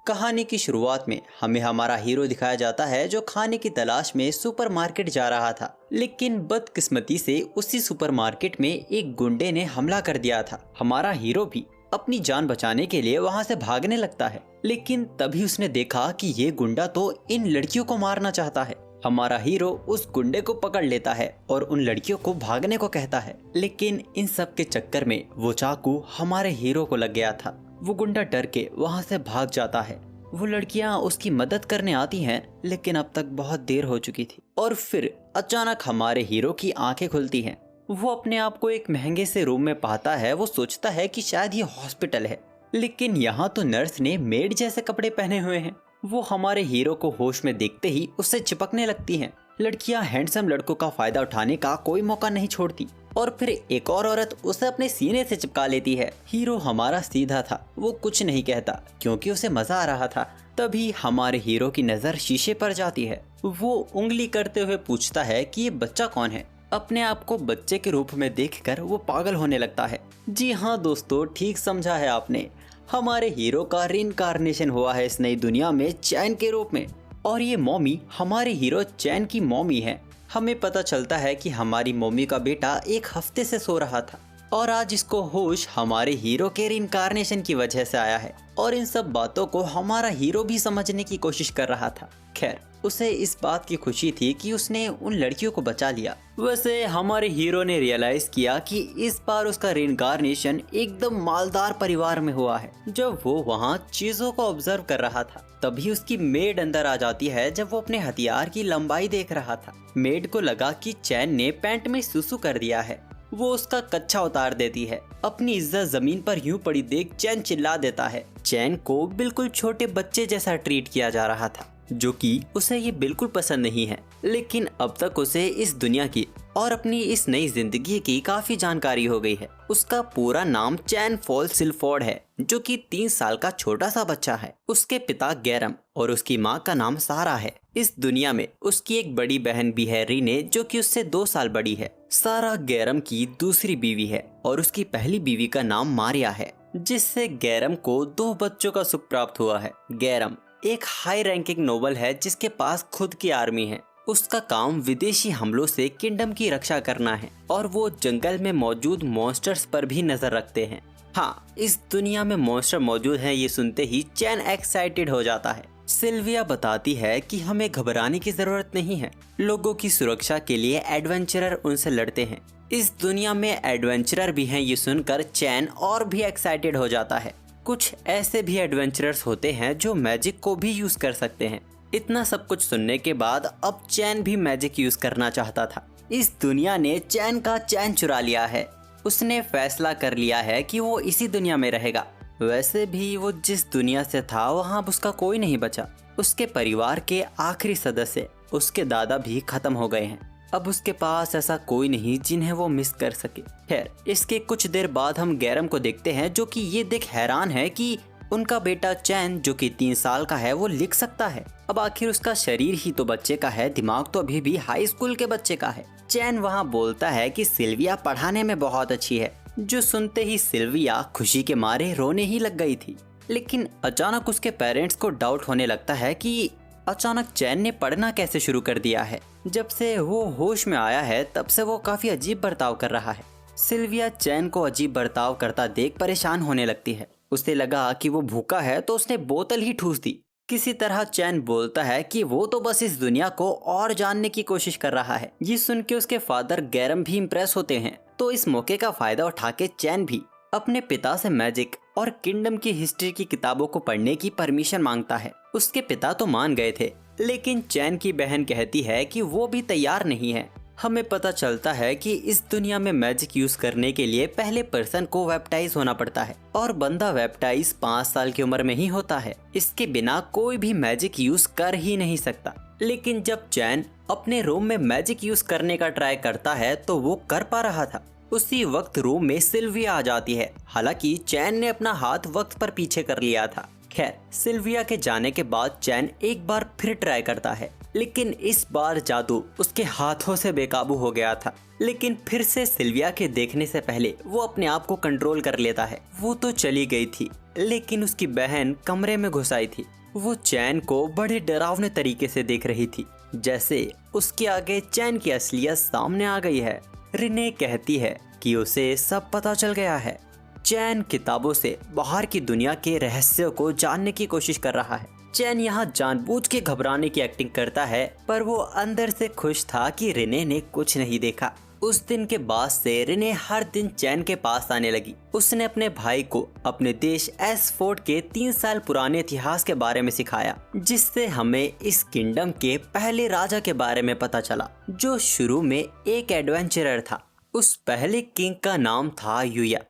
कहानी की शुरुआत में हमें हमारा हीरो दिखाया जाता है जो खाने की तलाश में सुपरमार्केट जा रहा था। लेकिन बदकिस्मती से उसी सुपरमार्केट में एक गुंडे ने हमला कर दिया था। हमारा हीरो भी अपनी जान बचाने के लिए वहां से भागने लगता है, लेकिन तभी उसने देखा कि ये गुंडा तो इन लड़कियों को मारना चाहता है। हमारा हीरो उस गुंडे को पकड़ लेता है और उन लड़कियों को भागने को कहता है, लेकिन इन सब के चक्कर में वो चाकू हमारे हीरो को लग गया था। वो गुंडा डर के वहां से भाग जाता है। वो लड़कियां उसकी मदद करने आती हैं, लेकिन अब तक बहुत देर हो चुकी थी। और फिर अचानक हमारे हीरो की आंखें खुलती हैं। वो अपने आप को एक महंगे से रूम में पाता है। वो सोचता है कि शायद ये हॉस्पिटल है, लेकिन यहाँ तो नर्स ने मेड जैसे कपड़े पहने हुए हैं। वो हमारे हीरो को होश में देखते ही उससे चिपकने लगती हैं। लड़कियां हैंडसम लड़कों का फायदा उठाने का कोई मौका नहीं छोड़ती और फिर एक और औरत उसे अपने सीने से चिपका लेती है। हीरो हमारा सीधा था, वो कुछ नहीं कहता क्योंकि उसे मजा आ रहा था। तभी हमारे हीरो की नजर शीशे पर जाती है। वो उंगली करते हुए पूछता है कि ये बच्चा कौन है। अपने आप को बच्चे के रूप में देखकर वो पागल होने लगता है। जी हाँ दोस्तों, ठीक समझा है आपने। हमारे हीरो का रीइंकार्नेशन हुआ है इस नई दुनिया में चैन के रूप में, और ये मॉमी हमारे हीरो चैन की मॉमी है। हमें पता चलता है कि हमारी मम्मी का बेटा एक हफ्ते से सो रहा था और आज इसको होश हमारे हीरो के रीइंकार्नेशन की वजह से आया है। और इन सब बातों को हमारा हीरो भी समझने की कोशिश कर रहा था। खैर, उसे इस बात की खुशी थी कि उसने उन लड़कियों को बचा लिया। वैसे हमारे हीरो ने रियलाइज किया कि इस बार उसका रीइंकार्नेशन एकदम मालदार परिवार में हुआ है। जब वो वहाँ चीजों को ऑब्जर्व कर रहा था, तभी उसकी मेड अंदर आ जाती है। जब वो अपने हथियार की लंबाई देख रहा था, मेड को लगा कि चैन ने पैंट में सुसु कर दिया है। वो उसका कच्छा उतार देती है। अपनी इज्जत जमीन पर यूं पड़ी देख चैन चिल्ला देता है। चैन को बिल्कुल छोटे बच्चे जैसा ट्रीट किया जा रहा था, जो कि उसे ये बिल्कुल पसंद नहीं है। लेकिन अब तक उसे इस दुनिया की और अपनी इस नई जिंदगी की काफी जानकारी हो गई है। उसका पूरा नाम चैन फॉल सिल्फोर्ड है, जो कि 3 साल का छोटा सा बच्चा है। उसके पिता गैरम और उसकी माँ का नाम सारा है। इस दुनिया में उसकी एक बड़ी बहन भी है, रीने, जो कि उससे 2 साल बड़ी है। सारा गैरम की दूसरी बीवी है और उसकी पहली बीवी का नाम मारिया है, जिससे गैरम को 2 बच्चों का सुख प्राप्त हुआ है। गैरम एक हाई रैंकिंग नोबल है जिसके पास खुद की आर्मी है। उसका काम विदेशी हमलों से किंगडम की रक्षा करना है और वो जंगल में मौजूद मॉन्स्टर्स पर भी नजर रखते हैं। हाँ, इस दुनिया में मॉन्स्टर मौजूद हैं, ये सुनते ही चैन एक्साइटेड हो जाता है। सिल्विया बताती है कि हमें घबराने की जरूरत नहीं है। लोगों की सुरक्षा के लिए एडवेंचरर उनसे लड़ते हैं। इस दुनिया में एडवेंचरर भी हैं, ये सुनकर चैन और भी एक्साइटेड हो जाता है। कुछ ऐसे भी एडवेंचरर्स होते हैं जो मैजिक को भी यूज कर सकते हैं। इतना सब कुछ सुनने के बाद अब चैन भी मैजिक यूज करना चाहता था। इस दुनिया ने चैन का चैन चुरा लिया है। उसने फैसला कर लिया है कि वो इसी दुनिया में रहेगा। वैसे भी वो जिस दुनिया से था वहाँ अब उसका कोई नहीं बचा। उसके परिवार के आखिरी सदस्य, उसके दादा भी खत्म हो गए हैं। अब उसके पास ऐसा कोई नहीं जिन्हें वो मिस कर सके। खैर, इसके कुछ देर बाद हम गैरम को देखते हैं, जो कि ये देख हैरान है कि उनका बेटा चैन, जो कि 3 साल का है, वो लिख सकता है। अब आखिर उसका शरीर ही तो बच्चे का है, दिमाग तो अभी भी हाई स्कूल के बच्चे का है। चैन वहाँ बोलता है कि सिल्विया पढ़ाने में बहुत अच्छी है, जो सुनते ही सिल्विया खुशी के मारे रोने ही लग गई थी। लेकिन अचानक उसके पेरेंट्स को डाउट होने लगता है कि अचानक चैन ने पढ़ना कैसे शुरू कर दिया है। जब से वो होश में आया है तब से वो काफी अजीब बर्ताव कर रहा है। सिल्विया चैन को अजीब बर्ताव करता देख परेशान होने लगती है। उसे लगा कि वो भूखा है तो उसने बोतल ही ठूस दी। किसी तरह चैन बोलता है कि वो तो बस इस दुनिया को और जानने की कोशिश कर रहा है। ये सुन के उसके फादर गैरम भी इम्प्रेस होते हैं, तो इस मौके का फायदा उठा के चैन भी अपने पिता से मैजिक और किंगडम की हिस्ट्री की किताबों को पढ़ने की परमिशन मांगता है। उसके पिता तो मान गए थे, लेकिन चैन की बहन कहती है कि वो भी तैयार नहीं है। हमें पता चलता है कि इस दुनिया में मैजिक यूज करने के लिए पहले पर्सन को वेप्टाइज होना पड़ता है और बंदा वेप्टाइज 5 साल की उम्र में ही होता है। इसके बिना कोई भी मैजिक यूज कर ही नहीं सकता। लेकिन जब चैन अपने रूम में मैजिक यूज करने का ट्राई करता है तो वो कर पा रहा था। उसी वक्त रूम में सिल्विया आ जाती है। हालांकि चैन ने अपना हाथ वक्त पर पीछे कर लिया था। खैर, सिल्विया के जाने के बाद चैन एक बार फिर ट्राई करता है, लेकिन इस बार जादू उसके हाथों से बेकाबू हो गया था। लेकिन फिर से सिल्विया के देखने से पहले वो अपने आप को कंट्रोल कर लेता है। वो तो चली गई थी, लेकिन उसकी बहन कमरे में घुस आई थी। वो चैन को बड़े डरावने तरीके से देख रही थी, जैसे उसके आगे चैन की असलियत सामने आ गई है। रिने कहती है कि उसे सब पता चल गया है। चैन किताबों से बाहर की दुनिया के रहस्यों को जानने की कोशिश कर रहा है। चैन यहाँ जानबूझ के घबराने की एक्टिंग करता है, पर वो अंदर से खुश था कि रिने ने कुछ नहीं देखा। उस दिन के बाद से रिने हर दिन चैन के पास आने लगी। उसने अपने भाई को अपने देश एसफोर्ड के 3 साल पुराने इतिहास के बारे में सिखाया, जिससे हमें इस किंगडम के पहले राजा के बारे में पता चला, जो शुरू में एक एडवेंचरर था। उस पहले किंग का नाम था यूया।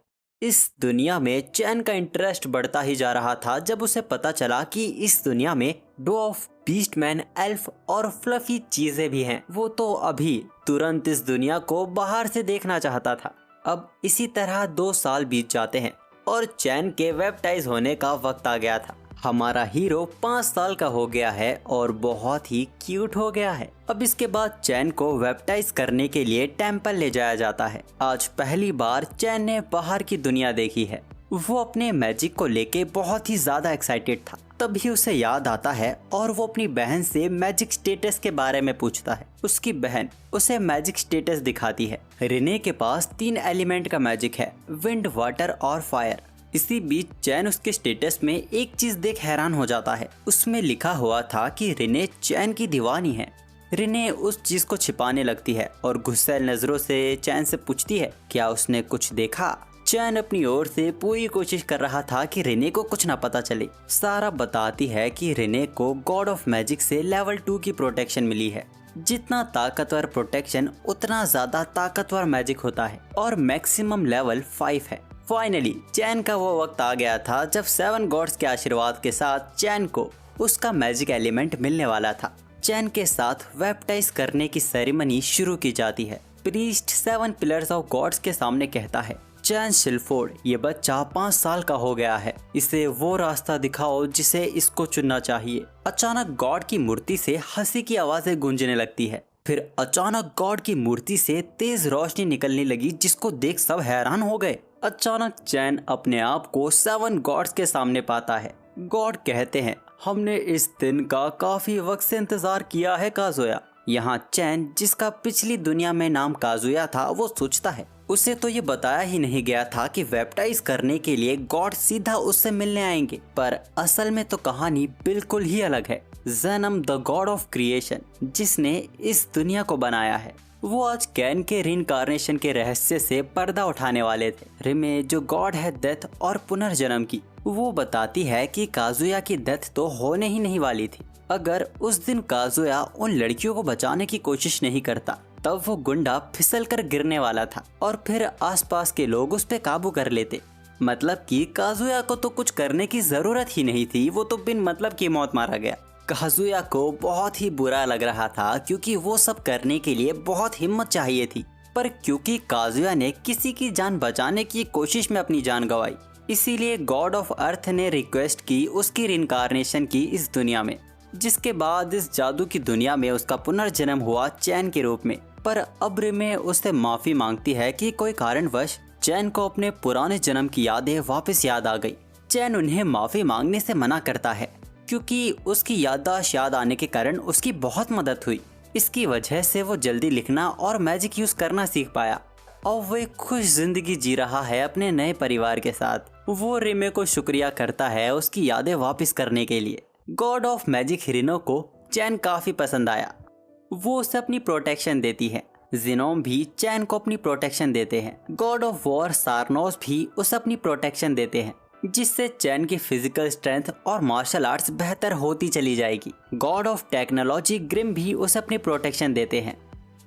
इस दुनिया में चैन का इंटरेस्ट बढ़ता ही जा रहा था जब उसे पता चला कि इस दुनिया में ड्वार्फ, बीस्टमैन, एल्फ और फ्लफी चीजें भी हैं। वो तो अभी तुरंत इस दुनिया को बाहर से देखना चाहता था। अब इसी तरह 2 साल बीत जाते हैं और चैन के वेबटाइज होने का वक्त आ गया था। हमारा हीरो 5 साल का हो गया है और बहुत ही क्यूट हो गया है। अब इसके बाद चैन को वेबटाइज करने के लिए टेम्पल ले जाया जाता है। आज पहली बार चैन ने बाहर की दुनिया देखी है। वो अपने मैजिक को लेके बहुत ही ज्यादा एक्साइटेड था। तभी उसे याद आता है और वो अपनी बहन से मैजिक स्टेटस के बारे में पूछता है। उसकी बहन उसे मैजिक स्टेटस दिखाती है। रिने के पास 3 एलिमेंट का मैजिक है, विंड, वाटर और फायर। इसी बीच चैन उसके स्टेटस में एक चीज देख हैरान हो जाता है। उसमें लिखा हुआ था कि रिने चैन की दीवानी है। रिने उस चीज को छिपाने लगती है और गुस्सैल नजरों से चैन से पूछती है क्या उसने कुछ देखा। चैन अपनी ओर से पूरी कोशिश कर रहा था कि रिने को कुछ ना पता चले। सारा बताती है कि रिने को गॉड ऑफ मैजिक से लेवल 2 की प्रोटेक्शन मिली है। जितना ताकतवर प्रोटेक्शन उतना ज्यादा ताकतवर मैजिक होता है और मैक्सिमम लेवल 5 है। फाइनली चैन का वो वक्त आ गया था जब 7 गॉड्स के आशीर्वाद के साथ चैन को उसका मैजिक एलिमेंट मिलने वाला था। चैन के साथ बैप्टाइज करने की सेरेमनी शुरू की जाती है। प्रीस्ट 7 पिलर्स ऑफ गॉड्स के सामने कहता है, चैन शिलफोर्ड, ये बच्चा 5 साल का हो गया है। इसे वो रास्ता दिखाओ जिसे इसको चुनना चाहिए। अचानक गॉड की मूर्ति से हंसी की आवाजें गूंजने लगती है। फिर अचानक गॉड की मूर्ति से तेज रोशनी निकलने लगी, जिसको देख सब हैरान हो गए। अचानक चैन अपने आप को 7 गॉड्स के सामने पाता है। गॉड कहते हैं, हमने इस दिन का काफी वक्त से इंतजार किया है काजुया। यहाँ चैन, जिसका पिछली दुनिया में नाम काजुया था, वो सोचता है उसे तो ये बताया ही नहीं गया था कि बैप्टाइज करने के लिए गॉड सीधा उससे मिलने आएंगे। पर असल में तो कहानी बिल्कुल ही अलग है। ज़ेनम द गॉड ऑफ क्रिएशन, जिसने इस दुनिया को बनाया है, वो आज कैन के रीइंकार्नेशन के रहस्य से पर्दा उठाने वाले थे। रिमे, जो गॉड है डेथ और पुनर्जन्म की, वो बताती है कि काजुया की डेथ तो होने ही नहीं वाली थी। अगर उस दिन काजुया उन लड़कियों को बचाने की कोशिश नहीं करता, तब वो गुंडा फिसल कर गिरने वाला था और फिर आसपास के लोग उस पे काबू कर लेते। मतलब कि काजुया को तो कुछ करने की जरूरत ही नहीं थी, वो तो बिन मतलब की मौत मारा गया। काजुया को बहुत ही बुरा लग रहा था, क्योंकि वो सब करने के लिए बहुत हिम्मत चाहिए थी। पर क्योंकि काजुया ने किसी की जान बचाने की कोशिश में अपनी जान गंवाई, इसीलिए गॉड ऑफ अर्थ ने रिक्वेस्ट की उसकी रिइंकार्नेशन की इस दुनिया में, जिसके बाद इस जादू की दुनिया में उसका पुनर्जन्म हुआ चैन के रूप में। पर अब रिमे उससे माफी मांगती है कि कोई कारणवश चैन को अपने पुराने जन्म की यादें वापस याद आ गई। चैन उन्हें माफी मांगने से मना करता है, क्योंकि उसकी याददाश्त याद आने के कारण उसकी बहुत मदद हुई। इसकी वजह से वो जल्दी लिखना और मैजिक यूज करना सीख पाया और वो एक खुश जिंदगी जी रहा है अपने नए परिवार के साथ। वो रिमे को शुक्रिया करता है उसकी यादें वापस करने के लिए। गॉड ऑफ मैजिक हिरिनो को चैन काफी पसंद आया। वो उसे अपनी प्रोटेक्शन देती है। जिनोम भी चैन को अपनी प्रोटेक्शन देते हैं। गॉड ऑफ वॉर सारनोस भी उसे अपनी प्रोटेक्शन देते हैं, जिससे चैन की फिजिकल स्ट्रेंथ और मार्शल आर्ट्स बेहतर होती चली जाएगी। गॉड ऑफ टेक्नोलॉजी ग्रिम भी उसे अपनी प्रोटेक्शन देते हैं,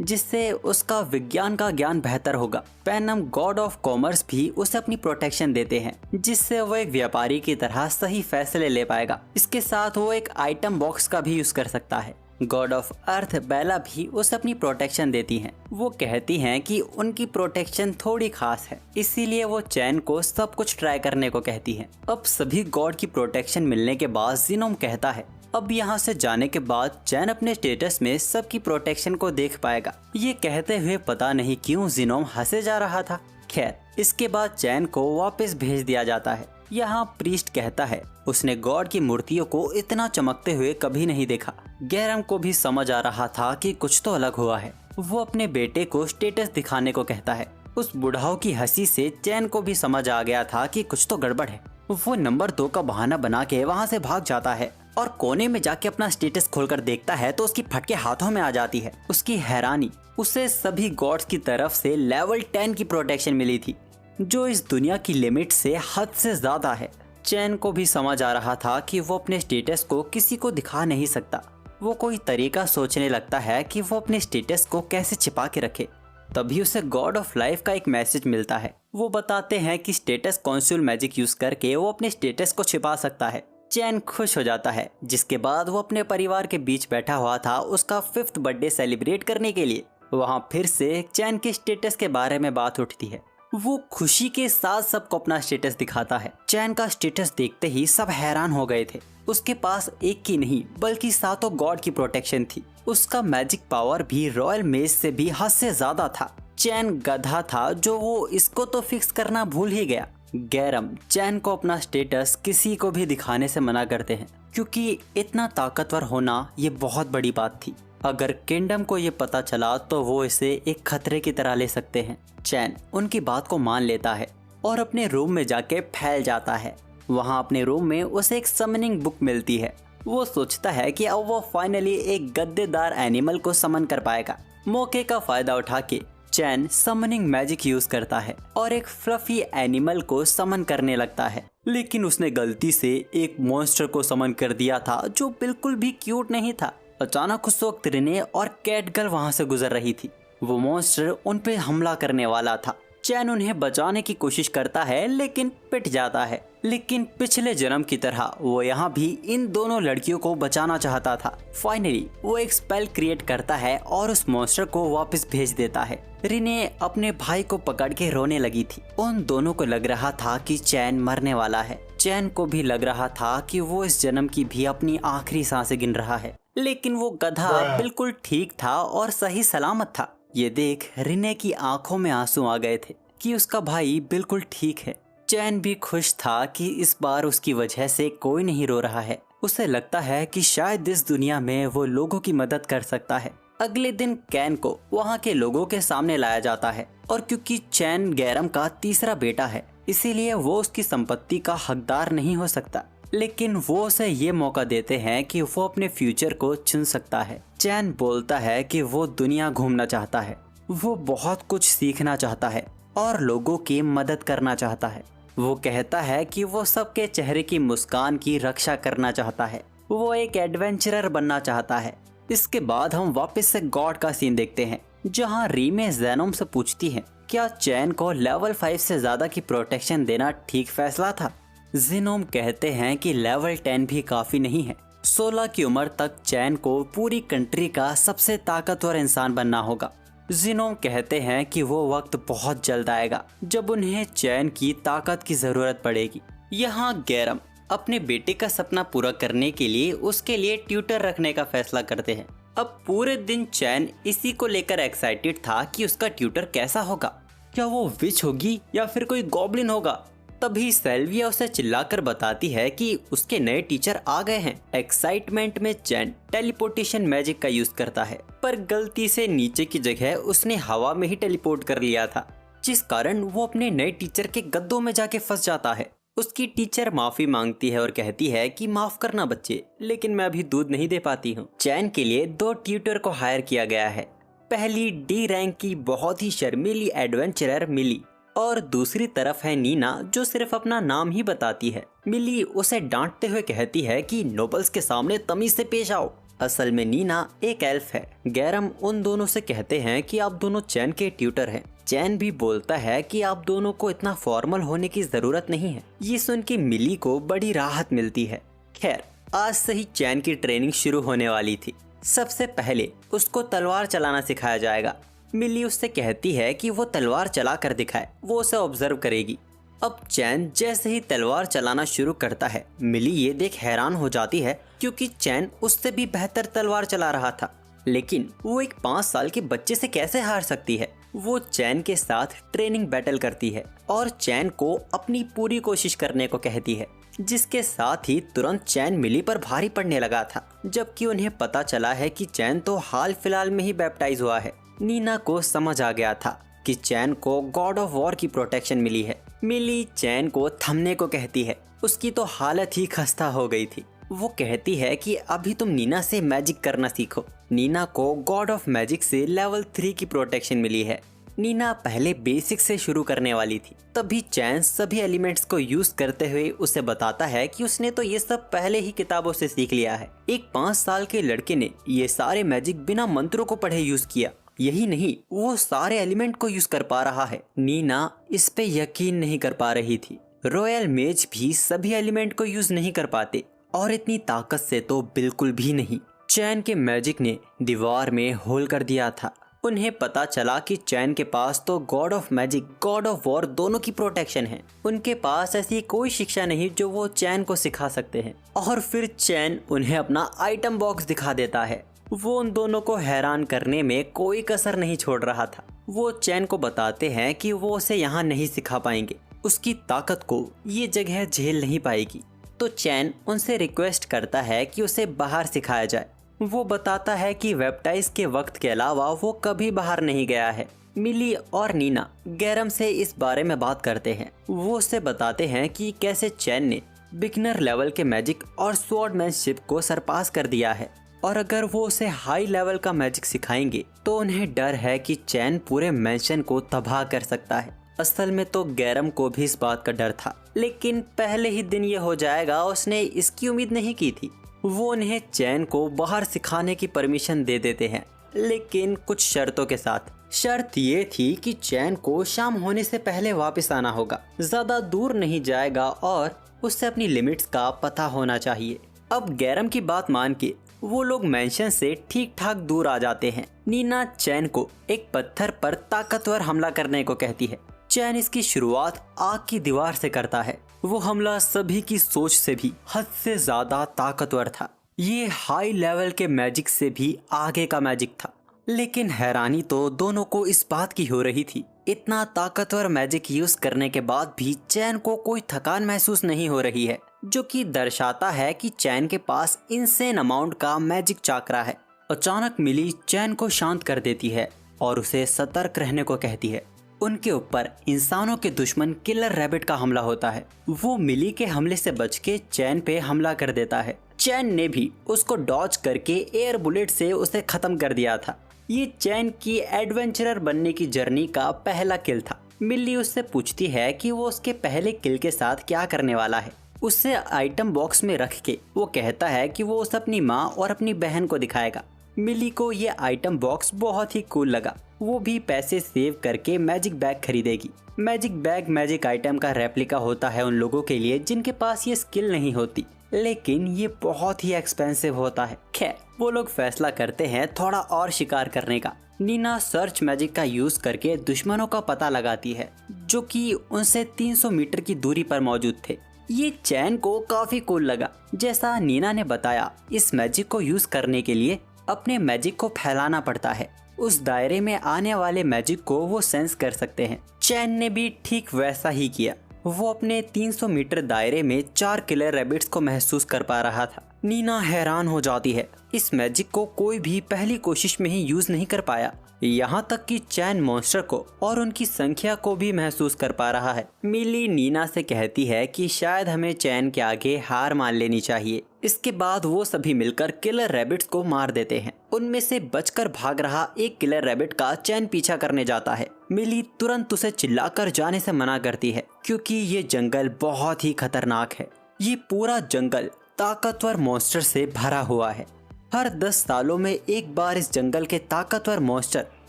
जिससे उसका विज्ञान का ज्ञान बेहतर होगा। पैनम गॉड ऑफ कॉमर्स भी उसे अपनी प्रोटेक्शन देते हैं, जिससे वो एक व्यापारी की तरह सही फैसले ले पाएगा। इसके साथ वो एक आइटम बॉक्स का भी यूज कर सकता है। गॉड ऑफ अर्थ बेला भी उसे अपनी प्रोटेक्शन देती हैं। वो कहती हैं कि उनकी प्रोटेक्शन थोड़ी खास है, इसीलिए वो चैन को सब कुछ ट्राई करने को कहती हैं। अब सभी गॉड की प्रोटेक्शन मिलने के बाद जिनोम कहता है, अब यहाँ से जाने के बाद चैन अपने स्टेटस में सबकी प्रोटेक्शन को देख पाएगा। ये कहते हुए पता नहीं क्यों जिनोम हंसे जा रहा था। खैर, इसके बाद चैन को वापस भेज दिया जाता है। यहाँ प्रीस्ट कहता है उसने गॉड की मूर्तियों को इतना चमकते हुए कभी नहीं देखा। गैरम को भी समझ आ रहा था कि कुछ तो अलग हुआ है। वो अपने बेटे को स्टेटस दिखाने को कहता है। उस बुढ़ाओ की हंसी से चैन को भी समझ आ गया था कि कुछ तो गड़बड़ है। वो नंबर 2 का बहाना बना के वहाँ से भाग जाता है और कोने में जाके अपना स्टेटस खोलकर देखता है तो उसकी फटके हाथों में आ जाती है। उसकी हैरानी, उसे सभी गॉड्स की तरफ से लेवल 10 की प्रोटेक्शन मिली थी, जो इस दुनिया की लिमिट से हद से ज्यादा है। चैन को भी समझ आ रहा था कि वो अपने स्टेटस को किसी को दिखा नहीं सकता। वो कोई तरीका सोचने लगता है कि वो अपने स्टेटस को कैसे छिपा के रखे। तभी उसे गॉड ऑफ लाइफ का एक मैसेज मिलता है। वो बताते हैं कि स्टेटस कॉन्सूल मैजिक यूज करके वो अपने स्टेटस को छिपा सकता है। चैन खुश हो जाता है, जिसके बाद वो अपने परिवार के बीच बैठा हुआ था उसका 5th बर्थडे सेलिब्रेट करने के लिए। वहाँ फिर से चैन के स्टेटस के बारे में बात उठती है। वो खुशी के साथ सबको अपना स्टेटस दिखाता है। चैन का स्टेटस देखते ही सब हैरान हो गए थे। उसके पास एक की नहीं बल्कि 7 गॉड की प्रोटेक्शन थी। उसका मैजिक पावर भी रॉयल मेज से भी हद से ज्यादा था। चैन गधा था जो वो इसको तो फिक्स करना भूल ही गया। गैरम चैन को अपना स्टेटस किसी को भी दिखाने से मना करते हैं, क्योंकि इतना ताकतवर होना ये बहुत बड़ी बात थी। अगर किंगडम को ये पता चला तो वो इसे एक खतरे की तरह ले सकते हैं। चैन उनकी बात को मान लेता है और अपने रूम में जाके फैल जाता है। वहाँ अपने रूम में उसे एक समनिंग बुक मिलती है। वो सोचता है कि अब वो फाइनली एक गद्देदार एनिमल को समन कर पाएगा। मौके का फायदा उठा के चैन समनिंग मैजिक यूज करता है और एक फ्लफी एनिमल को समन करने लगता है। लेकिन उसने गलती से एक मॉन्स्टर को समन कर दिया था जो बिल्कुल भी क्यूट नहीं था। अचानक उस वक्त रिने और कैटगर्ल वहाँ से गुजर रही थी। वो मॉन्स्टर उन पे हमला करने वाला था। चैन उन्हें बचाने की कोशिश करता है लेकिन पिट जाता है। लेकिन पिछले जन्म की तरह वो यहाँ भी इन दोनों लड़कियों को बचाना चाहता था। फाइनली वो एक स्पेल क्रिएट करता है और उस मॉन्स्टर को वापस भेज देता है। रिने अपने भाई को पकड़ के रोने लगी थी। उन दोनों को लग रहा था कि चैन मरने वाला है। चैन को भी लग रहा था कि वो इस जन्म की भी अपनी आखिरी सांसें गिन रहा है। लेकिन वो गधा बिल्कुल ठीक था और सही सलामत था। ये देख रिने की आंखों में आंसू आ गए थे कि उसका भाई बिल्कुल ठीक है। चैन भी खुश था कि इस बार उसकी वजह से कोई नहीं रो रहा है। उसे लगता है कि शायद इस दुनिया में वो लोगों की मदद कर सकता है। अगले दिन कैन को वहाँ के लोगों के सामने लाया जाता है और क्योंकि चैन गैरम का तीसरा बेटा है, इसीलिए वो उसकी संपत्ति का हकदार नहीं हो सकता। लेकिन वो उसे ये मौका देते हैं कि वो अपने फ्यूचर को चुन सकता है। चैन बोलता है कि वो दुनिया घूमना चाहता है, वो बहुत कुछ सीखना चाहता है और लोगों की मदद करना चाहता है। वो कहता है कि वो सबके चेहरे की मुस्कान की रक्षा करना चाहता है। वो एक एडवेंचरर बनना चाहता है। इसके बाद हम वापस से गॉड का सीन देखते हैं, जहाँ रीमे ज़ेनोम से पूछती है क्या चैन को लेवल 5 से ज्यादा की प्रोटेक्शन देना ठीक फैसला था। ज़ेनोम कहते हैं कि लेवल 10 भी काफी नहीं है। 16 की उम्र तक चैन को पूरी कंट्री का सबसे ताकतवर इंसान बनना होगा। ज़ेनोम कहते हैं कि वो वक्त बहुत जल्द आएगा जब उन्हें चैन की ताकत की जरूरत पड़ेगी। यहाँ गैरम अपने बेटे का सपना पूरा करने के लिए उसके लिए ट्यूटर रखने का फैसला करते हैं। अब पूरे दिन चैन इसी को लेकर एक्साइटेड था कि उसका ट्यूटर कैसा होगा, क्या वो विच होगी या फिर कोई गॉब्लिन होगा। तभी सेल्विया उसे चिल्लाकर बताती है कि उसके नए टीचर आ गए हैं। एक्साइटमेंट में चैन टेलीपोर्टेशन मैजिक का यूज करता है, पर गलती से नीचे की जगह उसने हवा में ही टेलीपोर्ट कर लिया था, जिस कारण वो अपने नए टीचर के गद्दों में जाके फंस जाता है। उसकी टीचर माफी मांगती है और कहती है कि माफ करना बच्चे, लेकिन मैं अभी दूध नहीं दे पाती हूँ। चैन के लिए 2 ट्यूटर को हायर किया गया है। पहली डी रैंक की बहुत ही शर्मीली एडवेंचरर मिली और दूसरी तरफ है नीना, जो सिर्फ अपना नाम ही बताती है। मिली उसे डांटते हुए कहती है कि नोबल्स के सामने तमीज से पेश आओ। असल में नीना एक एल्फ है। गैरम उन दोनों से कहते हैं कि आप दोनों चैन के ट्यूटर हैं। चैन भी बोलता है कि आप दोनों को इतना फॉर्मल होने की जरूरत नहीं है। ये सुन के मिली को बड़ी राहत मिलती है। खैर, आज से ही चैन की ट्रेनिंग शुरू होने वाली थी। सबसे पहले उसको तलवार चलाना सिखाया जाएगा। मिली उससे कहती है कि वो तलवार चला कर दिखाए, वो उसे ऑब्जर्व करेगी। अब चैन जैसे ही तलवार चलाना शुरू करता है, मिली ये देख हैरान हो जाती है क्योंकि चैन उससे भी बेहतर तलवार चला रहा था। लेकिन वो एक 5 साल के बच्चे से कैसे हार सकती है। वो चैन के साथ ट्रेनिंग बैटल करती है और चैन को अपनी पूरी कोशिश करने को कहती है, जिसके साथ ही तुरंत चैन मिली पर भारी पड़ने लगा था। जबकि उन्हें पता चला है कि चैन तो हाल फिलहाल में ही बैप्टाइज हुआ है। नीना को समझ आ गया था कि चैन को गॉड ऑफ वॉर की प्रोटेक्शन मिली है। मिली चैन को थमने को कहती है। उसकी तो हालत ही खस्ता हो गई थी। वो कहती है कि अभी तुम नीना से मैजिक करना सीखो। नीना को गॉड ऑफ मैजिक से लेवल 3 की प्रोटेक्शन मिली है। नीना पहले बेसिक से शुरू करने वाली थी, तभी चैन सभी एलिमेंट्स को यूज करते हुए उसे बताता है कि उसने तो ये सब पहले ही किताबों से सीख लिया है। एक 5 साल के लड़के ने ये सारे मैजिक बिना मंत्रों को पढ़े यूज किया। यही नहीं, वो सारे एलिमेंट को यूज कर पा रहा है। नीना इस पे यकीन नहीं कर पा रही थी। रॉयल मेज भी सभी एलिमेंट को यूज नहीं कर पाते, और इतनी ताकत से तो बिल्कुल भी नहीं। चैन के मैजिक ने दीवार में होल कर दिया था। उन्हें पता चला कि चैन के पास तो God of magic, God of war दोनों की प्रोटेक्शन है। उनके पास ऐसी कोई शिक्षा नहीं जो वो चैन को सिखा सकते हैं। और फिर चैन उन्हें अपना आइटम बॉक्स दिखा देता है। वो उन दोनों को हैरान करने में कोई कसर नहीं छोड़ रहा था। वो चैन को बताते हैं कि वो उसे यहाँ नहीं सिखा पाएंगे। उसकी ताकत को ये जगह झेल नहीं पाएगी। तो चैन उनसे रिक्वेस्ट करता है कि उसे बाहर सिखाया जाए। वो बताता है कि बैप्टाइज के वक्त के अलावा वो कभी बाहर नहीं गया है। मिली और नीना गैरम से इस बारे में बात करते हैं। वो उसे बताते हैं कि कैसे चैन ने बिगनर लेवल के मैजिक और स्वॉर्डमैनशिप को सरपास कर दिया है, और अगर वो उसे हाई लेवल का मैजिक सिखाएंगे तो उन्हें डर है कि चैन पूरे मैंशन को तबाह कर सकता है। असल में तो गैरम को भी इस बात का डर था, लेकिन पहले ही दिन ये हो जाएगा उसने इसकी उम्मीद नहीं की थी। वो उन्हें चैन को बाहर सिखाने की परमिशन दे देते हैं, लेकिन कुछ शर्तों के साथ। शर्त ये थी कि चैन को शाम होने से पहले वापस आना होगा, ज्यादा दूर नहीं जाएगा और उससे अपनी लिमिट्स का पता होना चाहिए। अब गैरम की बात मान के वो लोग मैंशन से ठीक ठाक दूर आ जाते हैं। नीना चैन को एक पत्थर पर ताकतवर हमला करने को कहती है। चैन इसकी शुरुआत आग की दीवार से करता है। वो हमला सभी की सोच से भी हद से ज्यादा ताकतवर था। ये हाई लेवल के मैजिक से भी आगे का मैजिक था। लेकिन हैरानी तो दोनों को इस बात की हो रही थी, इतना ताकतवर मैजिक यूज करने के बाद भी चैन को कोई थकान महसूस नहीं हो रही है, जो कि दर्शाता है कि चैन के पास इनसेन अमाउंट का मैजिक चाकरा है। अचानक मिली चैन को शांत कर देती है और उसे सतर्क रहने को कहती है। उनके ऊपर इंसानों के दुश्मन किलर रैबिट का हमला होता है। वो मिली के हमले से बच के चैन पे हमला कर देता है। चैन ने भी उसको डॉज करके एयर बुलेट से उसे खत्म कर दिया था। ये चैन की एडवेंचरर बनने की जर्नी का पहला किल था। मिली उससे पूछती है कि वो उसके पहले किल के साथ क्या करने वाला है। उसे आइटम बॉक्स में रख के वो कहता है कि वो उसे अपनी माँ और अपनी बहन को दिखाएगा। मिली को ये आइटम बॉक्स बहुत ही कूल लगा। वो भी पैसे सेव करके मैजिक बैग खरीदेगी। मैजिक बैग मैजिक आइटम का रेप्लिका होता है उन लोगों के लिए जिनके पास ये स्किल नहीं होती, लेकिन ये बहुत ही एक्सपेंसिव होता है। खैर, वो लोग फैसला करते हैं थोड़ा और शिकार करने का। नीना सर्च मैजिक का यूज करके दुश्मनों का पता लगाती है, जो कि उनसे 300 मीटर की दूरी पर मौजूद थे। ये चैन को काफी कूल लगा। जैसा नीना ने बताया, इस मैजिक को यूज करने के लिए अपने मैजिक को फैलाना पड़ता है। उस दायरे में आने वाले मैजिक को वो सेंस कर सकते हैं। चैन ने भी ठीक वैसा ही किया। वो अपने 300 मीटर दायरे में 4 किलर रैबिट्स को महसूस कर पा रहा था। नीना हैरान हो जाती है। इस मैजिक को कोई भी पहली कोशिश में ही यूज नहीं कर पाया। यहाँ तक कि चैन मॉन्स्टर को और उनकी संख्या को भी महसूस कर पा रहा है। मिली नीना से कहती है कि शायद हमें चैन के आगे हार मान लेनी चाहिए। इसके बाद वो सभी मिलकर किलर रैबिट्स को मार देते हैं। उनमें से बचकर भाग रहा एक किलर रैबिट का चैन पीछा करने जाता है। मिली तुरंत उसे चिल्लाकर जाने से मना करती है, क्योंकि ये जंगल बहुत ही खतरनाक है। ये पूरा जंगल ताकतवर मॉन्स्टर से भरा हुआ है। हर 10 सालों में एक बार इस जंगल के ताकतवर मॉन्स्टर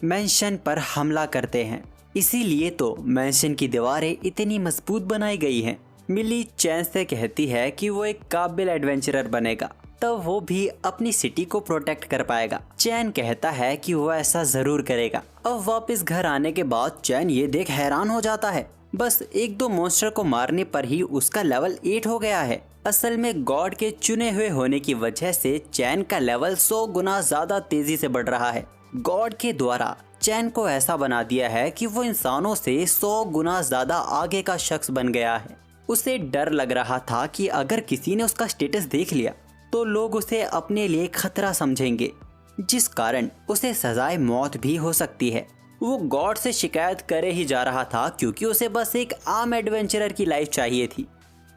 मैंशन पर हमला करते हैं। इसीलिए तो मैंशन की दीवारें इतनी मजबूत बनाई गई हैं। मिली चैन से कहती है कि वो एक काबिल एडवेंचरर बनेगा, तब वो भी अपनी सिटी को प्रोटेक्ट कर पाएगा। चैन कहता है कि वो ऐसा जरूर करेगा। अब वापस घर आने के बाद चैन ये देख हैरान हो जाता है। बस 1-2 मॉन्स्टर को मारने पर ही उसका लेवल 8 हो गया है। असल में गॉड के चुने हुए होने की वजह से चैन का लेवल 100 गुना ज्यादा तेजी से बढ़ रहा है। गॉड के द्वारा चैन को ऐसा बना दिया है कि वो इंसानों से 100 गुना ज्यादा आगे का शख्स बन गया है। उसे डर लग रहा था कि अगर किसी ने उसका स्टेटस देख लिया तो लोग उसे अपने लिए खतरा समझेंगे, जिस कारण उसे सजाए मौत भी हो सकती है। वो गॉड से शिकायत करे ही जा रहा था क्योंकि उसे बस एक आम एडवेंचरर की लाइफ चाहिए थी।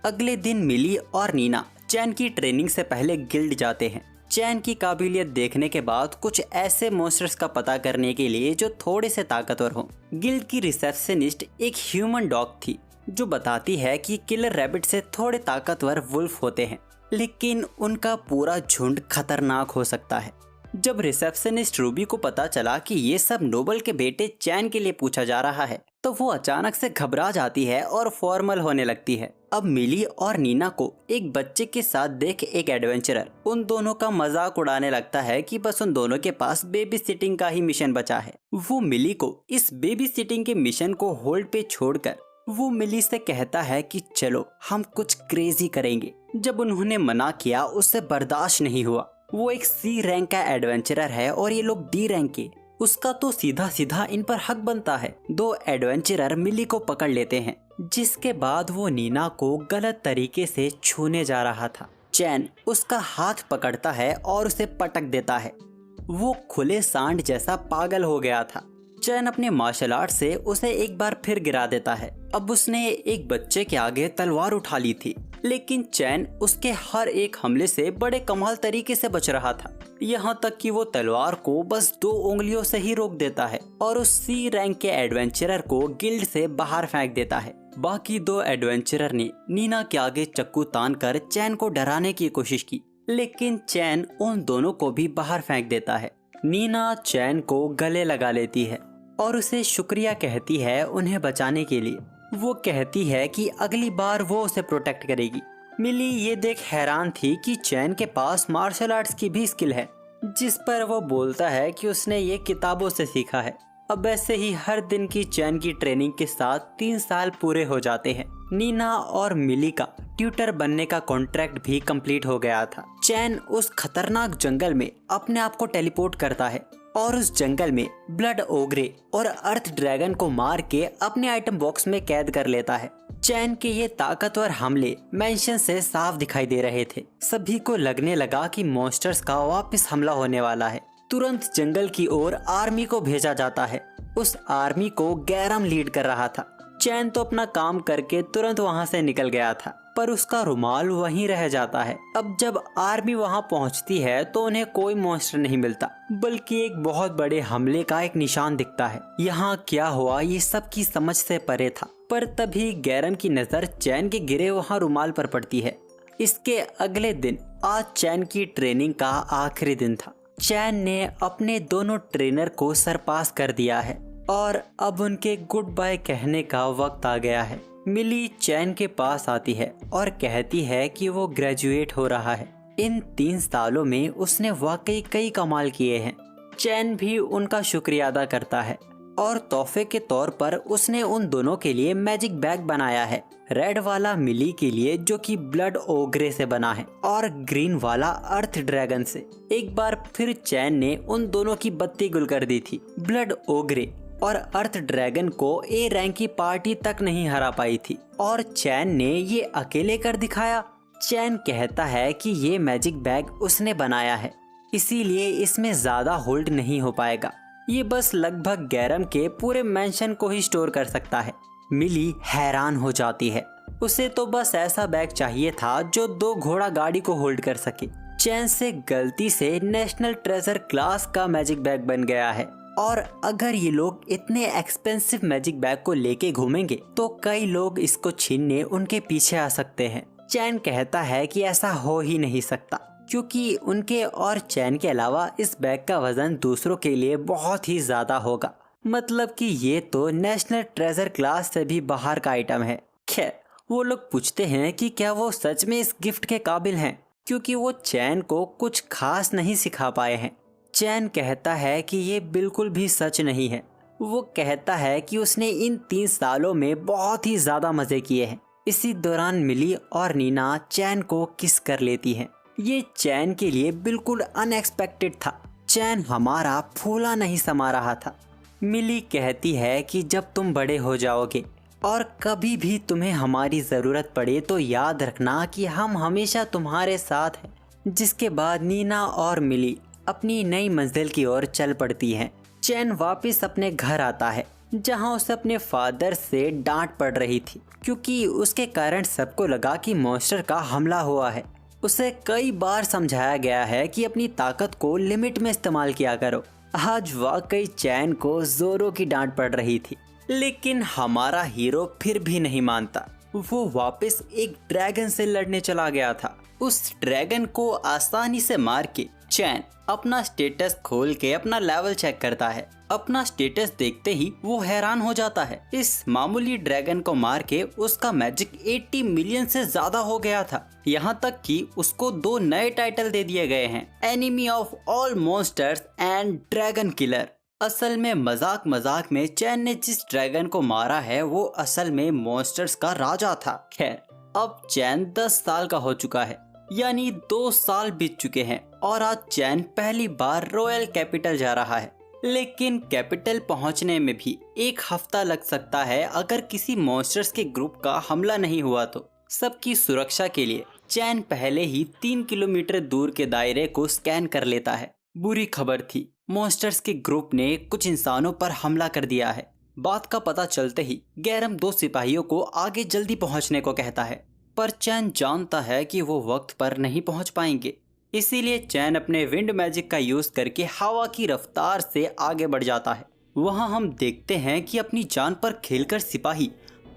अगले दिन मिली और नीना चैन की ट्रेनिंग से पहले गिल्ड जाते हैं। चैन की काबिलियत देखने के बाद कुछ ऐसे मॉन्स्टर्स का पता करने के लिए जो थोड़े से ताकतवर हों। गिल्ड की रिसेप्शनिस्ट एक ह्यूमन डॉग थी जो बताती है कि किलर रैबिट से थोड़े ताकतवर वुल्फ होते हैं, लेकिन उनका पूरा झुंड खतरनाक हो सकता है। जब रिसेप्शनिस्ट रूबी को पता चला कि ये सब नोबल के बेटे चैन के लिए पूछा जा रहा है तो वो अचानक से घबरा जाती है और फॉर्मल होने लगती है। अब मिली और नीना को एक बच्चे के साथ देख एक एडवेंचरर उन दोनों का मजाक उड़ाने लगता है कि बस उन दोनों के पास बेबी सिटिंग का ही मिशन बचा है। वो मिली को इस बेबी सिटिंग के मिशन को होल्ड पे छोड़कर वो मिली से कहता है कि चलो हम कुछ क्रेजी करेंगे। जब उन्होंने मना किया उससे बर्दाश्त नहीं हुआ। वो एक सी रैंक का एडवेंचरर है और ये लोग डी रैंक के, उसका तो सीधा सीधा इन पर हक बनता है। दो एडवेंचरर मिली को पकड़ लेते हैं, जिसके बाद वो नीना को गलत तरीके से छूने जा रहा था। चैन उसका हाथ पकड़ता है और उसे पटक देता है। वो खुले सांड जैसा पागल हो गया था। चैन अपने मार्शल आर्ट से उसे एक बार फिर गिरा देता है। अब उसने एक बच्चे के आगे तलवार उठा ली थी, लेकिन चैन उसके हर एक हमले से बड़े कमाल तरीके से बच रहा था। यहाँ तक कि वो तलवार को बस 2 उंगलियों से ही रोक देता है और उस सी रैंक के एडवेंचरर को गिल्ड से बाहर फेंक देता है। बाकी 2 एडवेंचरर ने नीना के आगे चक्कू तानकर चैन को डराने की कोशिश की, लेकिन चैन उन दोनों को भी बाहर फेंक देता है। नीना चैन को गले लगा लेती है और उसे शुक्रिया कहती है उन्हें बचाने के लिए। वो कहती है कि अगली बार वो उसे प्रोटेक्ट करेगी। मिली ये देख हैरान थी कि चैन के पास मार्शल आर्ट्स की भी स्किल है, जिस पर वो बोलता है कि उसने ये किताबों से सीखा है। अब ऐसे ही हर दिन की चैन की ट्रेनिंग के साथ 3 साल पूरे हो जाते हैं। नीना और मिली का ट्यूटर बनने का कॉन्ट्रैक्ट भी कंप्लीट हो गया था। चैन उस खतरनाक जंगल में अपने आप को टेलीपोर्ट करता है और उस जंगल में ब्लड ओग्रे और अर्थ ड्रैगन को मार के अपने आइटम बॉक्स में कैद कर लेता है। चैन के ये ताकतवर हमले मेंशन से साफ दिखाई दे रहे थे। सभी को लगने लगा कि मॉन्स्टर्स का वापस हमला होने वाला है। तुरंत जंगल की ओर आर्मी को भेजा जाता है। उस आर्मी को गैरम लीड कर रहा था। चैन तो अपना काम करके तुरंत वहां से निकल गया था, पर उसका रुमाल वहीं रह जाता है। अब जब आर्मी वहां पहुंचती है तो उन्हें कोई मॉन्स्टर नहीं मिलता, बल्कि एक बहुत बड़े हमले का एक निशान दिखता है। यहाँ क्या हुआ ये सबकी समझ से परे था, पर तभी गैरम की नजर चैन के गिरे वहाँ रुमाल पर पड़ती है। इसके अगले दिन आज चैन की ट्रेनिंग का आखिरी दिन था। चैन ने अपने दोनों ट्रेनर को सरपास कर दिया है और अब उनके गुड बाय कहने का वक्त आ गया है। मिली चैन के पास आती है और कहती है कि वो ग्रेजुएट हो रहा है। इन 3 सालों में उसने वाकई कई कमाल किए हैं। चैन भी उनका शुक्रिया अदा करता है और तोहफे के तौर पर उसने उन दोनों के लिए मैजिक बैग बनाया है। रेड वाला मिली के लिए जो कि ब्लड ओग्रे से बना है और ग्रीन वाला अर्थ ड्रैगन से। एक बार फिर चैन ने उन दोनों की बत्ती गुल कर दी थी। ब्लड ओग्रे और अर्थ ड्रैगन को ए रैंक की पार्टी तक नहीं हरा पाई थी और चैन ने ये अकेले कर दिखाया। चैन कहता है कि ये मैजिक बैग उसने बनाया है, इसीलिए इसमें ज्यादा होल्ड नहीं हो पाएगा। ये बस लगभग गैरम के पूरे मेंशन को ही स्टोर कर सकता है। मिली हैरान हो जाती है। उसे तो बस ऐसा बैग चाहिए था जो 2 घोड़ा गाड़ी को होल्ड कर सके। चैन से गलती से नेशनल ट्रेजर क्लास का मैजिक बैग बन गया है और अगर ये लोग इतने एक्सपेंसिव मैजिक बैग को लेके घूमेंगे तो कई लोग इसको छीनने उनके पीछे आ सकते हैं। चैन कहता है कि ऐसा हो ही नहीं सकता, क्योंकि उनके और चैन के अलावा इस बैग का वजन दूसरों के लिए बहुत ही ज्यादा होगा। मतलब कि ये तो नेशनल ट्रेजर क्लास से भी बाहर का आइटम है। खैर, वो लोग पूछते हैं कि क्या वो सच में इस गिफ्ट के काबिल हैं, क्योंकि वो चैन को कुछ खास नहीं सिखा पाए हैं। चैन कहता है कि ये बिल्कुल भी सच नहीं है। वो कहता है कि उसने इन 3 सालों में बहुत ही ज्यादा मजे किए हैं। इसी दौरान मिली और नीना चैन को किस कर लेती हैं। ये चैन के लिए बिल्कुल अनएक्सपेक्टेड था। चैन हमारा फूला नहीं समा रहा था। मिली कहती है कि जब तुम बड़े हो जाओगे और कभी भी तुम्हें हमारी ज़रूरत पड़े तो याद रखना कि हम हमेशा तुम्हारे साथ हैं। जिसके बाद नीना और मिली अपनी नई मंजिल की ओर चल पड़ती हैं। चैन वापस अपने घर आता है जहां उसे अपने फादर से डांट पड़ रही थी क्योंकि उसके कारण सबको लगा कि मॉन्स्टर का हमला हुआ है। उसे कई बार समझाया गया है कि अपनी ताकत को लिमिट में इस्तेमाल किया करो। आज वाकई चैन को जोरों की डांट पड़ रही थी, लेकिन हमारा हीरो फिर भी नहीं मानता। वो वापस एक ड्रैगन से लड़ने चला गया था। उस ड्रैगन को आसानी से मार के चैन अपना स्टेटस खोल के अपना लेवल चेक करता है। अपना स्टेटस देखते ही वो हैरान हो जाता है। इस मामूली ड्रैगन को मार के उसका मैजिक 80 मिलियन से ज्यादा हो गया था। यहाँ तक कि उसको 2 नए टाइटल दे दिए गए हैं, enemy of all monsters and dragon killer. असल में मजाक में चैन ने जिस ड्रैगन को मारा है वो असल में मॉन्स्टर्स का राजा था। खैर, अब चैन 10 साल का हो चुका है, यानी 2 साल बीत चुके हैं और आज चैन पहली बार रॉयल कैपिटल जा रहा है। लेकिन कैपिटल पहुंचने में भी 1 हफ्ता लग सकता है अगर किसी मॉन्स्टर्स के ग्रुप का हमला नहीं हुआ तो। सबकी सुरक्षा के लिए चैन पहले ही 3 किलोमीटर दूर के दायरे को स्कैन कर लेता है। बुरी खबर थी, मॉन्स्टर्स के ग्रुप ने कुछ इंसानों पर हमला कर दिया है। बात का पता चलते ही गैरम 2 सिपाहियों को आगे जल्दी पहुंचने को कहता है, पर चैन जानता है कि वो वक्त पर नहीं पहुंच पाएंगे। इसीलिए चैन अपने विंड मैजिक का यूज करके हवा की रफ्तार से आगे बढ़ जाता है। वहां हम देखते हैं कि अपनी जान पर खेलकर सिपाही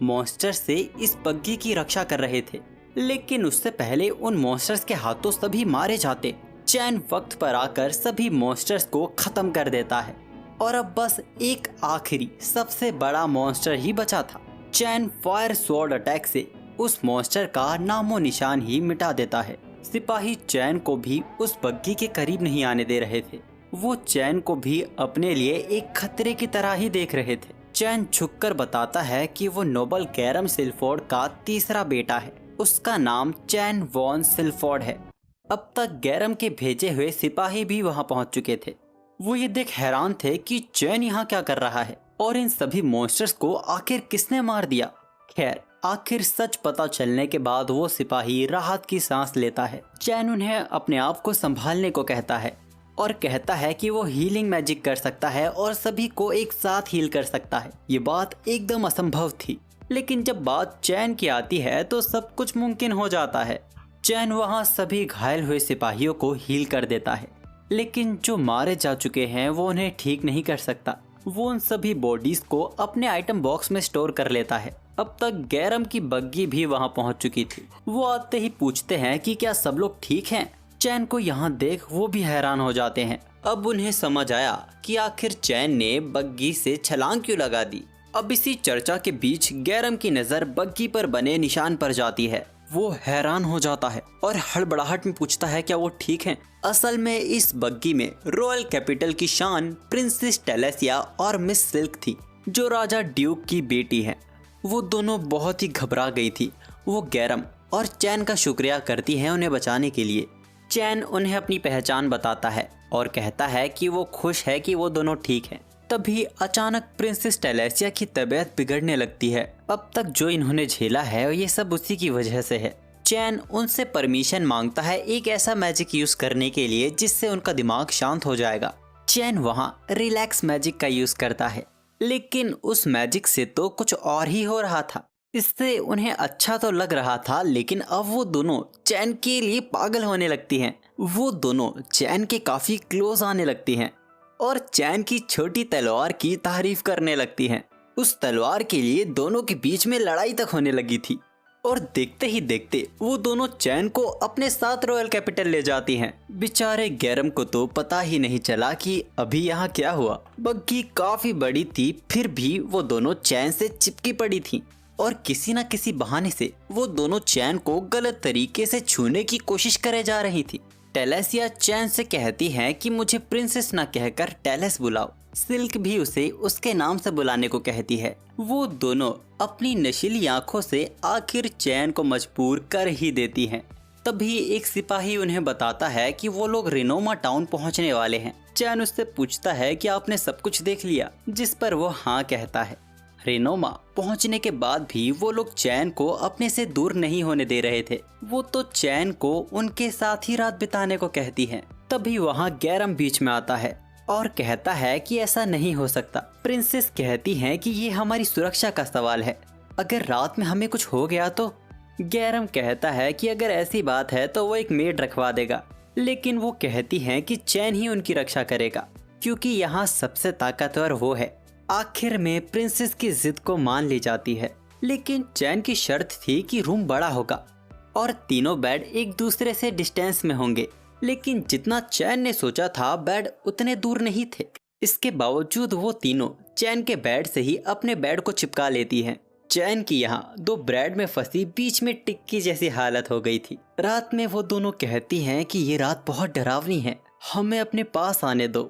मॉन्स्टर से इस बग्गी की रक्षा कर रहे थे, लेकिन उससे पहले उन मॉन्स्टर्स के हाथों सभी मारे जाते। चैन वक्त पर आकर सभी मॉन्स्टर्स को खत्म कर देता है और अब बस एक आखिरी सबसे बड़ा मॉन्स्टर ही बचा था। चैन फायर स्वॉर्ड अटैक से उस मॉन्स्टर का नामो निशान ही मिटा देता है। सिपाही चैन को भी उस बग्गी के करीब नहीं आने दे रहे थे। वो चैन को भी अपने लिए एक खतरे की तरह ही देख रहे थे। चैन झुककर बताता है कि वो नोबल गैरम सिल्फोर्ड का तीसरा बेटा है। उसका नाम चैन वॉन सिल्फोर्ड है। अब तक गैरम के भेजे हुए सिपाही भी वहां पहुंच चुके थे। वो ये देख हैरान थे कि चैन यहाँ क्या कर रहा है और इन सभी मॉन्स्टर्स को आखिर किसने मार दिया। खैर, आखिर सच पता चलने के बाद वो सिपाही राहत की सांस लेता है। चैन उन्हें अपने आप को संभालने को कहता है और कहता है कि वो हीलिंग मैजिक कर सकता है और सभी को एक साथ हील कर सकता है। ये बात एकदम असंभव थी, लेकिन जब बात चैन की आती है तो सब कुछ मुमकिन हो जाता है। चैन वहाँ सभी घायल हुए सिपाहियों को हील कर देता है, लेकिन जो मारे जा चुके हैं वो उन्हें ठीक नहीं कर सकता। वो उन सभी बॉडीज को अपने आइटम बॉक्स में स्टोर कर लेता है। अब तक गैरम की बग्गी भी वहां पहुंच चुकी थी। वो आते ही पूछते हैं कि क्या सब लोग ठीक हैं। चैन को यहाँ देख वो भी हैरान हो जाते हैं। अब उन्हें समझ आया कि आखिर चैन ने बग्गी से छलांग क्यों लगा दी। अब इसी चर्चा के बीच गैरम की नजर बग्गी पर बने निशान पर जाती है। वो हैरान हो जाता है और हड़बड़ाहट में पूछता है क्या वो ठीक हैं। असल में इस बग्गी में रॉयल कैपिटल की शान प्रिंसेस टेलेसिया और मिस सिल्क थी, जो राजा ड्यूक की बेटी है। वो दोनों बहुत ही घबरा गई थी। वो गैरम और चैन का शुक्रिया करती हैं उन्हें बचाने के लिए। चैन उन्हें अपनी पहचान बताता है और कहता है कि वो खुश है कि वो दोनों ठीक हैं। तभी अचानक प्रिंसेस टेलेसिया की तबीयत बिगड़ने लगती है। अब तक जो इन्होंने झेला है ये सब उसी की वजह से है। चैन उनसे परमिशन मांगता है एक ऐसा मैजिक यूज करने के लिए जिससे उनका दिमाग शांत हो जाएगा। चैन वहाँ रिलैक्स मैजिक का यूज करता है, लेकिन उस मैजिक से तो कुछ और ही हो रहा था। इससे उन्हें अच्छा तो लग रहा था, लेकिन अब वो दोनों चैन के लिए पागल होने लगती हैं। वो दोनों चैन के काफी क्लोज आने लगती हैं और चैन की छोटी तलवार की तारीफ करने लगती हैं। उस तलवार के लिए दोनों के बीच में लड़ाई तक होने लगी थी और देखते ही देखते वो दोनों चैन को अपने साथ रॉयल कैपिटल ले जाती हैं। बेचारे गैरम को तो पता ही नहीं चला कि अभी यहाँ क्या हुआ। बग्गी काफी बड़ी थी, फिर भी वो दोनों चैन से चिपकी पड़ी थी और किसी न किसी बहाने से वो दोनों चैन को गलत तरीके से छूने की कोशिश करे जा रही थी। टेलेसिया चैन से कहती है कि मुझे प्रिंसेस न कहकर टेलेस बुलाओ। सिल्क भी उसे उसके नाम से बुलाने को कहती है। वो दोनों अपनी नशीली आंखों से आखिर चैन को मजबूर कर ही देती हैं। तभी एक सिपाही उन्हें बताता है कि वो लोग रिनोमा टाउन पहुंचने वाले हैं। चैन उससे पूछता है कि आपने सब कुछ देख लिया, जिस पर वो हाँ कहता है। रिनोमा पहुंचने के बाद भी वो लोग चैन को अपने से दूर नहीं होने दे रहे थे। वो तो चैन को उनके साथ ही रात बिताने को कहती हैं। तभी वहाँ गैरम बीच में आता है और कहता है कि ऐसा नहीं हो सकता। प्रिंसेस कहती हैं कि ये हमारी सुरक्षा का सवाल है, अगर रात में हमें कुछ हो गया तो। गैरम कहता है कि अगर ऐसी बात है तो वो एक मेड रखवा देगा, लेकिन वो कहती हैं कि चैन ही उनकी रक्षा करेगा क्योंकि यहाँ सबसे ताकतवर वो है। आखिर में प्रिंसेस की जिद को मान ली जाती है, लेकिन चैन की शर्त थी कि रूम बड़ा होगा और तीनों बेड एक दूसरे से डिस्टेंस में होंगे। लेकिन जितना चैन ने सोचा था बेड उतने दूर नहीं थे। इसके बावजूद वो तीनों चैन के बेड से ही अपने बेड को चिपका लेती हैं। चैन की यहाँ दो ब्रेड में फंसी बीच में टिक्की जैसी हालत हो गई थी। रात में वो दोनों कहती हैं कि ये रात बहुत डरावनी है, हमें अपने पास आने दो।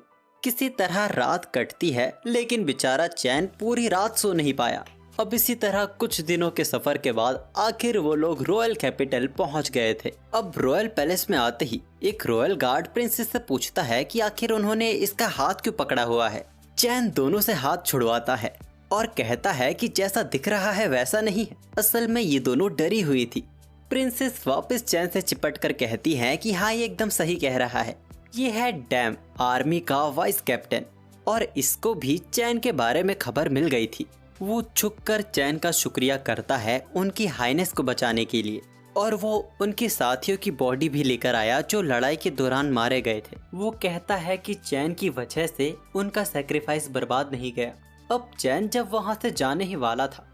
किसी तरह रात कटती है, लेकिन बेचारा चैन पूरी रात सो नहीं पाया। अब इसी तरह कुछ दिनों के सफर के बाद आखिर वो लोग रॉयल कैपिटल पहुंच गए थे। अब रॉयल पैलेस में आते ही एक रॉयल गार्ड प्रिंसेस से पूछता है कि आखिर उन्होंने इसका हाथ क्यों पकड़ा हुआ है। चैन दोनों से हाथ छुड़वाता है और कहता है कि जैसा दिख रहा है वैसा नहीं है, असल में ये दोनों डरी हुई थी। प्रिंसेस वापस चैन से चिपट कर कहती है कि हाँ, ये एकदम सही कह रहा है, ये है डैम, आर्मी का वाइस कैप्टन, और इसको भी चैन के बारे में खबर मिल गई थी। वो झुककर चैन का शुक्रिया करता है उनकी हाइनेस को बचाने के लिए, और वो उनके साथियों की बॉडी भी लेकर आया जो लड़ाई के दौरान मारे गए थे। वो कहता है कि चैन की वजह से उनका सैक्रिफाइस बर्बाद नहीं गया। अब चैन जब वहां से जाने ही वाला था,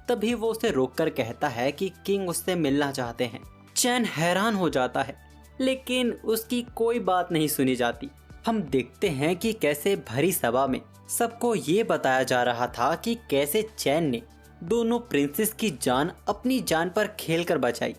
तभी वो उसे रोककर कहता है कि किंग उससे मिलना चाहते हैं। चैन हैरान हो जाता है, लेकिन उसकी कोई बात नहीं सुनी जाती। हम देखते हैं कि कैसे भरी सभा में सबको ये बताया जा रहा था कि कैसे चैन ने दोनों प्रिंसेस की जान अपनी जान पर खेलकर बचाई।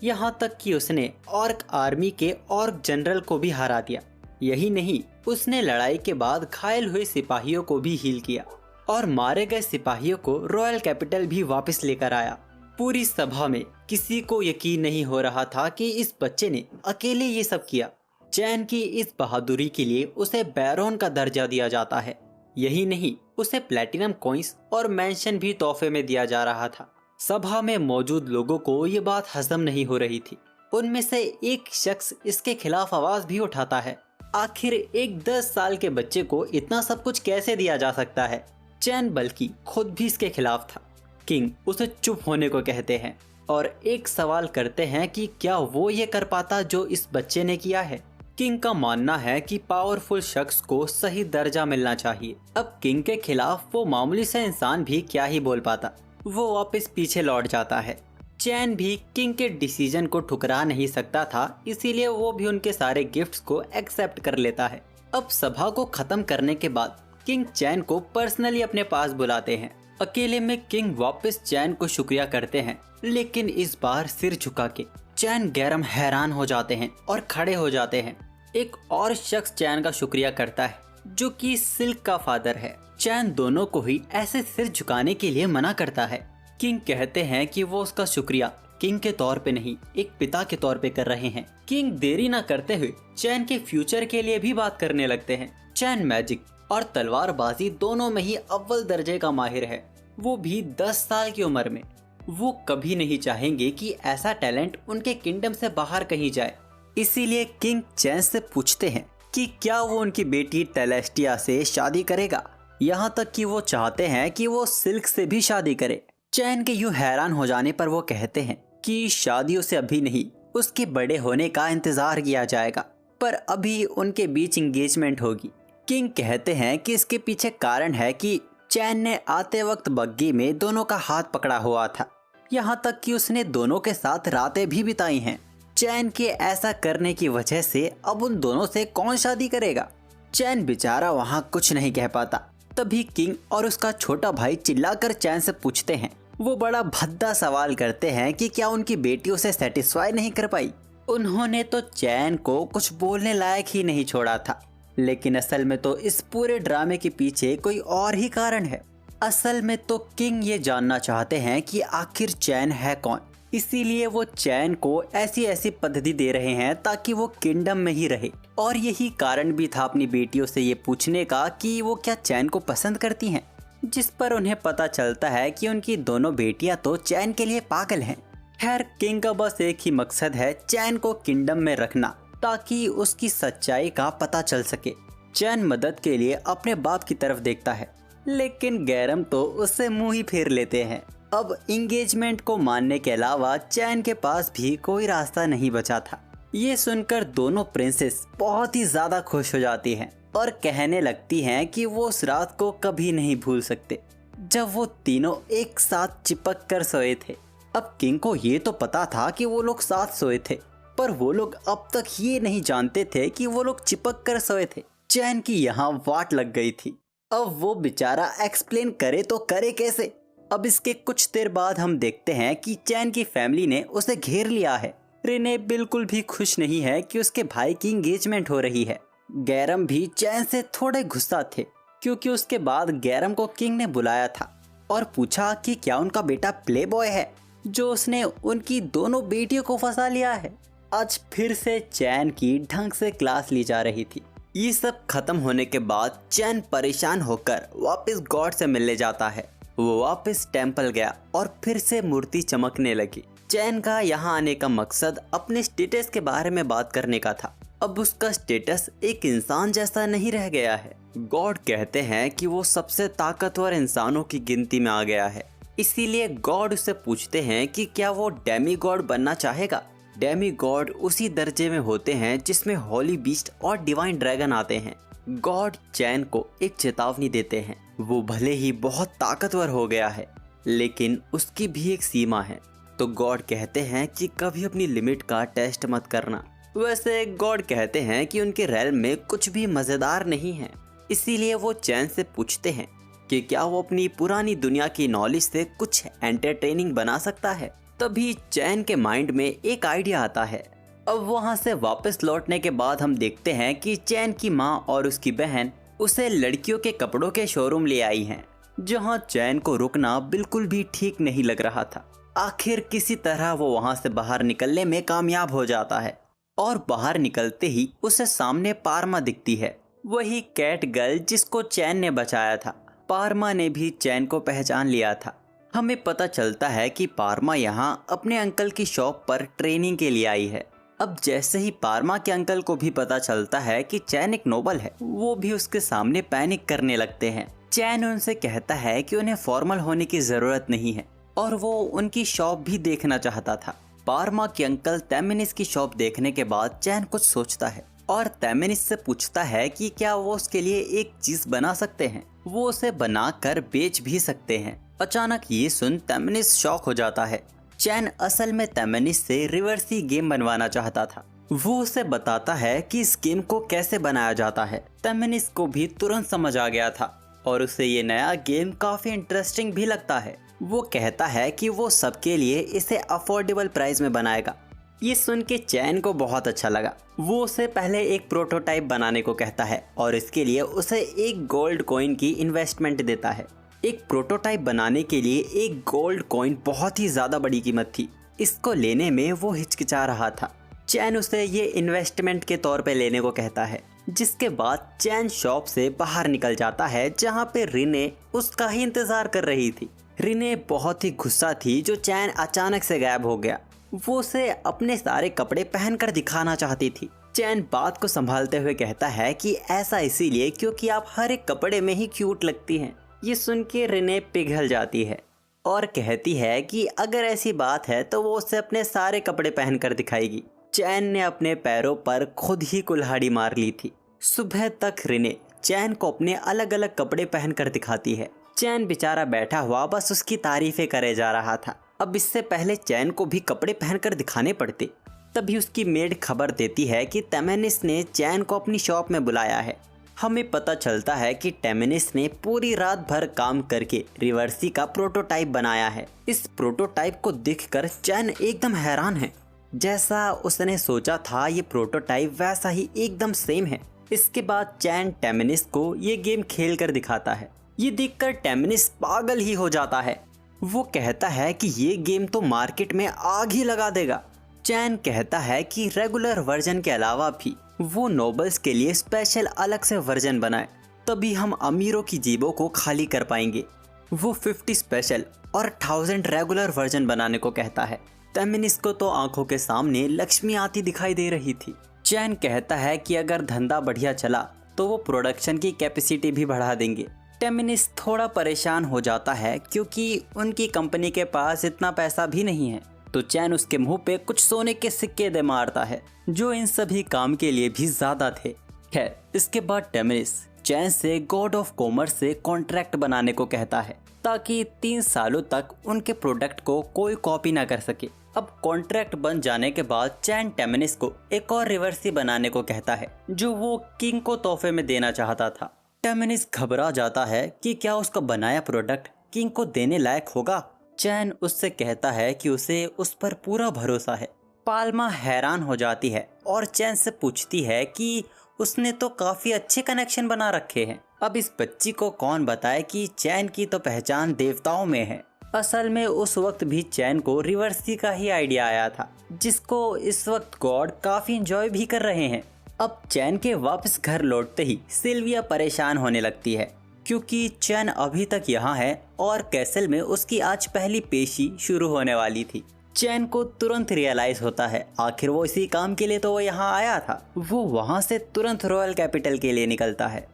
यहाँ तक कि उसने ऑर्क आर्मी के ऑर्क जनरल को भी हरा दिया। यही नहीं, उसने लड़ाई के बाद घायल हुए सिपाहियों को भी हील किया और मारे गए सिपाहियों को रॉयल कैपिटल भी वापस लेकर आया। पूरी सभा में किसी को यकीन नहीं हो रहा था कि इस बच्चे ने अकेले ये सब किया। चैन की इस बहादुरी के लिए उसे बैरोन का दर्जा दिया जाता है। यही नहीं, उसे प्लैटिनम कॉइंस और मेंशन भी तोहफे में दिया जा रहा था। सभा में मौजूद लोगों को ये बात हजम नहीं हो रही थी। उनमें से एक शख्स इसके खिलाफ आवाज भी उठाता है, आखिर एक 10 साल के बच्चे को इतना सब कुछ कैसे दिया जा सकता है। चैन बल्कि खुद भी इसके खिलाफ था। किंग उसे चुप होने को कहते हैं और एक सवाल करते हैं कि क्या वो ये कर पाता जो इस बच्चे ने किया है। किंग का मानना है कि पावरफुल शख्स को सही दर्जा मिलना चाहिए। अब किंग के खिलाफ वो मामूली सा इंसान भी क्या ही बोल पाता। वो वापस पीछे लौट जाता है। चैन भी किंग के डिसीजन को ठुकरा नहीं सकता था, इसीलिए वो भी उनके सारे गिफ्ट्स को एक्सेप्ट कर लेता है। अब सभा को खत्म करने के बाद किंग चैन को पर्सनली अपने पास बुलाते हैं। अकेले में किंग वापस चैन को शुक्रिया करते हैं, लेकिन इस बार सिर झुका के। चैन गैरम हैरान हो जाते हैं और खड़े हो जाते हैं। एक और शख्स चैन का शुक्रिया करता है जो कि सिल्क का फादर है। चैन दोनों को ही ऐसे सिर झुकाने के लिए मना करता है। किंग कहते हैं कि वो उसका शुक्रिया किंग के तौर पे नहीं, एक पिता के तौर पे कर रहे हैं। किंग देरी न करते हुए चैन के फ्यूचर के लिए भी बात करने लगते हैं। चैन मैजिक और तलवारबाजी दोनों में ही अव्वल दर्जे का माहिर है, वो भी 10 साल की उम्र में। वो कभी नहीं चाहेंगे कि ऐसा टैलेंट उनके किंगडम से बाहर कहीं जाए। इसीलिए किंग चैन से पूछते हैं कि क्या वो उनकी बेटी टेलेस्टिया से शादी करेगा। यहाँ तक कि वो चाहते हैं कि वो सिल्क से भी शादी करे। चैन के यूं हैरान हो जाने पर वो कहते हैं कि शादी उसे अभी नहीं, उसके बड़े होने का इंतजार किया जाएगा, पर अभी उनके बीच एंगेजमेंट होगी। किंग कहते हैं कि इसके पीछे कारण है कि चैन ने आते वक्त बग्गी में दोनों का हाथ पकड़ा हुआ था। यहाँ तक कि उसने दोनों के साथ रातें भी बिताई हैं। चैन के ऐसा करने की वजह से अब उन दोनों से कौन शादी करेगा। चैन बेचारा वहाँ कुछ नहीं कह पाता। तभी किंग और उसका छोटा भाई चिल्लाकर चैन से पूछते हैं। वो बड़ा भद्दा सवाल करते हैं कि क्या उनकी बेटी उसे सेटिस्फाई नहीं कर पाई। उन्होंने तो चैन को कुछ बोलने लायक ही नहीं छोड़ा था, लेकिन असल में तो इस पूरे ड्रामे के पीछे कोई और ही कारण है। असल में तो किंग ये जानना चाहते हैं कि आखिर चैन है कौन। इसीलिए वो चैन को ऐसी ऐसी पद्धति दे रहे हैं ताकि वो किंगडम में ही रहे। और यही कारण भी था अपनी बेटियों से ये पूछने का कि वो क्या चैन को पसंद करती हैं, जिस पर उन्हें पता चलता है कि उनकी दोनों बेटियां तो चैन के लिए पागल हैं। खैर, किंग का बस एक ही मकसद है, चैन को किंगडम में रखना ताकि उसकी सच्चाई का पता चल सके। चैन मदद के लिए अपने बाप की तरफ देखता है, लेकिन गैरम तो उससे मुंह ही फेर लेते हैं। अब इंगेजमेंट को मानने के अलावा चैन के पास भी कोई रास्ता नहीं बचा था। ये सुनकर दोनों प्रिंसेस बहुत ही ज्यादा खुश हो जाती हैं और कहने लगती हैं कि वो उस रात को कभी नहीं भूल सकते जब वो तीनों एक साथ चिपक कर सोए थे। अब किंग को ये तो पता था कि वो लोग साथ सोए थे, पर वो लोग अब तक ये नहीं जानते थे कि वो लोग चिपक कर सोए थे। चैन की यहाँ वाट लग गई थी। अब वो बेचारा एक्सप्लेन करे तो करे कैसे। अब इसके कुछ देर बाद हम देखते हैं कि चैन की फैमिली ने उसे घेर लिया है। रिने बिल्कुल भी खुश नहीं है कि उसके भाई की एंगेजमेंट हो रही है। गैरम भी चैन से थोड़े गुस्सा थे क्योंकि उसके बाद गैरम को किंग ने बुलाया था और पूछा कि क्या उनका बेटा प्ले बॉय है जो उसने उनकी दोनों बेटियों को फंसा लिया है। आज फिर से चैन की ढंग से क्लास ली जा रही थी। ये सब खत्म होने के बाद चैन परेशान होकर वापस गॉड से मिलने जाता है। वो वापस टेंपल गया और फिर से मूर्ति चमकने लगी। चैन का यहाँ आने का मकसद अपने स्टेटस के बारे में बात करने का था। अब उसका स्टेटस एक इंसान जैसा नहीं रह गया है। गॉड कहते हैं कि वो सबसे ताकतवर इंसानों की गिनती में आ गया है। इसीलिए गॉड उससे पूछते हैं कि क्या वो डेमी गॉड बनना चाहेगा। डेमी गॉड उसी दर्जे में होते हैं जिसमें होली बीस्ट और डिवाइन ड्रैगन आते हैं। गॉड चैन को एक चेतावनी देते हैं। वो भले ही बहुत ताकतवर हो गया है, लेकिन उसकी भी एक सीमा है। तो गॉड कहते हैं कि कभी अपनी लिमिट का टेस्ट मत करना। वैसे गॉड कहते हैं कि उनके रेल्म में कुछ भी मजेदार नहीं है। इसीलिए वो चैन से पूछते हैं कि क्या वो अपनी पुरानी दुनिया की नॉलेज से कुछ एंटरटेनिंग बना सकता है। तभी चैन के माइंड में एक आइडिया आता है। अब वहाँ से वापस लौटने के बाद हम देखते हैं कि चैन की माँ और उसकी बहन उसे लड़कियों के कपड़ों के शोरूम ले आई हैं, जहाँ चैन को रुकना बिल्कुल भी ठीक नहीं लग रहा था। आखिर किसी तरह वो वहाँ से बाहर निकलने में कामयाब हो जाता है और बाहर निकलते ही उसे सामने पारमा दिखती है, वही कैट गर्ल जिसको चैन ने बचाया था। पारमा ने भी चैन को पहचान लिया था। हमें पता चलता है कि पारमा यहाँ अपने अंकल की शॉप पर ट्रेनिंग के लिए आई है। अब जैसे ही पारमा के अंकल को भी पता चलता है कि चैन एक नोबल है, वो भी उसके सामने पैनिक करने लगते हैं। चैन उनसे कहता है कि उन्हें फॉर्मल होने की जरूरत नहीं है और वो उनकी शॉप भी देखना चाहता था। पारमा के अंकल तैमेनिस की शॉप देखने के बाद चैन कुछ सोचता है और तैमेनिस से पूछता है कि क्या वो उसके लिए एक चीज बना सकते हैं। वो उसे बनाकर बेच भी सकते हैं। अचानक ये सुन तैमेनिस शॉक हो जाता है। चैन असल में तैमेनिस से रिवर्सी गेम बनवाना चाहता था। वो उसे बताता है कि इस गेम को कैसे बनाया जाता है। तैमेनिस को भी तुरंत समझ आ गया था और उसे ये नया गेम काफी इंटरेस्टिंग भी लगता है। वो कहता है कि वो सबके लिए इसे अफोर्डेबल प्राइस में बनाएगा। ये सुन के चैन को बहुत अच्छा लगा। वो उसे पहले एक प्रोटोटाइप बनाने को कहता है और इसके लिए उसे एक गोल्ड कॉइन की इन्वेस्टमेंट देता है। एक प्रोटोटाइप बनाने के लिए एक गोल्ड कॉइन बहुत ही ज्यादा बड़ी कीमत थी। इसको लेने में वो हिचकिचा रहा था। चैन उसे ये इन्वेस्टमेंट के तौर पे लेने को कहता है, जिसके बाद चैन शॉप से बाहर निकल जाता है, जहाँ पे रिने उसका ही इंतजार कर रही थी। रिने बहुत ही गुस्सा थी जो चैन अचानक से गायब हो गया। वो उसे अपने सारे कपड़े पहनकर दिखाना चाहती थी। चैन बात को संभालते हुए कहता है कि ऐसा इसीलिए क्योंकि आप हर एक कपड़े में ही क्यूट लगती हैं। ये सुन के रिने पिघल जाती है और कहती है कि अगर ऐसी बात है तो वो उसे अपने सारे कपड़े पहनकर दिखाएगी। चैन ने अपने पैरों पर खुद ही कुल्हाड़ी मार ली थी। सुबह तक रिने चैन को अपने अलग अलग कपड़े पहनकर दिखाती है। चैन बेचारा बैठा हुआ बस उसकी तारीफें करे जा रहा था। अब इससे पहले चैन को भी कपड़े पहनकर दिखाने पड़ते। तभी उसकी मेड खबर देती है कि तैमेनिस ने चैन को अपनी शॉप में बुलाया है। हमें पता चलता है कि तैमेनिस ने पूरी रात भर काम करके रिवर्सी का प्रोटोटाइप बनाया है। इस प्रोटोटाइप को देखकर चैन एकदम हैरान है। जैसा उसने सोचा था ये प्रोटोटाइप वैसा ही एकदम सेम है। इसके बाद चैन तैमेनिस को ये गेम खेल कर दिखाता है। ये देखकर तैमेनिस पागल ही हो जाता है। वो कहता है कि ये गेम तो मार्केट में आग ही लगा देगा। चैन कहता है कि रेगुलर वर्जन के अलावा भी वो नोबल्स के लिए स्पेशल अलग से वर्जन बनाए, तभी हम अमीरों की जेबों को खाली कर पाएंगे। वो 50 स्पेशल और 1000 रेगुलर वर्जन बनाने को कहता है। टेमिनिस को तो आंखों के सामने लक्ष्मी आती दिखाई दे रही थी। चैन कहता है कि अगर धंधा बढ़िया चला तो वो प्रोडक्शन की कैपेसिटी भी बढ़ा देंगे। टेमिनिस थोड़ा परेशान हो जाता है क्योंकि उनकी कंपनी के पास इतना पैसा भी नहीं है। तो चैन उसके मुंह पे कुछ सोने के सिक्के दे मारता है जो इन सभी काम के लिए भी ज्यादा थे। खैर, इसके बाद टेमिनिस चैन से गॉड ऑफ कॉमर्स से कॉन्ट्रैक्ट बनाने को कहता है ताकि 3 सालों तक उनके प्रोडक्ट को कोई कॉपी ना कर सके। अब कॉन्ट्रैक्ट बन जाने के बाद चैन टेमिनिस को एक और रिवर्सी बनाने को कहता है जो वो किंग को तोहफे में देना चाहता था। टेमिनिस घबरा जाता है कि क्या उसका बनाया प्रोडक्ट किंग को देने लायक होगा। चैन उससे कहता है कि उसे उस पर पूरा भरोसा है। पाल्मा हैरान हो जाती है और चैन से पूछती है कि उसने तो काफी अच्छे कनेक्शन बना रखे हैं। अब इस बच्ची को कौन बताए कि चैन की तो पहचान देवताओं में है। असल में उस वक्त भी चैन को रिवर्सी का ही आइडिया आया था, जिसको इस वक्त गॉड काफी एंजॉय भी कर रहे हैं। अब चैन के वापस घर लौटते ही सिल्विया परेशान होने लगती है क्योंकि चैन अभी तक यहाँ है और कैसल में उसकी आज पहली पेशी शुरू होने वाली थी। चैन को तुरंत रियलाइज होता है आखिर वो इसी काम के लिए तो वो यहाँ आया था। वो वहाँ से तुरंत रॉयल कैपिटल के लिए निकलता है।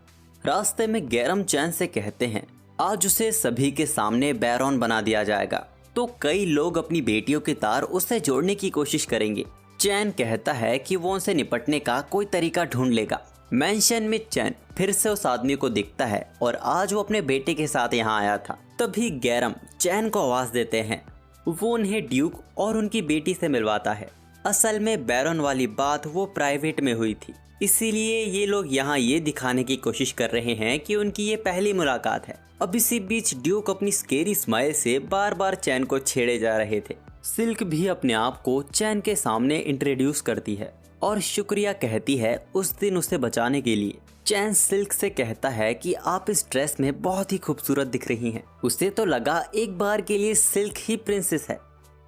रास्ते में गैरम चैन से कहते हैं आज उसे सभी के सामने बैरॉन बना दिया जाएगा, तो कई लोग अपनी बेटियों के तार उससे जोड़ने की कोशिश करेंगे। चैन कहता है कि वो उनसे निपटने का कोई तरीका ढूंढ लेगा। मैंशन में चैन फिर से उस आदमी को दिखता है और आज वो अपने बेटे के साथ यहाँ आया था। तभी गैरम चैन को आवाज देते हैं। वो उन्हें ड्यूक और उनकी बेटी से मिलवाता है। असल में बैरन वाली बात वो प्राइवेट में हुई थी, इसीलिए ये लोग यहाँ ये दिखाने की कोशिश कर रहे हैं कि उनकी ये पहली मुलाकात है। अब इसी बीच ड्यूक अपनी स्केरी स्माइल से बार बार चैन को छेड़े जा रहे थे। सिल्क भी अपने आप को चैन के सामने इंट्रोड्यूस करती है और शुक्रिया कहती है उस दिन उसे बचाने के लिए। चैन सिल्क से कहता है कि आप इस ड्रेस में बहुत ही खूबसूरत दिख रही हैं। उसे तो लगा एक बार के लिए सिल्क ही प्रिंसेस है।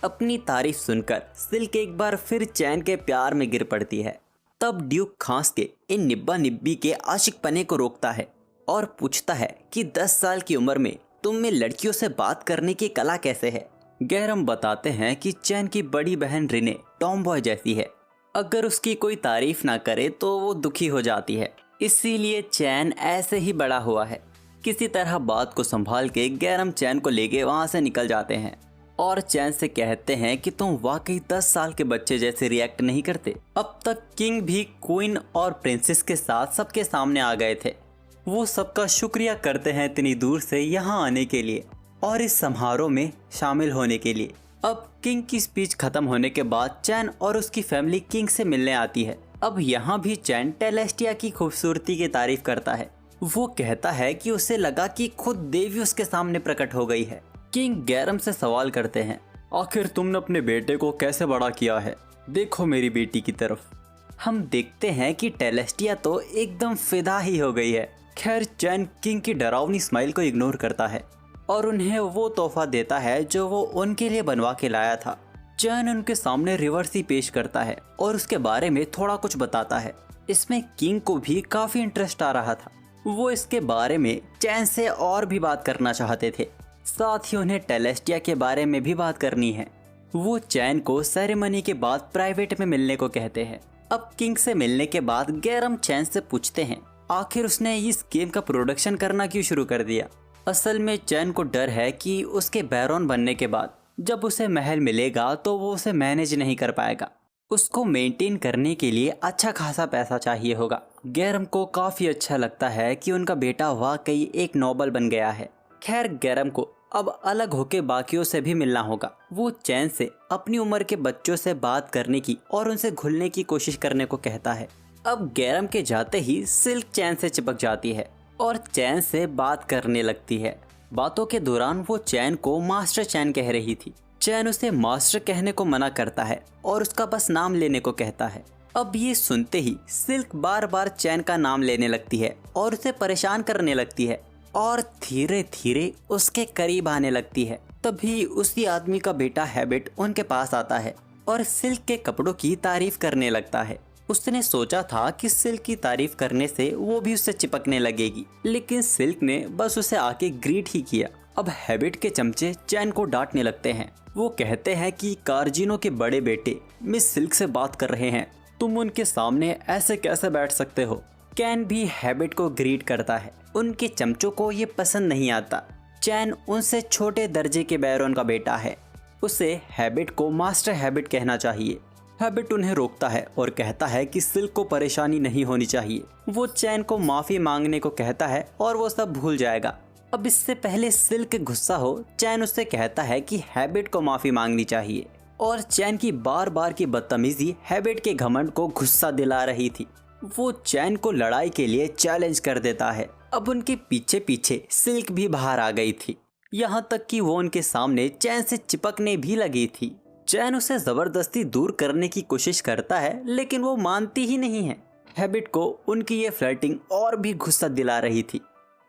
अपनी तारीफ सुनकर सिल्क एक बार फिर चैन के प्यार में गिर पड़ती है। तब ड्यूक खांस के इन निब्बा निब्बी के आशिक पने को रोकता है और पूछता है कि 10 साल की उम्र में तुम में लड़कियों से बात करने की कला कैसे है। गैरम बताते हैं कि चैन की बड़ी बहन रिने टॉम बॉय जैसी है, अगर उसकी कोई तारीफ ना करे तो वो दुखी हो जाती है, इसीलिए चैन ऐसे ही बड़ा हुआ है। किसी तरह बात को संभाल के गैरम चैन को लेके वहाँ से निकल जाते हैं और चैन से कहते हैं कि तुम वाकई 10 साल के बच्चे जैसे रिएक्ट नहीं करते। अब तक किंग भी क्वीन और प्रिंसेस के साथ सबके सामने आ गए थे। वो सबका शुक्रिया करते हैं इतनी दूर से यहाँ आने के लिए और इस समारोह में शामिल होने के लिए। अब किंग की स्पीच खत्म होने के बाद चैन और उसकी फैमिली किंग से मिलने आती है। अब यहाँ भी चैन टेलेस्टिया की खूबसूरती की तारीफ करता है। वो कहता है कि उसे लगा कि खुद देवी उसके सामने प्रकट हो गई है। किंग गैरम से सवाल करते हैं, आखिर तुमने अपने बेटे को कैसे बड़ा किया है? देखो मेरी बेटी की तरफ। हम देखते हैं कि टेलेस्टिया तो एकदम फिदा ही हो गई है। खैर, चैन किंग की डरावनी स्माइल को इग्नोर करता है और उन्हें वो तोहफा देता है जो वो उनके लिए बनवा के लाया था। चैन उनके सामने रिवर्सी पेश करता है और उसके बारे में थोड़ा कुछ बताता है। इसमें किंग को भी काफी इंटरेस्ट आ रहा था। वो इसके बारे में चैन से और भी बात करना चाहते थे, साथ ही उन्हें टेलेस्टिया के बारे में भी बात करनी है। वो चैन को सेरेमनी के बाद प्राइवेट में मिलने को कहते हैं। अब किंग से मिलने के बाद गैरम चैन से पूछते हैं आखिर उसने इस गेम का प्रोडक्शन करना क्यों शुरू कर दिया। असल में चैन को डर है कि उसके बैरॉन बनने के बाद जब उसे महल मिलेगा तो वो उसे मैनेज नहीं कर पाएगा। उसको मेंटेन करने के लिए अच्छा खासा पैसा चाहिए होगा। गैरम को काफ़ी अच्छा लगता है कि उनका बेटा वाकई एक नोबल बन गया है। खैर, गैरम को अब अलग होके बाकियों से भी मिलना होगा। वो चैन से अपनी उम्र के बच्चों से बात करने की और उनसे घुलने की कोशिश करने को कहता है। अब गैरम के जाते ही सिल्क चैन से चिपक जाती है और चैन से बात करने लगती है। बातों के दौरान वो चैन को मास्टर चैन कह रही थी। चैन उसे मास्टर कहने को मना करता है और उसका बस नाम लेने को कहता है। अब ये सुनते ही सिल्क बार बार चैन का नाम लेने लगती है और उसे परेशान करने लगती है और धीरे धीरे उसके करीब आने लगती है। तभी उसी आदमी का बेटा हैबिट उनके पास आता है और सिल्क के कपड़ों की तारीफ करने लगता है। उसने सोचा था कि सिल्क की तारीफ करने से वो भी उससे चिपकने लगेगी, लेकिन सिल्क ने बस उसे आके ग्रीट ही किया। अब हैबिट के चमचे चैन को डांटने लगते हैं। वो कहते हैं कि कार्जिनो के बड़े बेटे मिस सिल्क से बात कर रहे हैं, तुम उनके सामने ऐसे कैसे बैठ सकते हो। कैन भी हैबिट को ग्रीट करता है। उनके चमचों को ये पसंद नहीं आता। चैन उनसे छोटे दर्जे के बैरोन का बेटा है, उसे हैबिट को मास्टर हैबिट कहना चाहिए। हैबिट उन्हें रोकता है और कहता है कि सिल्क को परेशानी नहीं होनी चाहिए। वो चैन को माफ़ी मांगने को कहता है और वो सब भूल जाएगा। अब इससे पहले सिल्क गुस्सा हो, चैन उससे कहता है कि हैबिट को माफ़ी मांगनी चाहिए और चैन की बार बार की बदतमीजी हैबिट के घमंड को गुस्सा दिला रही थी। वो चैन को लड़ाई के लिए चैलेंज कर देता है। अब उनके पीछे पीछे सिल्क भी बाहर आ गई थी, यहाँ तक कि वो उनके सामने चैन से चिपकने भी लगी थी। चैन उसे जबरदस्ती दूर करने की कोशिश करता है, लेकिन वो मानती ही नहीं है। हैबिट को उनकी ये फ्लर्टिंग और भी गुस्सा दिला रही थी।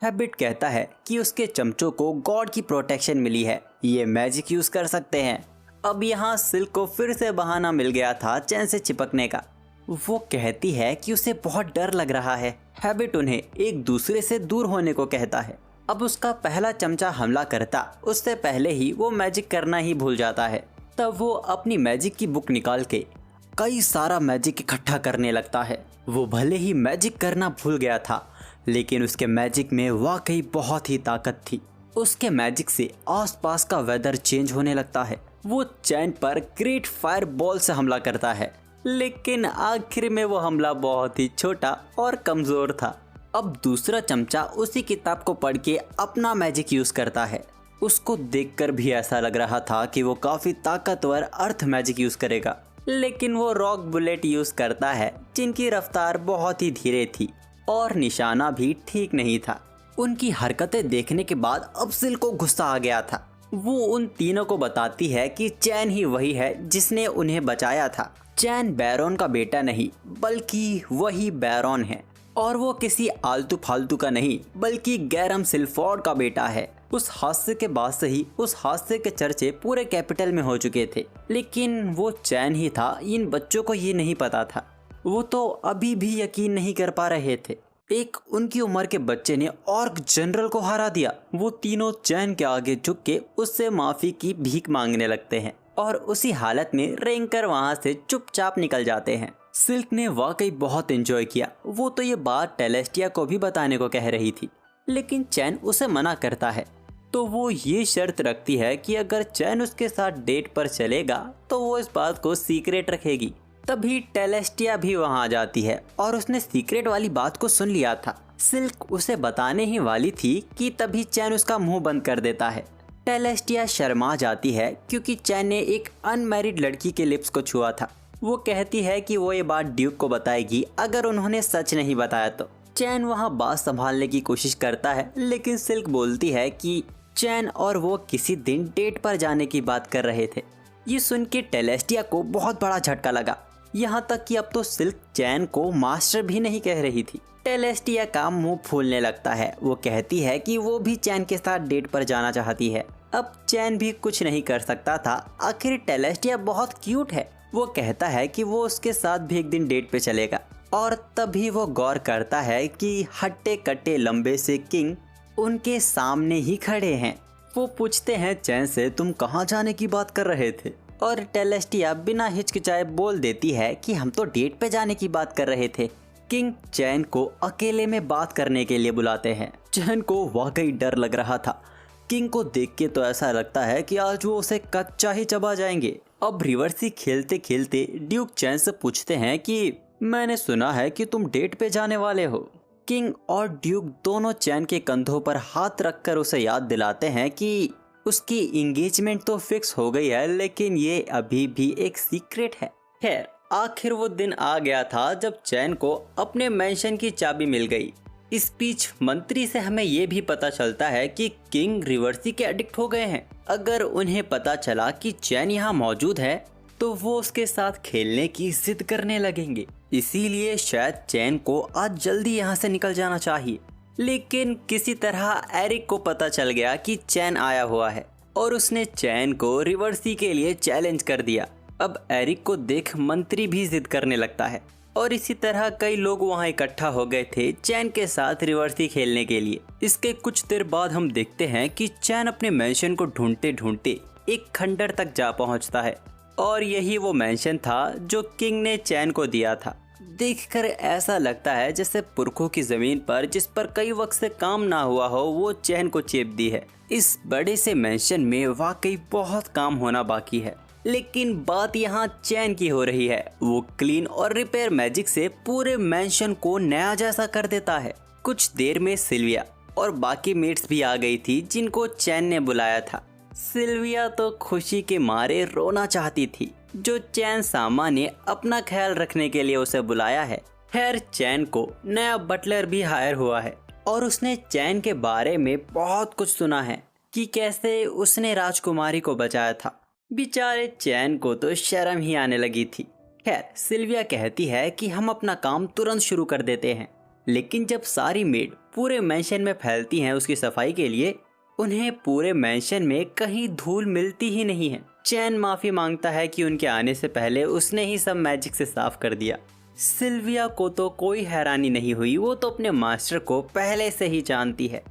हैबिट कहता है कि उसके चमचों को गॉड की प्रोटेक्शन मिली है, ये मैजिक यूज कर सकते हैं। अब यहाँ सिल्क को फिर से बहाना मिल गया था चैन से चिपकने का। वो कहती है कि उसे बहुत डर लग रहा है। हैबिट उन्हें एक दूसरे से दूर होने को कहता है। अब उसका पहला चमचा हमला करता उससे पहले ही वो मैजिक करना ही भूल जाता है। तब वो अपनी मैजिक की बुक निकाल के कई सारा मैजिक इकट्ठा करने लगता है। वो भले ही मैजिक करना भूल गया था, लेकिन उसके मैजिक में वाकई बहुत ही ताकत थी। उसके मैजिक से आसपास का वेदर चेंज होने लगता है। वो चैन पर ग्रेट फायर बॉल से हमला करता है, लेकिन आखिर में वो हमला बहुत ही छोटा और कमजोर था। अब दूसरा चमचा उसी किताब को पढ़ के अपना मैजिक यूज करता है। उसको देखकर भी ऐसा लग रहा था कि वो काफी ताकतवर अर्थ मैजिक यूज करेगा, लेकिन वो रॉक बुलेट यूज करता है जिनकी रफ्तार बहुत ही धीरे थी और निशाना भी ठीक नहीं था। उनकी हरकतें देखने के बाद अब सिल्क को गुस्सा आ गया था। वो उन तीनों को बताती है कि चैन ही वही है जिसने उन्हें बचाया था। चैन बैरोन का बेटा नहीं, बल्कि वही बैरोन है, और वो किसी आलतू फालतू का नहीं, बल्कि गैरम सिल्फोर्ड का बेटा है। उस हादसे के बाद से ही उस हादसे के चर्चे पूरे कैपिटल में हो चुके थे, लेकिन वो चैन ही था। इन बच्चों को ये नहीं पता था। वो तो अभी भी यकीन नहीं कर पा रहे थे। एक उनकी उम्र के बच्चे ने ऑर्क जनरल को हरा दिया। वो तीनों चैन के आगे झुक के उससे माफी की भीख मांगने लगते हैं और उसी हालत में रेंकर वहाँ से चुपचाप निकल जाते हैं। सिल्क ने वाकई बहुत एंजॉय किया। वो तो ये बात टेलेस्टिया को भी बताने को कह रही थी, लेकिन चैन उसे मना करता है। तो वो ये शर्त रखती है कि अगर चैन उसके साथ डेट पर चलेगा तो वो इस बात को सीक्रेट रखेगी। तभी टेलेस्टिया भी वहाँ आ जाती है और उसने सीक्रेट वाली बात को सुन लिया था। सिल्क उसे बताने ही वाली थी कि तभी चैन उसका मुंह बंद कर देता है। टेलेस्टिया शर्मा जाती है क्योंकि चैन ने एक अनमैरिड लड़की के लिप्स को छुआ था। वो कहती है कि वो ये बात ड्यूक को बताएगी अगर उन्होंने सच नहीं बताया तो। चैन वहाँ बात संभालने की कोशिश करता है, लेकिन सिल्क बोलती है कि चैन और वो किसी दिन डेट पर जाने की बात कर रहे थे। ये सुन के टेलेस्टिया को बहुत बड़ा झटका लगा, यहाँ तक कि अब तो सिल्क चैन को मास्टर भी नहीं कह रही थी। टेलेस्टिया का मुंह फूलने लगता है। वो कहती है कि वो भी चैन के साथ डेट पर जाना चाहती है। अब चैन भी कुछ नहीं कर सकता था। आखिर टेलेस्टिया बहुत क्यूट है। वो कहता है कि वो उसके साथ भी एक दिन डेट पे चलेगा, और तभी वो गौर करता है कि हट्टे कट्टे लंबे से किंग उनके सामने ही खड़े हैं। वो पूछते हैं चैन से, तुम कहाँ जाने की बात कर रहे थे? और टेलेस्टिया बिना हिचकिचाए बोल देती है कि हम तो डेट पे जाने की बात कर रहे थे। किंग चैन को अकेले में बात करने के लिए बुलाते हैं। चैन को वाकई डर लग रहा था। किंग को देख के तो ऐसा लगता है कि आज वो उसे कच्चा ही चबा जाएंगे। अब रिवर्सी खेलते खेलते ड्यूक चैन से पूछते हैं कि मैंने सुना है कि तुम डेट पे जाने वाले हो। किंग और ड्यूक दोनों चैन के कंधों पर हाथ रखकर उसे याद दिलाते हैं कि उसकी एंगेजमेंट तो फिक्स हो गई है, लेकिन ये अभी भी एक सीक्रेट है। खैर, आखिर वो दिन आ गया था जब चैन को अपने मैंशन की चाबी मिल गई। स्पीच मंत्री से हमें ये भी पता चलता है कि किंग रिवर्सी के एडिक्ट हो गए हैं। अगर उन्हें पता चला कि चैन यहाँ मौजूद है तो वो उसके साथ खेलने की जिद करने लगेंगे। इसीलिए शायद चैन को आज जल्दी यहाँ से निकल जाना चाहिए। लेकिन किसी तरह एरिक को पता चल गया कि चैन आया हुआ है। और उसने चैन को रिवर्सी के लिए चैलेंज कर दिया। अब एरिक को देख मंत्री भी जिद करने लगता है और इसी तरह कई लोग वहां इकट्ठा हो गए थे चैन के साथ रिवर्सी खेलने के लिए। इसके कुछ देर बाद हम देखते हैं कि चैन अपने मैंशन को ढूंढते ढूंढते एक खंडर तक जा पहुंचता है और यही वो मैंशन था जो किंग ने चैन को दिया था। देखकर ऐसा लगता है जैसे पुरखों की जमीन पर जिस पर कई वक्त से काम ना हुआ हो वो चैन को चेप दी है। इस बड़े से मैंशन में वाकई बहुत काम होना बाकी है, लेकिन बात यहाँ चैन की हो रही है। वो क्लीन और रिपेयर मैजिक से पूरे मैंशन को नया जैसा कर देता है। कुछ देर में सिल्विया और बाकी मेट्स भी आ गई थी जिनको चैन ने बुलाया था। सिल्विया तो खुशी के मारे रोना चाहती थी जो चैन सामा ने अपना ख्याल रखने के लिए उसे बुलाया है। खैर चैन को नया बटलर भी हायर हुआ है और उसने चैन के बारे में बहुत कुछ सुना है कि कैसे उसने राजकुमारी को बचाया था। बेचारे चैन को तो शर्म ही आने लगी थी। खैर सिल्विया कहती है कि हम अपना काम तुरंत शुरू कर देते हैं, लेकिन जब सारी मेड पूरे मैंशन में फैलती हैं उसकी सफाई के लिए, उन्हें पूरे मैंशन में कहीं धूल मिलती ही नहीं है। चैन माफी मांगता है कि उनके आने से पहले उसने ही सब मैजिक से साफ कर दिया। सिल्विया को तो कोई हैरानी नहीं हुई, वो तो अपने मास्टर को पहले से ही जानती है।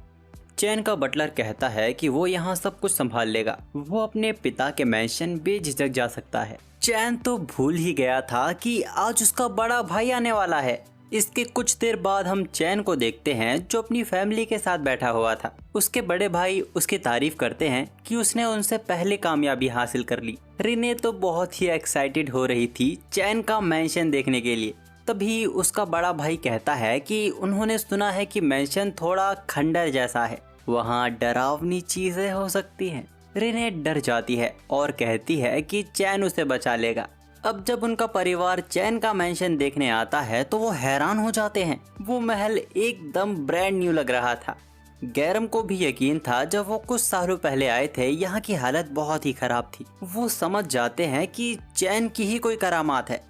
चैन का बटलर कहता है कि वो यहाँ सब कुछ संभाल लेगा, वो अपने पिता के मैंशन बेझिझक जा सकता है। चैन तो भूल ही गया था कि आज उसका बड़ा भाई आने वाला है। इसके कुछ देर बाद हम चैन को देखते हैं जो अपनी फैमिली के साथ बैठा हुआ था। उसके बड़े भाई उसकी तारीफ करते हैं कि उसने उनसे पहले कामयाबी हासिल कर ली। रिने तो बहुत ही एक्साइटेड हो रही थी चैन का मैंशन देखने के लिए। तभी उसका बड़ा भाई कहता है कि उन्होंने सुना है कि मैंशन थोड़ा खंडर जैसा है, वहाँ डरावनी चीजें हो सकती हैं। रिने डर जाती है और कहती है कि चैन उसे बचा लेगा। अब जब उनका परिवार चैन का मैंशन देखने आता है तो वो हैरान हो जाते हैं। वो महल एकदम ब्रांड न्यू लग रहा था। गैरम को भी यकीन था जब वो कुछ सालों पहले आए थे यहाँ की हालत बहुत ही खराब थी। वो समझ जाते हैं कि चैन की ही कोई करामात है।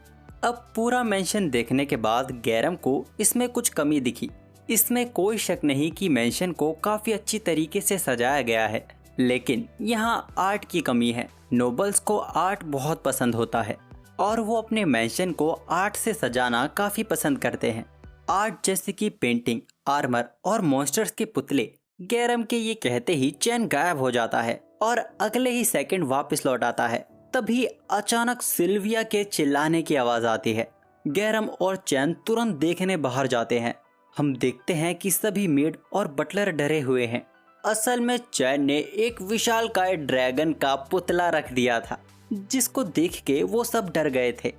अब पूरा मैंशन देखने के बाद गैरम को इसमें कुछ कमी दिखी। इसमें कोई शक नहीं कि मैंशन को काफी अच्छी तरीके से सजाया गया है, लेकिन यहाँ आर्ट की कमी है। नोबल्स को आर्ट बहुत पसंद होता है और वो अपने मैंशन को आर्ट से सजाना काफी पसंद करते हैं। आर्ट जैसे कि पेंटिंग, आर्मर और मॉन्स्टर्स के पुतले। गैरम के ये कहते ही चैन गायब हो जाता है और अगले ही सेकंड वापस लौट आता है। तभी अचानक सिल्विया के चिल्लाने की आवाज आती है। गैरम और चैन तुरंत देखने बाहर जाते हैं। हम देखते हैं कि सभी मेड और बटलर डरे हुए हैं। असल में चैन ने एक विशालकाय ड्रैगन का पुतला रख दिया था जिसको देख के वो सब डर गए थे।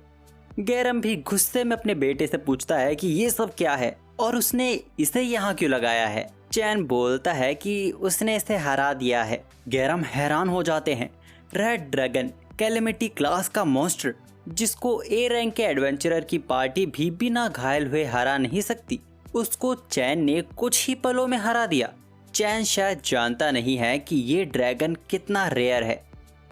गैरम भी गुस्से में अपने बेटे से पूछता है कि ये सब क्या है और उसने इसे यहाँ क्यों लगाया है। चैन बोलता है कि उसने इसे हरा दिया है। गैरम हैरान हो जाते हैं। रेड ड्रैगन कैलेमिटी क्लास का मॉन्स्टर जिसको ए रैंक के एडवेंचरर की पार्टी भी बिना घायल हुए हरा नहीं सकती, उसको चैन ने कुछ ही पलों में हरा दिया। चैन शायद जानता नहीं है कि ये ड्रैगन कितना रेयर है।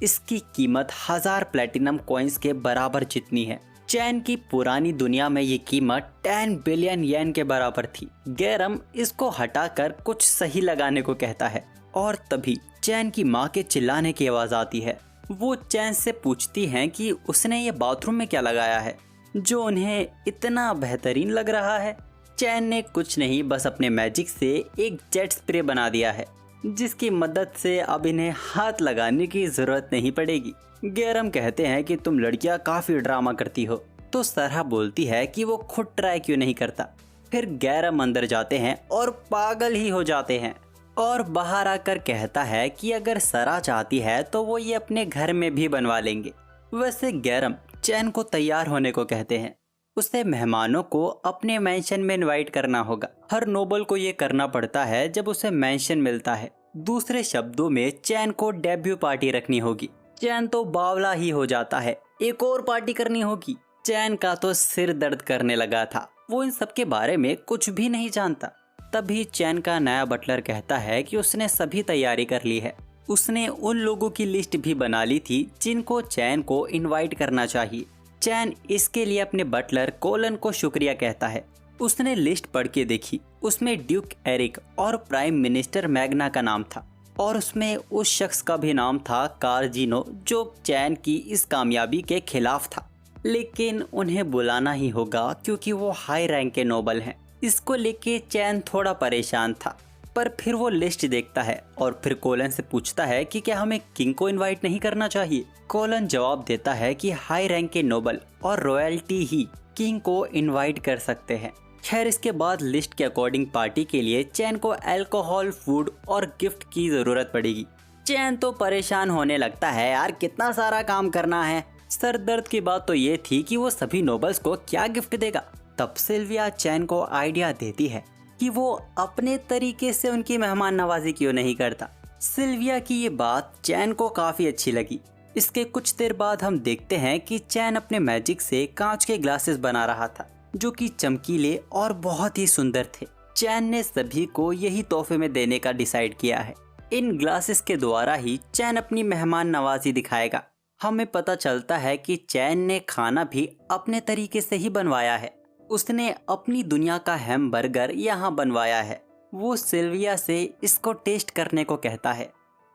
इसकी कीमत 1000 प्लेटिनम कॉइन्स के बराबर जितनी है। चैन की पुरानी दुनिया में ये कीमत 10 बिलियन येन के बराबर थी। गैरम इसको हटाकर कुछ सही लगाने को कहता है और तभी चैन की माँ के चिल्लाने की आवाज आती है। वो चैन से पूछती हैं कि उसने ये बाथरूम में क्या लगाया है जो उन्हें इतना बेहतरीन लग रहा है। चैन ने कुछ नहीं, बस अपने मैजिक से एक जेट स्प्रे बना दिया है जिसकी मदद से अब इन्हें हाथ लगाने की जरूरत नहीं पड़ेगी। गैरम कहते हैं कि तुम लड़कियां काफी ड्रामा करती हो, तो सरहा बोलती है कि वो खुद ट्राई क्यों नहीं करता। फिर गैरम अंदर जाते हैं और पागल ही हो जाते हैं और बाहर आकर कहता है कि अगर सरा चाहती है तो वो ये अपने घर में भी बनवा लेंगे। वैसे गैरम चैन को तैयार होने को कहते हैं। उसे मेहमानों को अपने मैंशन में इनवाइट करना होगा। हर नोबल को ये करना पड़ता है जब उसे मैंशन मिलता है। दूसरे शब्दों में चैन को डेब्यू पार्टी रखनी होगी। चैन तो बावला ही हो जाता है, एक और पार्टी करनी होगी। चैन का तो सिर दर्द करने लगा था, वो इन सब के बारे में कुछ भी नहीं जानता। तभी चैन का नया बटलर कहता है कि उसने सभी तैयारी कर ली है। उसने उन लोगों की लिस्ट भी बना ली थी जिनको चैन को इनवाइट करना चाहिए। चैन इसके लिए अपने बटलर कोलन को शुक्रिया कहता है। उसने लिस्ट पढ़ के देखी, उसमें ड्यूक एरिक और प्राइम मिनिस्टर मैग्ना का नाम था और उसमें उस शख्स का भी नाम था कार्जिनो, जो चैन की इस कामयाबी के खिलाफ था। लेकिन उन्हें बुलाना ही होगा क्योंकि वो हाई रैंक के नोबल हैं। इसको लेके चैन थोड़ा परेशान था, पर फिर वो लिस्ट देखता है और फिर कोलन से पूछता है कि क्या हमें किंग को इनवाइट नहीं करना चाहिए। कोलन जवाब देता है कि हाई रैंक के नोबल और रॉयल्टी ही किंग को इनवाइट कर सकते हैं। खैर, इसके बाद लिस्ट के अकॉर्डिंग पार्टी के लिए चैन को अल्कोहल, फूड और गिफ्ट की जरूरत पड़ेगी। चैन तो परेशान होने लगता है, यार कितना सारा काम करना है। सर दर्द की बात तो ये थी कि वो सभी नोबल्स को क्या गिफ्ट देगा। तब सिल्विया चैन को आइडिया देती है कि वो अपने तरीके से उनकी मेहमान नवाजी क्यों नहीं करता। सिल्विया की ये बात चैन को काफी अच्छी लगी। इसके कुछ देर बाद हम देखते हैं कि चैन अपने मैजिक से कांच के ग्लासेस बना रहा था, जो कि चमकीले और बहुत ही सुंदर थे। चैन ने सभी को यही तोहफे में देने का डिसाइड किया है। इन ग्लासेस के द्वारा ही चैन अपनी मेहमान नवाजी दिखाएगा। हमें पता चलता है कि चैन ने खाना भी अपने तरीके से ही बनवाया है। उसने अपनी दुनिया का हैमबर्गर यहाँ बनवाया है। वो सिल्विया से इसको टेस्ट करने को कहता है।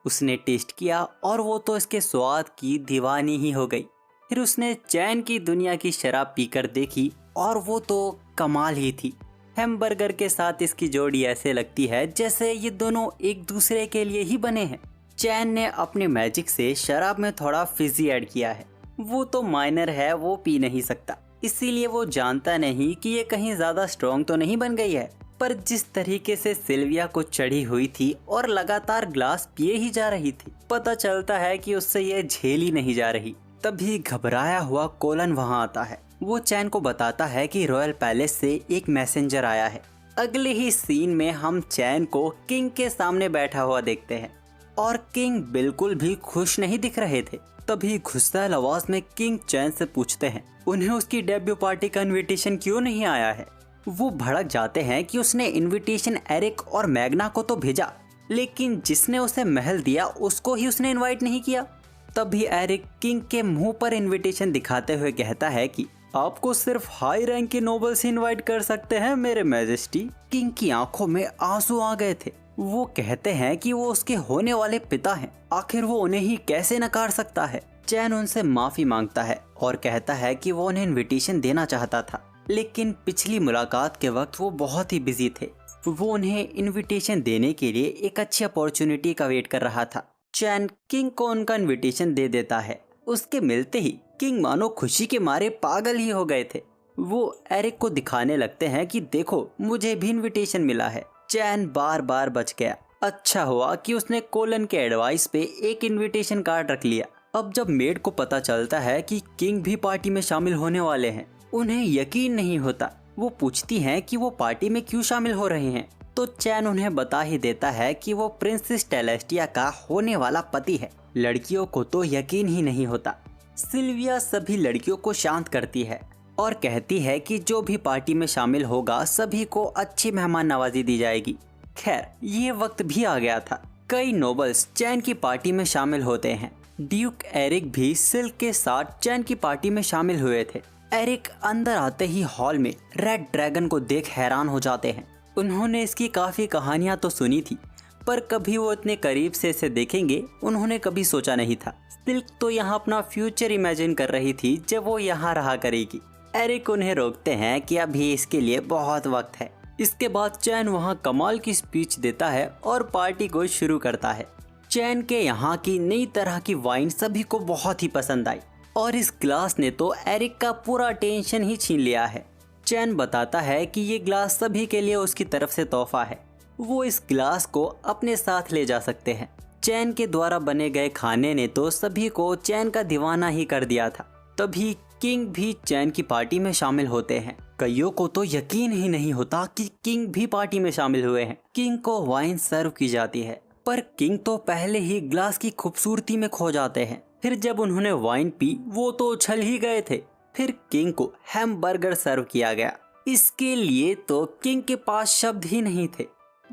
उसने टेस्ट किया और वो तो इसके स्वाद की दीवानी ही हो गई। फिर उसने चैन की दुनिया की शराब पीकर देखी और वो तो कमाल ही थी। हैमबर्गर के साथ इसकी जोड़ी ऐसे लगती है जैसे ये दोनों एक दूसरे के लिए ही बने हैं। चैन ने अपने मैजिक से शराब में थोड़ा फिजी ऐड किया है। वो तो माइनर है, वो पी नहीं सकता, इसीलिए वो जानता नहीं कि ये कहीं ज्यादा स्ट्रॉन्ग तो नहीं बन गई है। पर जिस तरीके से सिल्विया को चढ़ी हुई थी और लगातार ग्लास पिए ही जा रही थी, पता चलता है कि उससे ये झेली नहीं जा रही। तभी घबराया हुआ कोलन वहां आता है। वो चैन को बताता है कि रॉयल पैलेस से एक मैसेंजर आया है। अगले ही सीन में हम चैन को किंग के सामने बैठा हुआ देखते हैं और किंग बिल्कुल भी खुश नहीं दिख रहे थे। तभी गुस्सैल आवाज में किंग चैन से पूछते हैं उन्हें उसकी डेब्यू पार्टी का इनविटेशन क्यों नहीं आया है। वो भड़क जाते हैं कि उसने इनविटेशन एरिक और मैग्ना को तो भेजा, लेकिन जिसने उसे महल दिया उसको ही उसने इनवाइट नहीं किया। तभी एरिक किंग के मुंह पर इनविटेशन दिखाते हुए कहता है कि आपको सिर्फ हाई रैंक के नोबल्स ही इनवाइट कर सकते हैं मेरे मैजेस्टी। किंग की आंखों में आंसू आ गए थे। वो कहते हैं कि वो उसके होने वाले पिता हैं, आखिर वो उन्हें ही कैसे नकार सकता है। चैन उनसे माफी मांगता है और कहता है कि वो उन्हें इनविटेशन देना चाहता था, लेकिन पिछली मुलाकात के वक्त वो बहुत ही बिजी थे। वो उन्हें इनविटेशन देने के लिए एक अच्छी अपॉर्चुनिटी का वेट कर रहा था। चैन किंग को उनका इनविटेशन दे देता है। उसके मिलते ही किंग मानो खुशी के मारे पागल ही हो गए थे। वो एरिक को दिखाने लगते हैं कि देखो मुझे भी इनविटेशन मिला है। चैन बार बार बच गया। अच्छा हुआ कि उसने कोलन के एडवाइस पे एक इनविटेशन कार्ड रख लिया। अब जब मेड को पता चलता है कि किंग भी पार्टी में शामिल होने वाले हैं, उन्हें यकीन नहीं होता। वो पूछती हैं कि वो पार्टी में क्यों शामिल हो रहे हैं, तो चैन उन्हें बता ही देता है कि वो प्रिंसेस टेलेस्टिया का होने वाला पति है। लड़कियों को तो यकीन ही नहीं होता। सिल्विया सभी लड़कियों को शांत करती है और कहती है कि जो भी पार्टी में शामिल होगा सभी को अच्छी मेहमान नवाजी दी जाएगी। खैर, ये वक्त भी आ गया था। कई नोबल्स चैन की पार्टी में शामिल होते हैं। ड्यूक एरिक भी सिल्क के साथ चैन की पार्टी में शामिल हुए थे। एरिक अंदर आते ही हॉल में रेड ड्रैगन को देख हैरान हो जाते हैं। उन्होंने इसकी काफी कहानियां तो सुनी थी, पर कभी वो इतने करीब से इसे देखेंगे उन्होंने कभी सोचा नहीं था। सिल्क तो यहाँ अपना फ्यूचर इमेजिन कर रही थी जब वो यहाँ रहा करेगी। एरिक उन्हें रोकते हैं कि अभी इसके लिए बहुत वक्त है। इसके बाद चैन वहाँ कमाल की स्पीच देता है और पार्टी को शुरू करता है। चैन के यहाँ की नई तरह की वाइन सभी को बहुत ही पसंद आई और इस ग्लास ने तो एरिक का पूरा टेंशन ही छीन लिया है। चैन बताता है कि ये ग्लास सभी के लिए उसकी तरफ से तोहफा है। वो इस ग्लास को अपने साथ ले जा सकते हैं। चैन के द्वारा बने गए खाने ने तो सभी को चैन का दीवाना ही कर दिया था। तभी किंग भी चैन की पार्टी में शामिल होते हैं। कईयों को तो यकीन ही नहीं होता कि किंग भी पार्टी में शामिल हुए हैं। किंग को वाइन सर्व की जाती है, पर किंग तो पहले ही ग्लास की खूबसूरती में खो जाते हैं। फिर जब उन्होंने वाइन पी वो तो उछल ही गए थे। फिर किंग को हैमबर्गर सर्व किया गया। इसके लिए तो किंग के पास शब्द ही नहीं थे।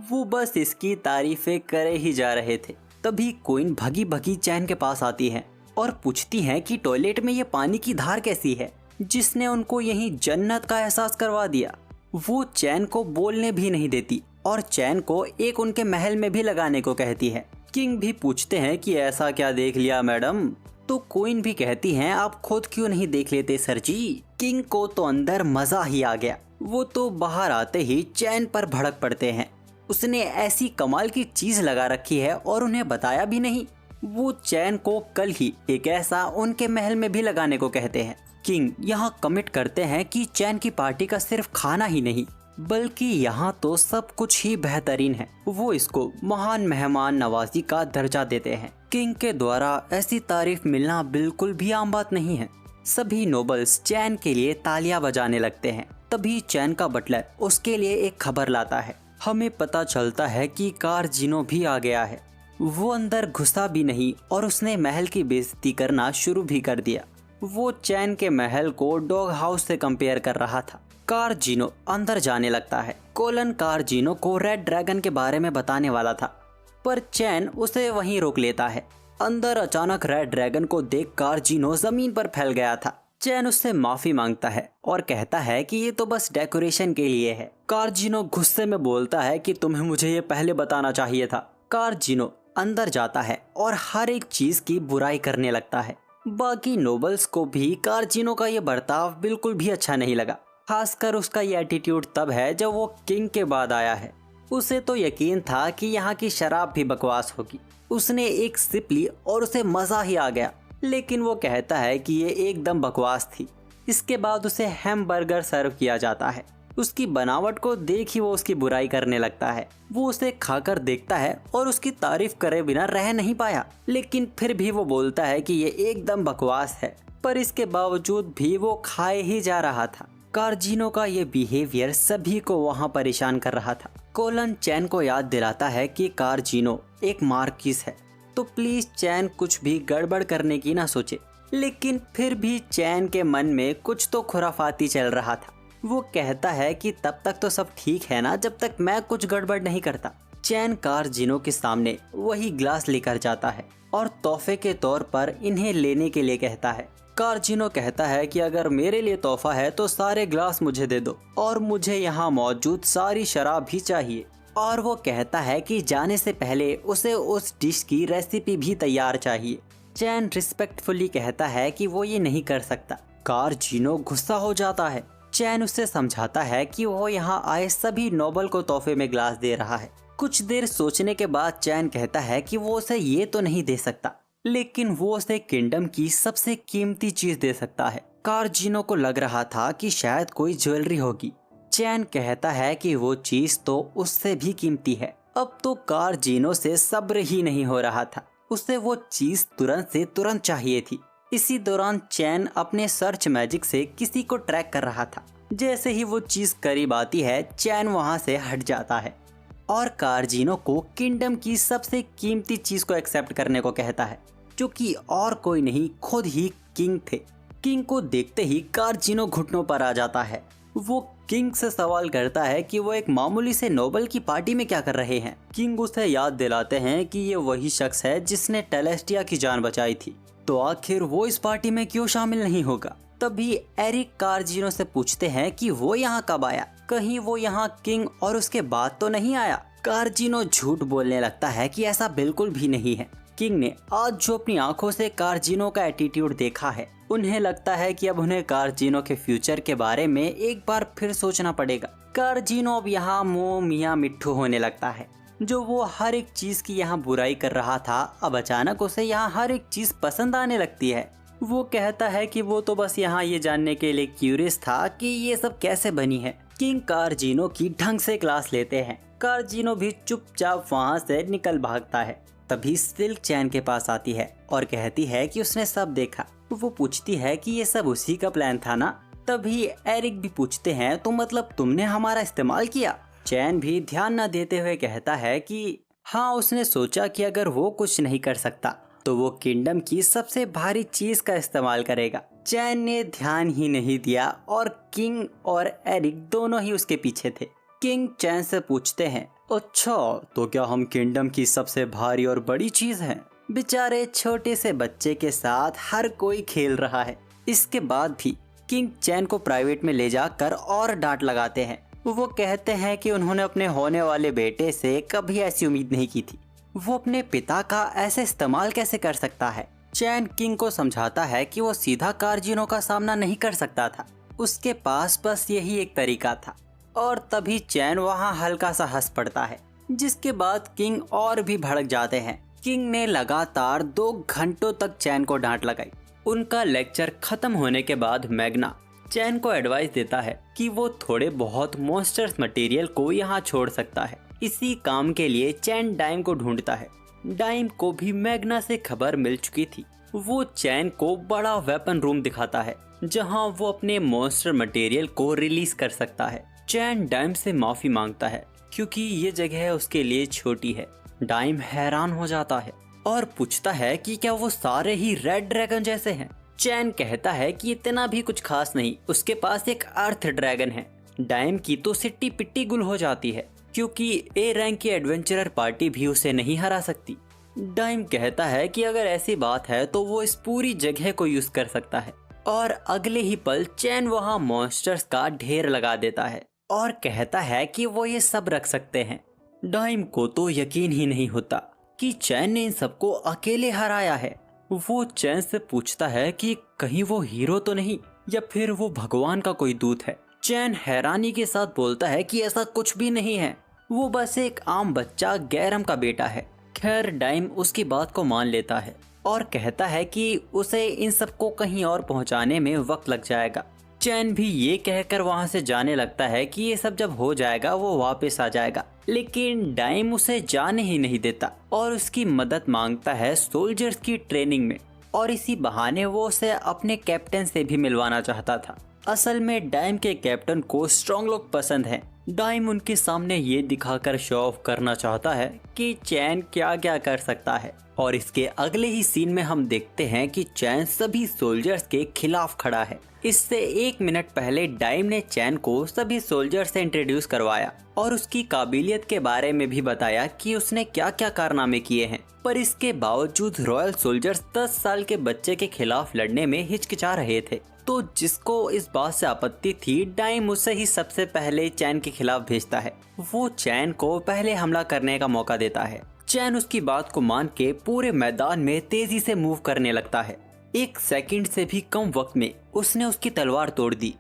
वो बस इसकी तारीफें करे ही जा रहे थे। तभी क्वीन भगी भगी चैन के पास आती है और पूछती है कि टॉयलेट में ये पानी की धार कैसी है जिसने उनको यहीं जन्नत का एहसास करवा दिया। वो चैन को बोलने भी नहीं देती और चैन को एक उनके महल में भी लगाने को कहती है। किंग भी पूछते हैं कि ऐसा क्या देख लिया मैडम। तो क्वीन भी कहती हैं आप खुद क्यों नहीं देख लेते सर जी। किंग को तो अंदर मजा ही आ गया। वो तो बाहर आते ही चैन पर भड़क पड़ते हैं। उसने ऐसी कमाल की चीज लगा रखी है और उन्हें बताया भी नहीं। वो चैन को कल ही एक ऐसा उनके महल में भी लगाने को कहते हैं। किंग यहाँ कमिट करते हैं कि चैन की पार्टी का सिर्फ खाना ही नहीं बल्कि यहाँ तो सब कुछ ही बेहतरीन है। वो इसको महान मेहमान नवाजी का दर्जा देते हैं। किंग के द्वारा ऐसी तारीफ मिलना बिल्कुल भी आम बात नहीं है। सभी नोबल्स चैन के लिए तालियां बजाने लगते हैं। तभी चैन का बटलर उसके लिए एक खबर लाता है। हमें पता चलता है कि कार्जिनो भी आ गया है। वो अंदर घुसा भी नहीं और उसने महल की बेइज्जती करना शुरू भी कर दिया। वो चैन के महल को डॉग हाउस से कंपेयर कर रहा था। कार्जिनो अंदर जाने लगता है। कोलन कार्जिनो को रेड ड्रैगन के बारे में बताने वाला था पर चैन उसे वहीं रोक लेता है। अंदर अचानक रेड ड्रैगन को देख कार्जिनो जमीन पर फैल गया था। चैन उससे माफी मांगता है और कहता है कि ये तो बस डेकोरेशन के लिए है। कार्जिनो गुस्से में बोलता है कि तुम्हें मुझे ये पहले बताना चाहिए था। कार्जिनो अंदर जाता है और हर एक चीज की बुराई करने लगता है। बाकी नोबल्स को भी कार्जिनो का ये बर्ताव बिल्कुल भी अच्छा नहीं लगा। खासकर उसका ये एटीट्यूड तब है जब वो किंग के बाद आया है। उसे तो यकीन था कि यहाँ की शराब भी बकवास होगी। उसने एक सिप ली और उसे मजा ही आ गया। लेकिन वो कहता है कि ये एकदम बकवास थी। इसके बाद उसे हैमबर्गर सर्व किया जाता है। उसकी बनावट को देख ही वो उसकी बुराई करने लगता है। वो उसे खाकर देखता है और उसकी तारीफ करे बिना रह नहीं पाया। लेकिन फिर भी वो बोलता है कि ये एकदम बकवास है। पर इसके बावजूद भी वो खाए ही जा रहा था। कार्जिनो का ये बिहेवियर सभी को वहाँ परेशान कर रहा था। कोलन चैन को याद दिलाता है कि कार्जिनो एक मार्किस है तो प्लीज चैन कुछ भी गड़बड़ करने की ना सोचे। लेकिन फिर भी चैन के मन में कुछ तो खुराफाती चल रहा था। वो कहता है कि तब तक तो सब ठीक है ना जब तक मैं कुछ गड़बड़ नहीं करता। चैन कार्जिनो के सामने वही ग्लास लेकर जाता है और तोहफे के तौर पर इन्हें लेने के लिए कहता है। कार्जिनो कहता है कि अगर मेरे लिए तोहफा है तो सारे ग्लास मुझे दे दो और मुझे यहाँ मौजूद सारी शराब भी चाहिए। और वो कहता है कि जाने से पहले उसे उस डिश की रेसिपी भी तैयार चाहिए। चैन रिस्पेक्टफुली कहता है कि वो ये नहीं कर सकता। कार्जिनो गुस्सा हो जाता है। चैन उससे समझाता है कि वो यहाँ आए सभी नोबल को तोहफे में ग्लास दे रहा है। कुछ देर सोचने के बाद चैन कहता है कि वो उसे ये तो नहीं दे सकता लेकिन वो उसे किंगडम की सबसे कीमती चीज दे सकता है। कार्जिनो को लग रहा था कि शायद कोई ज्वेलरी होगी। चैन कहता है कि वो चीज तो उससे भी कीमती है। अब तो कार्जिनो से सब्र ही नहीं हो रहा था। उसे वो चीज तुरंत से तुरंत चाहिए थी। इसी दौरान चैन अपने सर्च मैजिक से किसी को ट्रैक कर रहा था। जैसे ही वो चीज करीब आती है चैन वहां से हट जाता है और कार्जिनो को किंगडम की सबसे कीमती चीज को एक्सेप्ट करने को कहता है जो कि और कोई नहीं खुद ही किंग थे। किंग को देखते ही कार्जिनो घुटनों पर आ जाता है। वो किंग से सवाल करता है कि वो एक मामूली से नोबल की पार्टी में क्या कर रहे हैं। किंग उसे याद दिलाते हैं कि ये वही शख्स है जिसने टेलेस्टिया की जान बचाई थी तो आखिर वो इस पार्टी में क्यों शामिल नहीं होगा। तभी एरिक कार्जिनो से पूछते हैं कि वो यहाँ कब आया, कहीं वो यहाँ किंग और उसके बाद तो नहीं आया। कार्जिनो झूठ बोलने लगता है कि ऐसा बिल्कुल भी नहीं है। किंग ने आज जो अपनी आंखों से कार्जिनो का एटीट्यूड देखा है उन्हें लगता है कि अब उन्हें कार्जिनो के फ्यूचर के बारे में एक बार फिर सोचना पड़ेगा। कार्जिनो अब यहाँ मुँह मियाँ मिट्ठू होने लगता है। जो वो हर एक चीज की यहाँ बुराई कर रहा था अब अचानक उसे यहाँ हर एक चीज पसंद आने लगती है। वो कहता है कि वो तो बस यहाँ ये जानने के लिए क्यूरियस था कि ये सब कैसे बनी है। किंग कार्जिनो की ढंग से क्लास लेते हैं। कार्जिनो भी चुपचाप वहाँ से निकल भागता है। तभी सिल्क चैन के पास आती है और कहती है कि उसने सब देखा। वो पूछती है कि ये सब उसी का प्लान था ना। तभी एरिक भी पूछते हैं तो मतलब तुमने हमारा इस्तेमाल किया। चैन भी ध्यान न देते हुए कहता है कि हाँ, उसने सोचा कि अगर वो कुछ नहीं कर सकता तो वो किंगडम की सबसे भारी चीज का इस्तेमाल करेगा। चैन ने ध्यान ही नहीं दिया और किंग और एरिक दोनों ही उसके पीछे थे। किंग चैन से पूछते हैं अच्छा तो क्या हम किंगडम की सबसे भारी और बड़ी चीज हैं? बेचारे छोटे से बच्चे के साथ हर कोई खेल रहा है। इसके बाद भी किंग चैन को प्राइवेट में ले जाकर और डांट लगाते हैं। वो कहते हैं कि उन्होंने अपने होने वाले बेटे से कभी ऐसी उम्मीद नहीं की थी। वो अपने पिता का ऐसे इस्तेमाल कैसे कर सकता है। चैन किंग को समझाता है कि वो सीधा कार्जिनो का सामना नहीं कर सकता था, उसके पास बस यही एक तरीका था। और तभी चैन वहाँ हल्का सा हंस पड़ता है, जिसके बाद किंग और भी भड़क जाते हैं। किंग ने लगातार 2 घंटों तक चैन को डांट लगाई। उनका लेक्चर खत्म होने के बाद मैग्ना चैन को एडवाइस देता है कि वो थोड़े बहुत मॉन्स्टर्स मटेरियल को यहाँ छोड़ सकता है। इसी काम के लिए चैन डाइम को ढूंढता है। डाइम को भी मैग्ना से खबर मिल चुकी थी। वो चैन को बड़ा वेपन रूम दिखाता है जहाँ वो अपने मॉन्स्टर मटेरियल को रिलीज कर सकता है। चैन डाइम से माफी मांगता है क्योंकि ये जगह उसके लिए छोटी है। डाइम हैरान हो जाता है और पूछता है कि क्या वो सारे ही रेड ड्रैगन जैसे हैं। चैन कहता है कि इतना भी कुछ खास नहीं, उसके पास एक अर्थ ड्रैगन है। डाइम की तो सिट्टी पिट्टी गुल हो जाती है क्योंकि ए रैंक की एडवेंचरर पार्टी भी उसे नहीं हरा सकती। डाइम कहता है कि अगर ऐसी बात है तो वो इस पूरी जगह को यूज कर सकता है। और अगले ही पल चैन वहाँ मॉन्स्टर्स का ढेर लगा देता है और कहता है कि वो ये सब रख सकते हैं। डाइम को तो यकीन ही नहीं होता कि चैन ने इन सबको अकेले हराया है। वो चैन से पूछता है कि कहीं वो हीरो तो नहीं या फिर वो भगवान का कोई दूत है। चैन हैरानी के साथ बोलता है कि ऐसा कुछ भी नहीं है, वो बस एक आम बच्चा गैरम का बेटा है। खैर डाइम उसकी बात को मान लेता है और कहता है कि उसे इन सबको कहीं और पहुंचाने में वक्त लग जाएगा। चैन भी ये कहकर वहां से जाने लगता है कि ये सब जब हो जाएगा वो वापस आ जाएगा, लेकिन डाइम उसे जाने ही नहीं देता और उसकी मदद मांगता है सोल्जर्स की ट्रेनिंग में। और इसी बहाने वो उसे अपने कैप्टन से भी मिलवाना चाहता था। असल में डाइम के कैप्टन को स्ट्रॉन्ग लोग पसंद हैं। डाइम उनके सामने ये दिखाकर शो ऑफ करना चाहता है कि चैन क्या क्या कर सकता है। और इसके अगले ही सीन में हम देखते हैं कि चैन सभी सोल्जर्स के खिलाफ खड़ा है। इससे 1 मिनट पहले डाइम ने चैन को सभी सोल्जर्स से इंट्रोड्यूस करवाया और उसकी काबिलियत के बारे में भी बताया कि उसने क्या क्या कारनामे किए हैं। पर इसके बावजूद रॉयल सोल्जर्स 10 साल के बच्चे के खिलाफ लड़ने में हिचकिचा रहे थे। तो जिसको इस बात से आपत्ति थी, डाइम उसे ही सबसे पहले चैन के खिलाफ भेजता है। वो चैन को पहले हमला करने का मौका देता है। चैन उसकी बात को मान के पूरे मैदान में तेजी से मूव करने लगता है। 1 सेकंड से भी कम वक्त में उसने उसकी तलवार तोड़ दी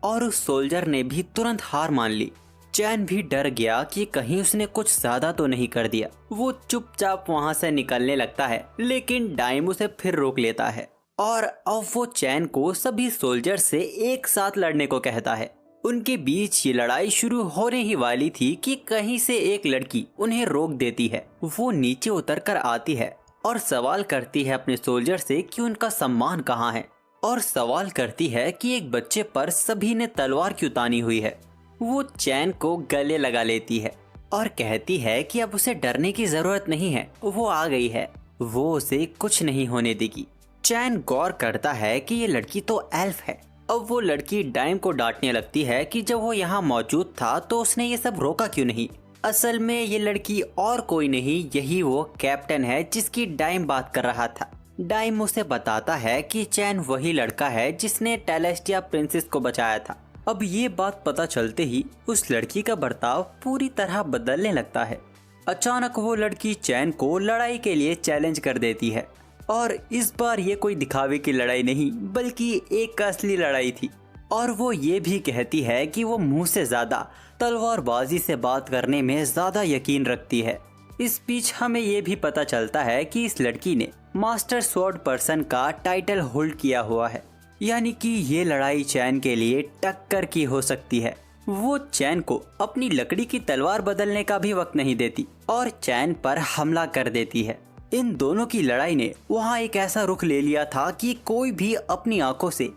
और उस सोल्जर ने भी तुरंत हार मान ली। चैन भी डर गया कि कहीं उसने कुछ ज्यादा तो नहीं कर दिया। वो चुपचाप वहां से निकलने लगता है, लेकिन डाइम उसे फिर रोक लेता है और अब वो चैन को सभी सोल्जर से एक साथ लड़ने को कहता है। उनके बीच ये लड़ाई शुरू होने ही वाली थी कि कहीं से एक लड़की उन्हें रोक देती है। वो नीचे उतरकर आती है और सवाल करती है अपने सोल्जर से कि उनका सम्मान कहाँ है, और सवाल करती है कि एक बच्चे पर सभी ने तलवार क्यों तानी हुई है। वो चैन को गले लगा लेती है और कहती है कि अब उसे डरने की जरूरत नहीं है, वो आ गई है, वो उसे कुछ नहीं होने देगी। चैन गौर करता है कि ये लड़की तो एल्फ है। अब वो लड़की डाइम को डांटने लगती है कि जब वो यहाँ मौजूद था तो उसने ये सब रोका क्यों नहीं। असल में ये लड़की और कोई नहीं, यही वो कैप्टन है जिसकी डाइम बात कर रहा था। डाइम उसे बताता है कि चैन वही लड़का है जिसने टेलेस्टिया प्रिंसेस को बचाया था। अब ये बात पता चलते ही उस लड़की का बर्ताव पूरी तरह बदलने लगता है। अचानक वो लड़की चैन को लड़ाई के लिए चैलेंज कर देती है और इस बार ये कोई दिखावे की लड़ाई नहीं बल्कि एक असली लड़ाई थी। और वो ये भी कहती है कि वो मुंह से ज्यादा तलवारबाजी से बात करने में ज्यादा यकीन रखती है। इस बीच हमें ये भी पता चलता है कि इस लड़की ने मास्टर स्वॉर्ड पर्सन का टाइटल होल्ड किया हुआ है, यानी कि ये लड़ाई चैन के लिए टक्कर की हो सकती है। वो चैन को अपनी लकड़ी की तलवार बदलने का भी वक्त नहीं देती और चैन पर हमला कर देती है। इन दोनों की लड़ाई ने वहाँ एक ऐसा रुख ले लिया था कि कोई भी अपनी आंखों से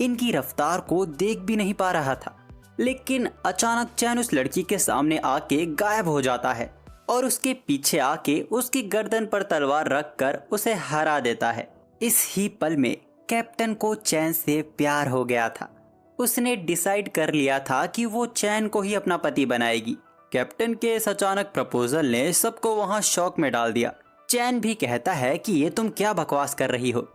इनकी रफ्तार को देख भी नहीं पा रहा था। लेकिन अचानक चैन उस लड़की के सामने आके गायब हो जाता है और उसके पीछे आके उसकी गर्दन पर तलवार रखकर उसे हरा देता है। इस ही पल में कैप्टन को चैन से प्यार हो गया था। उसने डिसाइड कर लिया था कि वो चैन को ही अपना पति बनाएगी। कैप्टन के इस अचानक प्रपोजल ने सबको वहाँ शॉक में डाल दिया। चैन भी कहता है कि ये तुम क्या बकवास कर रही हो,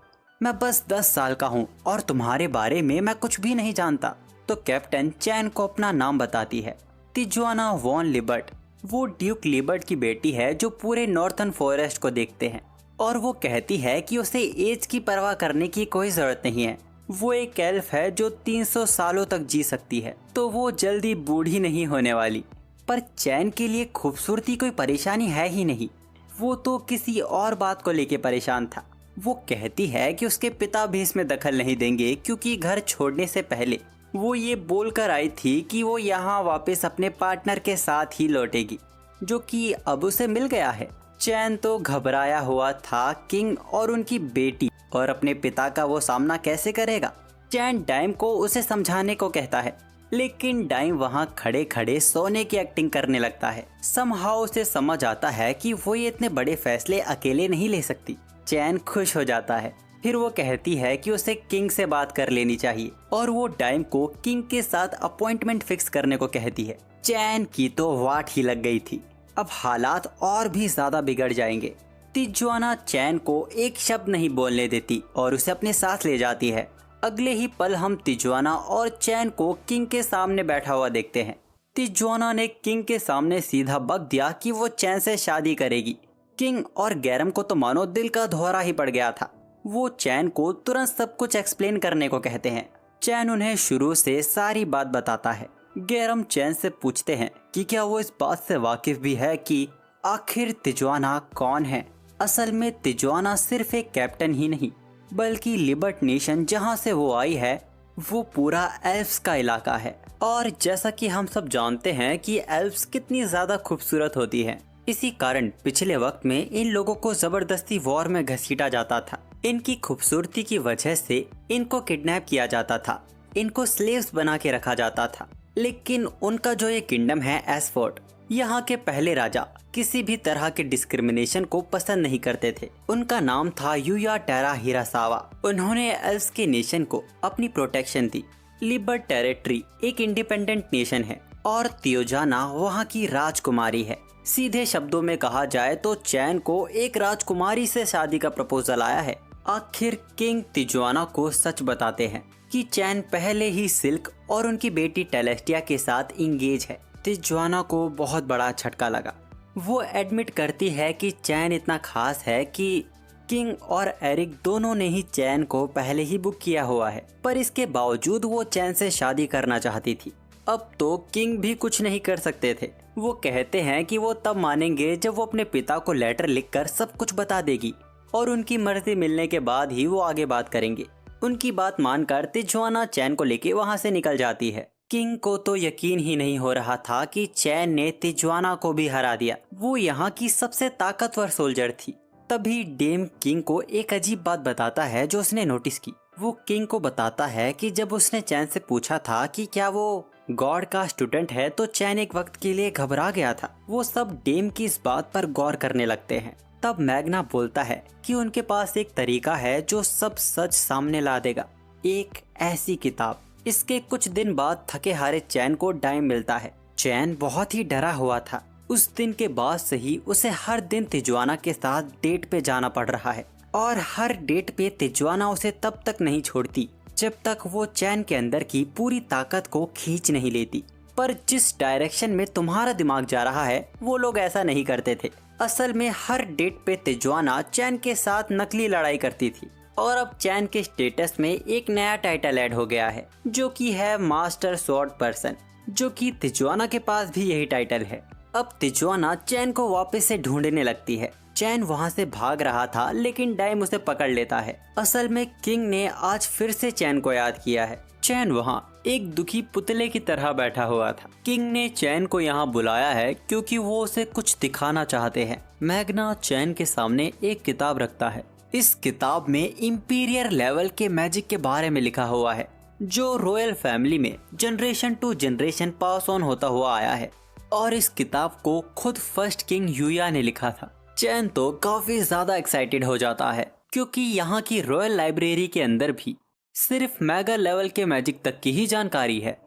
मैं बस 10 साल का हूँ और तुम्हारे बारे में मैं कुछ भी नहीं जानता। तो कैप्टन चैन को अपना नाम बताती है, तिजुआना वॉन लिबर्ट। वो ड्यूक लिबर्ट की बेटी है जो पूरे नॉर्थर्न फॉरेस्ट को देखते हैं और वो कहती है कि उसे एज की परवाह करने की कोई जरूरत नहीं है। वो एक एल्फ है जो 300 सालों तक जी सकती है, तो वो जल्दी बूढ़ी नहीं होने वाली। पर चैन के लिए खूबसूरती कोई परेशानी है ही नहीं, वो तो किसी और बात को लेके परेशान था। वो कहती है कि उसके पिता भी इसमें दखल नहीं देंगे क्योंकि घर छोड़ने से पहले वो ये बोलकर आई थी कि वो यहाँ वापस अपने पार्टनर के साथ ही लौटेगी, जो कि अब उसे मिल गया है। चैन तो घबराया हुआ था किंग और उनकी बेटी और अपने पिता का वो सामना कैसे करेगा। चैन डाइम को उसे समझाने को कहता है, लेकिन डाइम वहाँ खड़े खड़े सोने की एक्टिंग करने लगता है। समहाउ उसे समझ आता है कि वो ये इतने बड़े फैसले अकेले नहीं ले सकती। चैन खुश हो जाता है। फिर वो कहती है कि उसे किंग से बात कर लेनी चाहिए और वो डाइम को किंग के साथ अपॉइंटमेंट फिक्स करने को कहती है। चैन की तो वाट ही लग गई थी, अब हालात और भी ज्यादा बिगड़ जाएंगे। तिजुआना चैन को एक शब्द नहीं बोलने देती और उसे अपने साथ ले जाती है। अगले ही पल हम तिजुआना और चैन को किंग के सामने बैठा हुआ देखते हैं। तिजुआना ने किंग के सामने सीधा बक दिया कि वो चैन से शादी करेगी। किंग और गैरम को तो मानो दिल का दौरा ही पड़ गया था। वो चैन को तुरंत सब कुछ एक्सप्लेन करने को कहते हैं। चैन उन्हें शुरू से सारी बात बताता है। गैरम चैन से पूछते हैं कि क्या वो इस बात से वाकिफ भी है कि आखिर तिजुआना कौन है। असल में तिजुआना सिर्फ एक कैप्टन ही नहीं, बल्कि लिबर्ट नेशन जहाँ से वो आई है वो पूरा एल्फ्स का इलाका है। और जैसा कि हम सब जानते हैं कि एल्फ्स कितनी ज्यादा खूबसूरत होती हैं, इसी कारण पिछले वक्त में इन लोगों को जबरदस्ती वॉर में घसीटा जाता था। इनकी खूबसूरती की वजह से इनको किडनैप किया जाता था, इनको स्लेव्स बना के रखा जाता था। लेकिन उनका जो ये किंगडम है एसफोर्ड, यहाँ के पहले राजा किसी भी तरह के डिस्क्रिमिनेशन को पसंद नहीं करते थे। उनका नाम था यूया टेरा हिरासावा। उन्होंने एल्फ्स के नेशन को अपनी प्रोटेक्शन दी। लिबर्ट टेरिटरी एक इंडिपेंडेंट नेशन है और तियोजाना वहाँ की राजकुमारी है। सीधे शब्दों में कहा जाए तो चैन को एक राजकुमारी से शादी का प्रपोजल आया है। आखिर किंग तिजुआना को सच बताते हैं कि चैन पहले ही सिल्क और उनकी बेटी टेलेस्टिया के साथ इंगेज है। तिजुआना को बहुत बड़ा झटका लगा। वो एडमिट करती है कि चैन इतना खास है कि किंग और एरिक दोनों ने ही चैन को पहले ही बुक किया हुआ है, पर इसके बावजूद वो चैन से शादी करना चाहती थी। अब तो किंग भी कुछ नहीं कर सकते थे। वो कहते हैं कि वो तब मानेंगे जब वो अपने पिता को लेटर लिखकर सब कुछ बता देगी और उनकी मर्जी मिलने के बाद ही वो आगे बात करेंगे। उनकी बात मानकर तिजुआना चैन को लेके वहाँ से निकल जाती है। किंग को तो यकीन ही नहीं हो रहा था कि चैन ने तिजुआना को भी हरा दिया। वो यहाँ की सबसे ताकतवर सोल्जर थी। तभी डेम किंग को एक अजीब बात बताता है जो उसने नोटिस की। वो किंग को बताता है कि जब उसने चैन से पूछा था कि क्या वो गॉड का स्टूडेंट है, तो चैन एक वक्त के लिए घबरा गया था। वो सब डेम की इस बात पर गौर करने लगते हैं। तब मैग्ना बोलता है कि उनके पास एक तरीका है जो सब सच सामने ला देगा, एक ऐसी किताब। इसके कुछ दिन बाद थके हारे चैन को डाइम मिलता है। चैन बहुत ही डरा हुआ था। उस दिन के बाद से ही उसे हर दिन तिजुआना के साथ डेट पे जाना पड़ रहा है और हर डेट पे तिजुआना उसे तब तक नहीं छोड़ती जब तक वो चैन के अंदर की पूरी ताकत को खींच नहीं लेती। पर जिस डायरेक्शन में तुम्हारा दिमाग जा रहा है वो लोग ऐसा नहीं करते थे। असल में हर डेट पे तिजुआना चैन के साथ नकली लड़ाई करती थी और अब चैन के स्टेटस में एक नया टाइटल ऐड हो गया है जो कि है मास्टर स्वॉर्ड पर्सन, जो कि तिजुआना के पास भी यही टाइटल है। अब तिजुआना चैन को वापस से ढूंढने लगती है। चैन वहाँ से भाग रहा था लेकिन डाइम उसे पकड़ लेता है। असल में किंग ने आज फिर से चैन को याद किया है। चैन वहाँ एक दुखी पुतले की तरह बैठा हुआ था। किंग ने चैन को यहाँ बुलाया है क्योंकि वो उसे कुछ दिखाना चाहते हैं। मैग्ना चैन के सामने एक किताब रखता है। इस किताब में इंपीरियर लेवल के मैजिक के बारे में लिखा हुआ है जो रॉयल फैमिली में generation to generation pass on होता हुआ आया है और इस किताब को खुद फर्स्ट किंग यूया ने लिखा था। चैन तो काफी ज्यादा एक्साइटेड हो जाता है क्योंकि यहाँ की रॉयल लाइब्रेरी के अंदर भी सिर्फ मेगा लेवल के मैजिक तक की ही जानकारी है।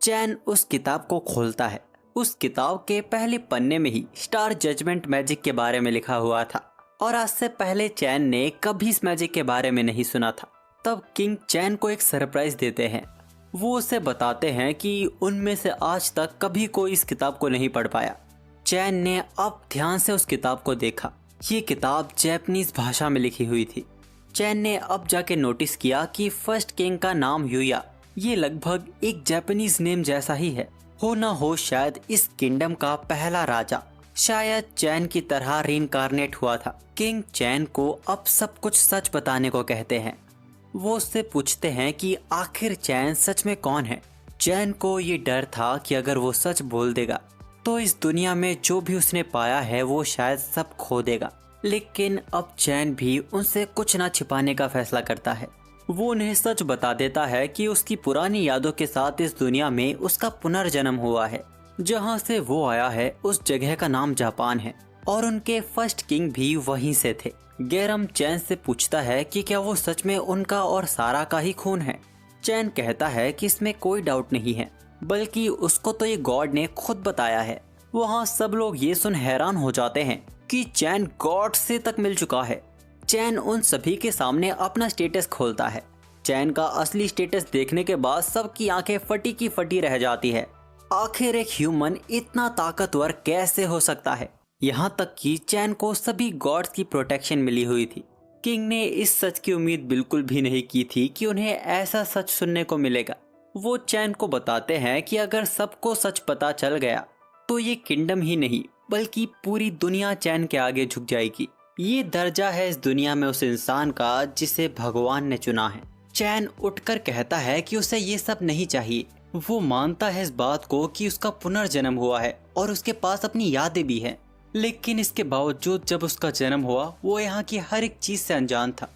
चैन उस किताब को खोलता है। उस किताब के पहले पन्ने में ही स्टार जजमेंट मैजिक के बारे में लिखा हुआ था और आज से पहले चैन ने कभी इस मैजिक के बारे में नहीं सुना था। तब किंग चैन को एक सरप्राइज देते हैं। वो उसे बताते हैं कि उनमें से आज तक कभी कोई इस किताब को नहीं पढ़ पाया चैन ने अब ध्यान से उस किताब को देखा। ये किताब जापानीज भाषा में लिखी हुई थी। चैन ने अब जाके नोटिस किया कि फर्स्ट किंग का नाम ह्यूया। ये लगभग एक जापानीज नेम जैसा ही है। हो ना हो शायद इस किंगडम का पहला राजा शायद चैन की तरह रीइंकार्नेट हुआ था। किंग चैन को अब सब कुछ सच बताने को कहते हैं। वो उससे पूछते हैं कि आखिर चैन सच में कौन है। चैन को ये डर था कि अगर वो सच बोल देगा तो इस दुनिया में जो भी उसने पाया है वो शायद सब खो देगा। लेकिन अब चैन भी उनसे कुछ ना छिपाने का फैसला करता है। वो उन्हें सच बता देता है कि उसकी पुरानी यादों के साथ इस दुनिया में उसका पुनर्जन्म हुआ है। जहाँ से वो आया है उस जगह का नाम जापान है और उनके फर्स्ट किंग भी वहीं से थे। गैरम चैन से पूछता है कि क्या वो सच में उनका और सारा का ही खून है। चैन कहता है कि इसमें कोई डाउट नहीं है, बल्कि उसको तो ये गॉड ने खुद बताया है। वहाँ सब लोग ये सुन हैरान हो जाते हैं कि चैन गॉड से तक मिल चुका है। चैन उन सभी के सामने अपना स्टेटस खोलता है। चैन का असली स्टेटस देखने के बाद सबकी आंखें फटी की फटी रह जाती है। आखिर एक ह्यूमन इतना ताकतवर कैसे हो सकता है। यहाँ तक कि चैन को सभी गॉड्स की प्रोटेक्शन मिली हुई थी। किंग ने इस सच की उम्मीद बिल्कुल भी नहीं की थी कि उन्हें ऐसा सच सुनने को मिलेगा। वो चैन को बताते हैं कि अगर सबको सच पता चल गया तो ये किंगडम ही नहीं बल्कि पूरी दुनिया चैन के आगे झुक जाएगी। ये दर्जा है इस दुनिया में उस इंसान का जिसे भगवान ने चुना है। चैन उठकर कहता है कि उसे ये सब नहीं चाहिए। वो मानता है इस बात को कि उसका पुनर्जन्म हुआ है और उसके पास अपनी यादें भी हैं। लेकिन इसके बावजूद जब उसका जन्म हुआ वो यहाँ की हर एक चीज से अनजान था।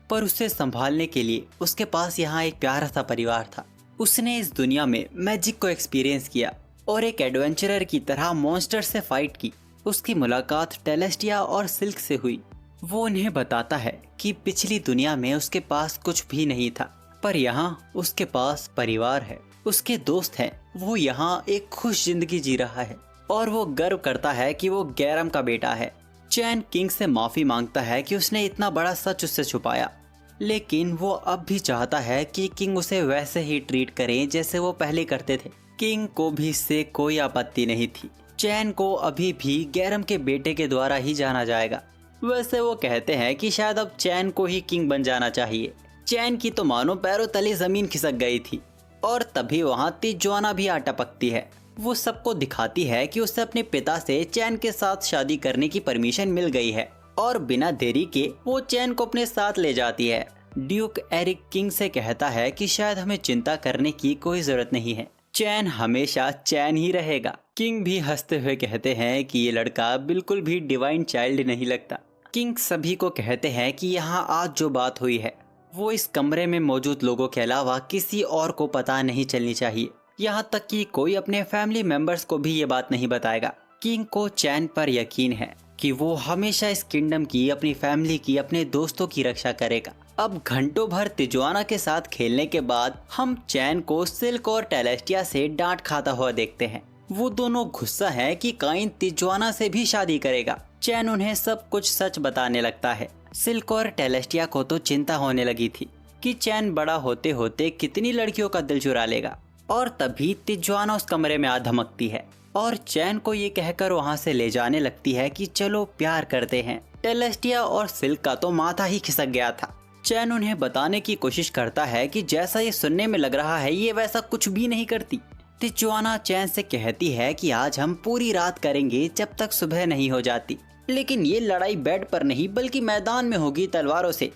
पर उसे संभालने के लिए उसके पास यहाँ एक प्यारा सा परिवार था। उसने इस दुनिया में मैजिक को एक्सपीरियंस किया और एक एडवेंचरर की तरह मॉन्स्टर से फाइट की। उसकी मुलाकात टेलेस्टिया और सिल्क से हुई। वो उन्हें बताता है कि पिछली दुनिया में उसके पास कुछ भी नहीं था, पर यहाँ उसके पास परिवार है, उसके दोस्त हैं। वो यहाँ एक खुश जिंदगी जी रहा है और वो गर्व करता है कि वो गैरम का बेटा है। चैन किंग से माफी मांगता है कि उसने इतना बड़ा सच उससे छुपाया, लेकिन वो अब भी चाहता है कि किंग उसे वैसे ही ट्रीट करें जैसे वो पहले करते थे। किंग को भी इससे कोई आपत्ति नहीं थी। चैन को अभी भी गैरम के बेटे के द्वारा ही जाना जाएगा। वैसे वो कहते हैं कि शायद अब चैन को ही किंग बन जाना चाहिए। चैन की तो मानो पैरों तले जमीन खिसक गई थी और तभी वहाँ तिजुआना भी आ टपकती है। वो सबको दिखाती है कि उसे अपने पिता से चैन के साथ शादी करने की परमिशन मिल गई है और बिना देरी के वो चैन को अपने साथ ले जाती है। ड्यूक एरिक किंग से कहता है कि शायद हमें चिंता करने की कोई जरूरत नहीं है, चैन हमेशा चैन ही रहेगा। किंग भी हंसते हुए कहते हैं कि ये लड़का बिल्कुल भी डिवाइन चाइल्ड नहीं लगता। किंग सभी को कहते हैं कि यहाँ आज जो बात हुई है वो इस कमरे में मौजूद लोगों के अलावा किसी और को पता नहीं चलनी चाहिए। यहाँ तक कि कोई अपने फैमिली मेंबर्स को भी ये बात नहीं बताएगा। किंग को चैन पर यकीन है कि वो हमेशा इस किंगडम की, अपनी फैमिली की, अपने दोस्तों की रक्षा करेगा। अब घंटों भर तिजुआना के साथ खेलने के बाद हम चैन को सिल्क और टेलेस्टिया से डांट खाता हुआ देखते हैं। वो दोनों गुस्सा है कि काइन तिजुआना से भी शादी करेगा। चैन उन्हें सब कुछ सच बताने लगता है। सिल्क और टेलेस्टिया को तो चिंता होने लगी थी कि चैन बड़ा होते होते कितनी लड़कियों का दिल चुरा लेगा। और तभी तिजुआना उस कमरे में आ धमकती है और चैन को ये कहकर वहाँ से ले जाने लगती है कि चलो प्यार करते हैं। टेलेस्टिया और सिल्क का तो माथा ही खिसक गया था। चैन उन्हें बताने की कोशिश करता है कि जैसा ये सुनने में लग रहा है ये वैसा कुछ भी नहीं करती। तिजुआना चैन से कहती है कि आज हम पूरी रात करेंगे जब तक सुबह नहीं हो जाती, लेकिन ये लड़ाई बेड पर नहीं बल्कि मैदान में होगी तलवारों से।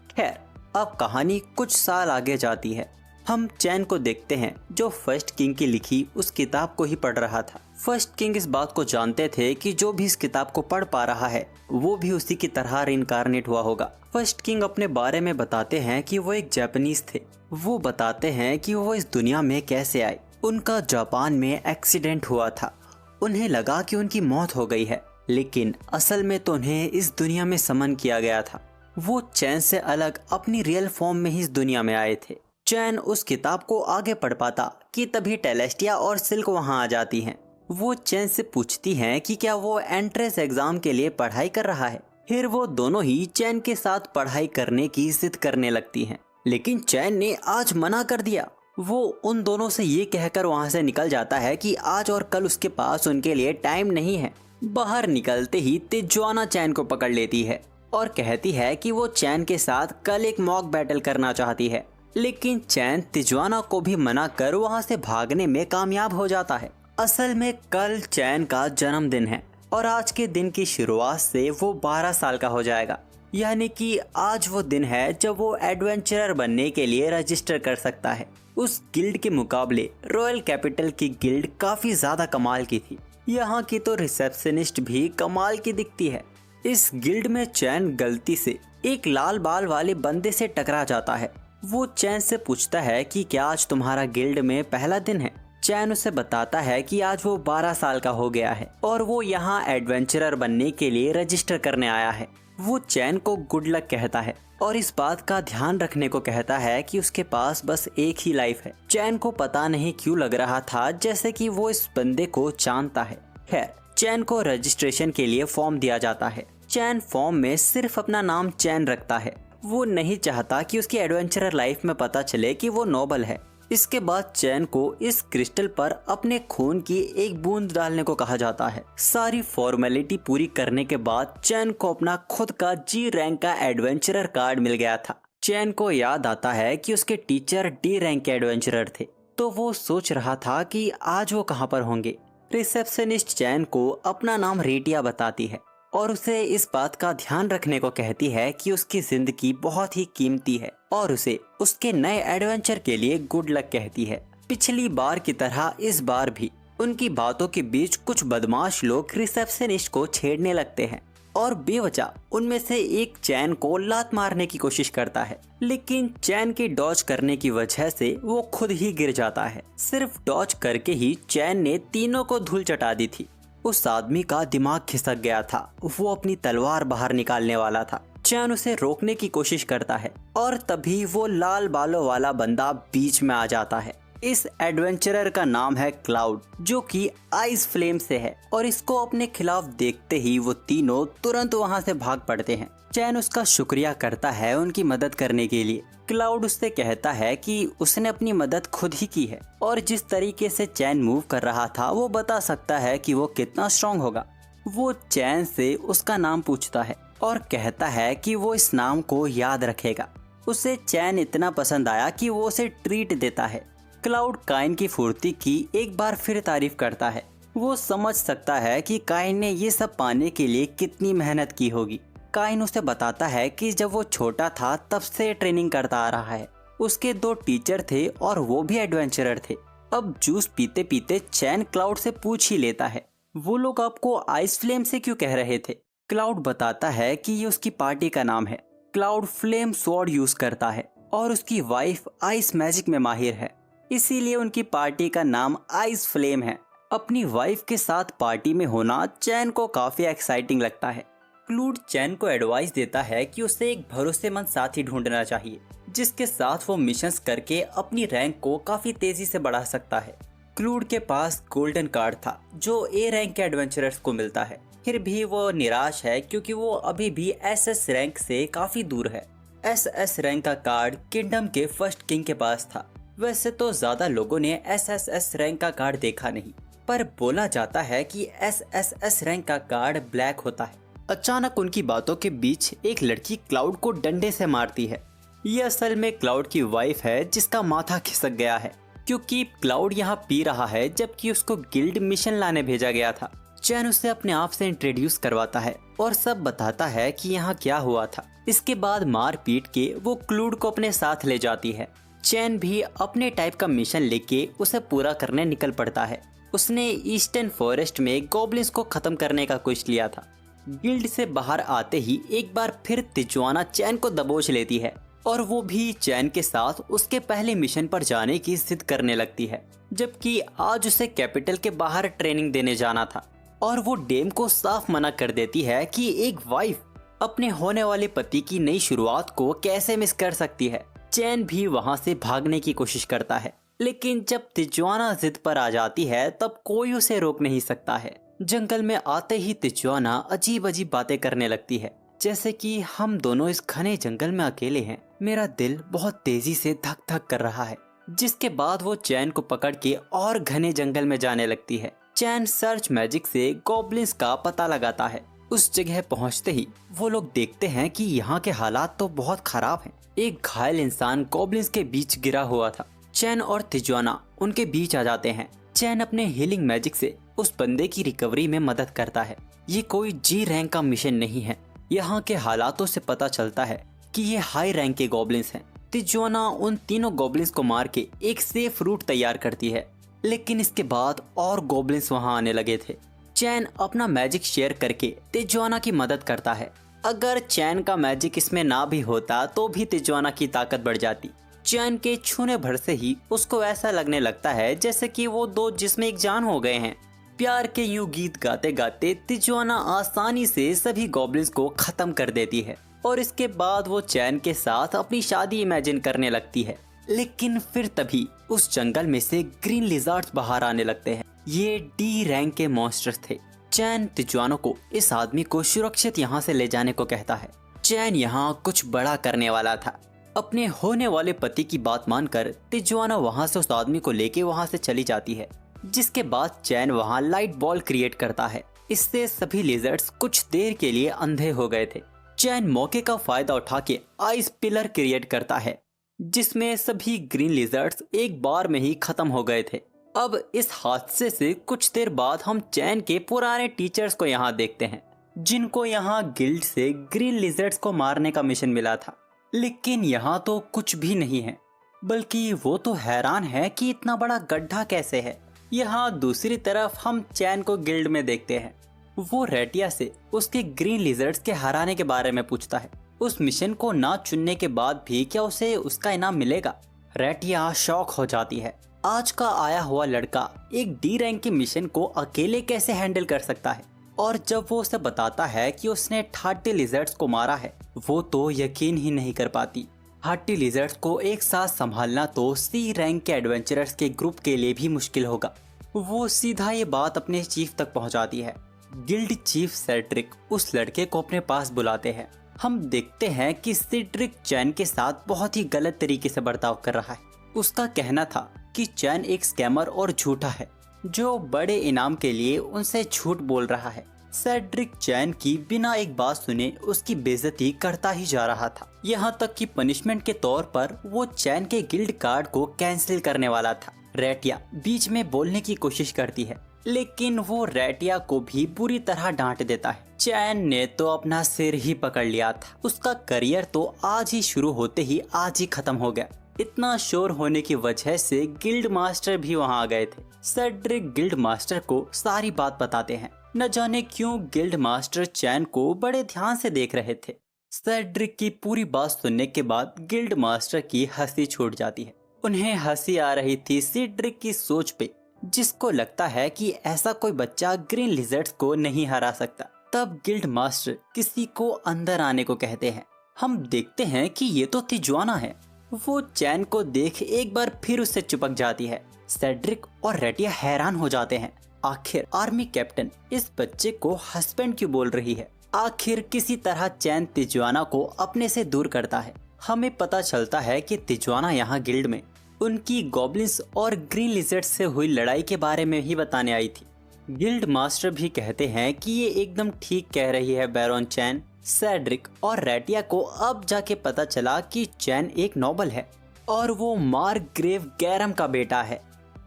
खैर, अब कहानी कुछ साल आगे जाती है। हम चैन को देखते हैं जो फर्स्ट किंग की लिखी उस किताब को ही पढ़ रहा था। फर्स्ट किंग इस बात को जानते थे कि जो भी इस किताब को पढ़ पा रहा है वो भी उसी की तरह रिइंकार्नेट हुआ होगा। फर्स्ट किंग अपने बारे में बताते हैं कि वो एक जापानीज थे। वो बताते हैं कि वो इस दुनिया में कैसे आए। उनका जापान में एक्सीडेंट हुआ था। उन्हें लगा कि उनकी मौत हो गई है, लेकिन असल में तो उन्हें इस दुनिया में समन किया गया था। वो चैन से अलग अपनी रियल फॉर्म में ही इस दुनिया में आए थे। चैन उस किताब को आगे पढ़ पाता कि तभी टेलेस्टिया और सिल्क वहां आ जाती हैं। वो चैन से पूछती हैं कि क्या वो एंट्रेंस एग्जाम के लिए पढ़ाई कर रहा है। फिर वो दोनों ही चैन के साथ पढ़ाई करने की जिद करने लगती हैं, लेकिन चैन ने आज मना कर दिया। वो उन दोनों से ये कहकर वहां से निकल जाता है कि आज और कल उसके पास उनके लिए टाइम नहीं है। बाहर निकलते ही तिजुआना चैन को पकड़ लेती है और कहती है कि वो चैन के साथ कल एक मॉक बैटल करना चाहती है, लेकिन चैन तिजुआना को भी मना कर वहाँ से भागने में कामयाब हो जाता है। असल में कल चैन का जन्मदिन है और आज के दिन की शुरुआत से वो 12 साल का हो जाएगा, यानी कि आज वो दिन है जब वो एडवेंचरर बनने के लिए रजिस्टर कर सकता है। उस गिल्ड के मुकाबले रॉयल कैपिटल की गिल्ड काफी ज्यादा कमाल की थी। यहाँ की तो रिसेप्शनिस्ट भी कमाल की दिखती है। इस गिल्ड में चैन गलती से एक लाल बाल वाले बंदे से टकरा जाता है। वो चैन से पूछता है कि क्या आज तुम्हारा गिल्ड में पहला दिन है। चैन उसे बताता है कि आज वो 12 साल का हो गया है और वो यहाँ एडवेंचरर बनने के लिए रजिस्टर करने आया है। वो चैन को गुड लक कहता है और इस बात का ध्यान रखने को कहता है कि उसके पास बस एक ही लाइफ है। चैन को पता नहीं क्यों लग रहा था जैसे कि वो इस बंदे को जानता है। खैर, चैन को रजिस्ट्रेशन के लिए फॉर्म दिया जाता है। चैन फॉर्म में सिर्फ अपना नाम चैन रखता है। वो नहीं चाहता कि उसकी एडवेंचरर लाइफ में पता चले कि वो नोबल है। इसके बाद चैन को इस क्रिस्टल पर अपने खून की एक बूंद डालने को कहा जाता है। सारी फॉर्मेलिटी पूरी करने के बाद चैन को अपना खुद का जी रैंक का एडवेंचरर कार्ड मिल गया था। चैन को याद आता है कि उसके टीचर डी रैंक के एडवेंचरर थे, तो वो सोच रहा था कि आज वो कहाँ पर होंगे। रिसेप्शनिस्ट चैन को अपना नाम रेटिया बताती है और उसे इस बात का ध्यान रखने को कहती है कि उसकी जिंदगी बहुत ही कीमती है और उसे उसके नए एडवेंचर के लिए गुड लक कहती है। पिछली बार की तरह इस बार भी उनकी बातों के बीच कुछ बदमाश लोग रिसेप्शनिस्ट को छेड़ने लगते हैं और बेवजह उनमें से एक चैन को लात मारने की कोशिश करता है, लेकिन चैन के डॉज करने की वजह से वो खुद ही गिर जाता है। सिर्फ डॉज करके ही चैन ने तीनों को धूल चटा दी थी। उस आदमी का दिमाग खिसक गया था। वो अपनी तलवार बाहर निकालने वाला था। चैन उसे रोकने की कोशिश करता है और तभी वो लाल बालों वाला बंदा बीच में आ जाता है। इस एडवेंचरर का नाम है क्लाउड, जो कि आइस फ्लेम से है और इसको अपने खिलाफ देखते ही वो तीनों तुरंत वहां से भाग पड़ते हैं। चैन उसका शुक्रिया करता है उनकी मदद करने के लिए। क्लाउड उससे कहता है कि उसने अपनी मदद खुद ही की है और जिस तरीके से चैन मूव कर रहा था वो बता सकता है कि वो कितना स्ट्रांग होगा। वो चैन से उसका नाम पूछता है और कहता है कि वो इस नाम को याद रखेगा। उसे चैन इतना पसंद आया कि वो उसे ट्रीट देता है। क्लाउड काइन की फुर्ती की एक बार फिर तारीफ करता है। वो समझ सकता है कि काइन ने ये सब पाने के लिए कितनी मेहनत की होगी। काइन उसे बताता है कि जब वो छोटा था तब से ट्रेनिंग करता आ रहा है। उसके 2 टीचर थे और वो भी एडवेंचरर थे। अब जूस पीते पीते चैन क्लाउड से पूछ ही लेता है, वो लोग आपको आइस फ्लेम से क्यों कह रहे थे? क्लाउड बताता है कि ये उसकी पार्टी का नाम है। क्लाउड फ्लेम स्वॉर्ड यूज करता है और उसकी वाइफ आइस मैजिक में माहिर है, इसीलिए उनकी पार्टी का नाम आइस फ्लेम है। अपनी वाइफ के साथ पार्टी में होना चैन को काफी एक्साइटिंग लगता है। क्लाउड चैन को एडवाइस देता है कि उसे एक भरोसेमंद साथी ढूंढना चाहिए जिसके साथ वो मिशंस करके अपनी रैंक को काफी तेजी से बढ़ा सकता है। क्लाउड के पास गोल्डन कार्ड था जो ए रैंक के एडवेंचरर्स को मिलता है, फिर भी वो निराश है क्योंकि वो अभी भी एसएस रैंक से काफी दूर है। एसएस रैंक का कार्ड किंगडम के फर्स्ट किंग के पास था। वैसे तो ज्यादा लोगों ने एसएस रैंक का कार्ड देखा नहीं, पर बोला जाता है कि एसएस रैंक का कार्ड ब्लैक होता है। अचानक उनकी बातों के बीच एक लड़की क्लाउड को डंडे से मारती है। ये असल में क्लाउड की वाइफ है जिसका माथा खिसक गया है क्योंकि क्लाउड यहाँ पी रहा है जबकि उसको गिल्ड मिशन लाने भेजा गया था। चैन उसे अपने आप से इंट्रोड्यूस करवाता है और सब बताता है कि यहाँ क्या हुआ था। इसके बाद मार पीट के वो क्लाउड को अपने साथ ले जाती है। चैन भी अपने टाइप का मिशन लेके उसे पूरा करने निकल पड़ता है। उसने ईस्टर्न फॉरेस्ट में गॉब्लिन्स को खत्म करने का कुछ लिया था। गिल्ड से बाहर आते ही एक बार फिर तिजुआना चैन को दबोच लेती है और वो भी चैन के साथ उसके पहले मिशन पर जाने की जिद करने लगती है, जबकि आज उसे कैपिटल के बाहर ट्रेनिंग देने जाना था। और वो डेम को साफ मना कर देती है कि एक वाइफ अपने होने वाले पति की नई शुरुआत को कैसे मिस कर सकती है। चैन भी वहाँ से भागने की कोशिश करता है, लेकिन जब तिजुआना जिद पर आ जाती है तब कोई उसे रोक नहीं सकता है। जंगल में आते ही तिजुआना अजीब अजीब बातें करने लगती है, जैसे कि हम दोनों इस घने जंगल में अकेले हैं, मेरा दिल बहुत तेजी से धक धक कर रहा है। जिसके बाद वो चैन को पकड़ के और घने जंगल में जाने लगती है। चैन सर्च मैजिक से गॉब्लिन्स का पता लगाता है। उस जगह पहुंचते ही वो लोग देखते हैं कि यहाँ के हालात तो बहुत खराब हैं। एक घायल इंसान गॉब्लिन्स के बीच गिरा हुआ था। चैन और तिजुआना उनके बीच आ जाते हैं। चैन अपने हीलिंग मैजिक से उस बंदे की रिकवरी में मदद करता है। ये कोई जी रैंक का मिशन नहीं है। यहाँ के हालातों से पता चलता है कि ये हाई रैंक के गॉब्लिन्स हैं। तिजुआना उन तीनों गॉब्लिन्स को मार के एक सेफ रूट तैयार करती है, लेकिन इसके बाद और गॉब्लिन्स वहाँ आने लगे थे। चैन अपना मैजिक शेयर करके तिजुआना की मदद करता है। अगर चैन का मैजिक इसमें ना भी होता तो भी तिजुआना की ताकत बढ़ जाती। चैन के छूने भर से ही उसको ऐसा लगने लगता है जैसे कि वो दो जिस्म एक जान हो गए हैं। प्यार के यूं गीत गाते गाते तिजुआना आसानी से सभी गॉब्लिन्स को खत्म कर देती है और इसके बाद वो चैन के साथ अपनी शादी इमेजिन करने लगती है। लेकिन फिर तभी उस जंगल में से ग्रीन लिजर्ड्स बाहर आने लगते हैं। ये डी रैंक के मॉन्स्टर्स थे। चैन तिजुआना को इस आदमी को सुरक्षित यहाँ से ले जाने को कहता है। चैन यहाँ कुछ बड़ा करने वाला था। अपने होने वाले पति की बात मानकर तिजुआना वहाँ से उस आदमी को लेके वहाँ से चली जाती है, जिसके बाद चैन वहाँ लाइट बॉल क्रिएट करता है। इससे सभी लिजर्ड्स कुछ देर के लिए अंधे हो गए थे। चैन मौके का फायदा उठा के आइस पिलर क्रिएट करता है, जिसमें सभी ग्रीन लिजर्ड्स एक बार में ही खत्म हो गए थे। अब इस हादसे से कुछ देर बाद हम चैन के पुराने टीचर्स को यहाँ देखते हैं, जिनको यहाँ गिल्ड से ग्रीन लिजर्ड्स को मारने का मिशन मिला था। लेकिन यहाँ तो कुछ भी नहीं है, बल्कि वो तो हैरान है कि इतना बड़ा गड्ढा कैसे है। यहाँ दूसरी तरफ हम चैन को गिल्ड में देखते हैं। वो रेटिया से उसके ग्रीन लिजर्ड्स के हराने के बारे में पूछता है। उस मिशन को ना चुनने के बाद भी क्या उसे उसका इनाम मिलेगा? रेटिया शॉक हो जाती है। आज का आया हुआ लड़का एक डी रैंक के मिशन को अकेले कैसे हैंडल कर सकता है? और जब वो उसे बताता है कि उसने 30 लिजर्ड्स को मारा है, वो तो यकीन ही नहीं कर पाती। 30 लिजर्ड्स को एक साथ संभालना तो सी रैंक के एडवेंचरर्स के ग्रुप के लिए भी मुश्किल होगा। वो सीधा ये बात अपने चीफ तक पहुंचाती है। गिल्ड चीफ सेड्रिक उस लड़के को अपने पास बुलाते हैं। हम देखते हैं कि सेड्रिक चैन के साथ बहुत ही गलत तरीके से बर्ताव कर रहा है। उसका कहना था कि चैन एक स्कैमर और झूठा है, जो बड़े इनाम के लिए उनसे झूठ बोल रहा है। सेड्रिक चैन की बिना एक बात सुने उसकी बेइज्जती करता ही जा रहा था। यहाँ तक कि पनिशमेंट के तौर पर वो चैन के गिल्ड कार्ड को कैंसिल करने वाला था। रेटिया बीच में बोलने की कोशिश करती है, लेकिन वो रेटिया को भी बुरी तरह डांट देता है। चैन ने तो अपना सिर ही पकड़ लिया था। उसका करियर तो आज ही शुरू होते ही आज ही खत्म हो गया। इतना शोर होने की वजह से गिल्ड मास्टर भी वहां आ गए थे। सेड्रिक गिल्ड मास्टर को सारी बात बताते हैं। न जाने क्यों गिल्ड मास्टर चैन को बड़े ध्यान से देख रहे थे। सेड्रिक की पूरी बात सुनने के बाद गिल्ड मास्टर की हंसी छूट जाती है। उन्हें हंसी आ रही थी सेड्रिक की सोच पे, जिसको लगता है कि ऐसा कोई बच्चा ग्रीन लिजर्ड्स को नहीं हरा सकता। तब गिल्ड मास्टर किसी को अंदर आने को कहते हैं। हम देखते हैं कि ये तो तिजुआना है। वो चैन को देख एक बार फिर उससे चिपक जाती है। सेड्रिक और रेटिया हैरान हो जाते हैं। आखिर आर्मी कैप्टन इस बच्चे को हस्बैंड क्यों बोल रही है? आखिर किसी तरह चैन तिजुआना को अपने से दूर करता है। हमें पता चलता है कि तिजुआना यहाँ गिल्ड में उनकी गॉब्लिन्स और ग्रीन लिजर्ड्स से हुई लड़ाई के बारे में ही बताने आई थी। गिल्ड मास्टर भी कहते हैं कि ये एकदम ठीक कह रही है बैरन चैन। सेड्रिक और रेटिया को अब जाके पता चला कि चैन एक नोबल है और वो मार्ग्रेव गैरम का बेटा है।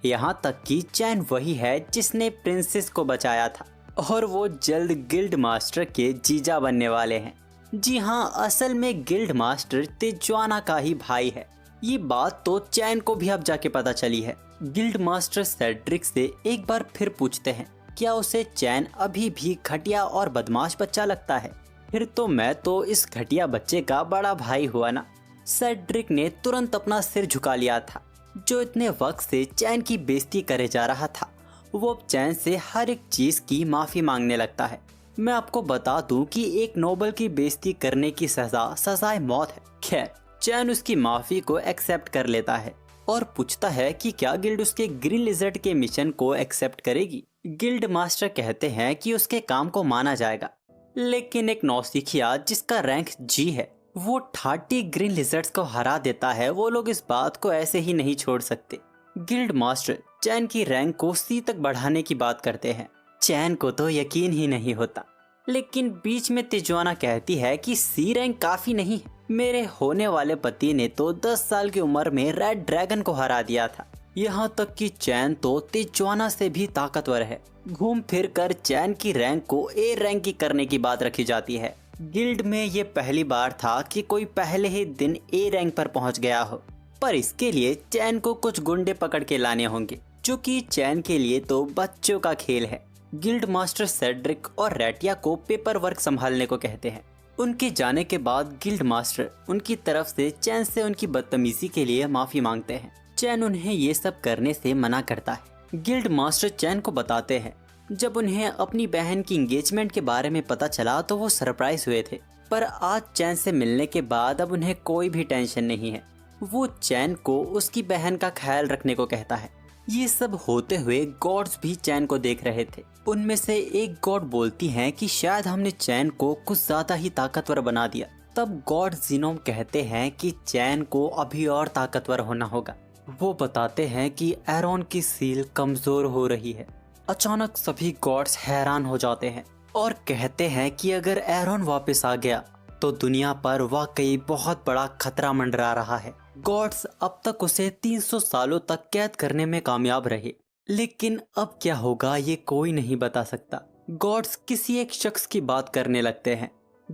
यहाँ तक कि चैन वही है जिसने प्रिंसेस को बचाया था और वो जल्द गिल्ड मास्टर के जीजा बनने वाले हैं। जी हाँ, असल में गिल्ड मास्टर तिजुआना का ही भाई है। ये बात तो चैन को भी अब जाके पता चली है। गिल्ड मास्टर सेड्रिक से एक बार फिर पूछते हैं, क्या उसे चैन अभी भी घटिया और बदमाश बच्चा लगता है? फिर तो मैं तो इस घटिया बच्चे का बड़ा भाई हुआ ना। सेड्रिक ने तुरंत अपना सिर झुका लिया था। जो इतने वक्त से चैन की बेइज्जती करे जा रहा था, वो चैन से हर एक चीज की माफी मांगने लगता है। मैं आपको बता दूं कि एक नोबल की बेइज्जती करने की सजाए मौत है। खैर, चैन उसकी माफी को एक्सेप्ट कर लेता है और पूछता है कि क्या गिल्ड उसके ग्रीन लिजर्ड के मिशन को एक्सेप्ट करेगी। गिल्ड मास्टर कहते हैं कि उसके काम को माना जाएगा, लेकिन एक नौसिखिया जिसका रैंक जी है वो 30 ग्रीन लिजर्ड्स को हरा देता है। वो लोग इस बात को ऐसे ही नहीं छोड़ सकते। गिल्ड मास्टर चैन की रैंक को सी तक बढ़ाने की बात करते हैं। चैन को तो यकीन ही नहीं होता, लेकिन बीच में तिजवाना कहती है कि सी रैंक काफी नहीं है। मेरे होने वाले पति ने तो 10 साल की उम्र में रेड ड्रैगन को हरा दिया था। यहाँ तक कि चैन तो तिजवाना से भी ताकतवर है। घूम फिर कर चैन की रैंक को ए रैंक की करने की बात रखी जाती है। गिल्ड में ये पहली बार था कि कोई पहले ही दिन ए रैंक पर पहुंच गया हो, पर इसके लिए चैन को कुछ गुंडे पकड़ के लाने होंगे, जो कि चैन के लिए तो बच्चों का खेल है। गिल्ड मास्टर सेड्रिक और रैटिया को पेपर वर्क संभालने को कहते हैं। उनके जाने के बाद गिल्ड मास्टर उनकी तरफ से चैन से उनकी बदतमीजी के लिए माफी मांगते हैं। चैन उन्हें ये सब करने से मना करता है। गिल्ड मास्टर चैन को बताते हैं जब उन्हें अपनी बहन की एंगेजमेंट के बारे में पता चला तो वो सरप्राइज हुए थे, पर आज चैन से मिलने के बाद अब उन्हें कोई भी टेंशन नहीं है। वो चैन को उसकी बहन का ख्याल रखने को कहता है। ये सब होते हुए गॉड्स भी चैन को देख रहे थे। उनमें से एक गॉड बोलती हैं कि शायद हमने चैन को कुछ ज्यादा ही ताकतवर बना दिया। तब गॉड जीनोम कहते हैं कि चैन को अभी और ताकतवर होना होगा। वो बताते हैं कि एरोन की सील कमजोर हो रही है। अचानक सभी गॉड्स हैरान हो जाते हैं और कहते हैं कि अगर एरोन वापस आ गया तो दुनिया पर वाकई बहुत बड़ा खतरा मंडरा रहा है। गॉड्स अब तक उसे 300 सालों तक कैद करने में कामयाब रहे, लेकिन अब क्या होगा ये कोई नहीं बता सकता। गॉड्स किसी एक शख्स की बात करने लगते हैं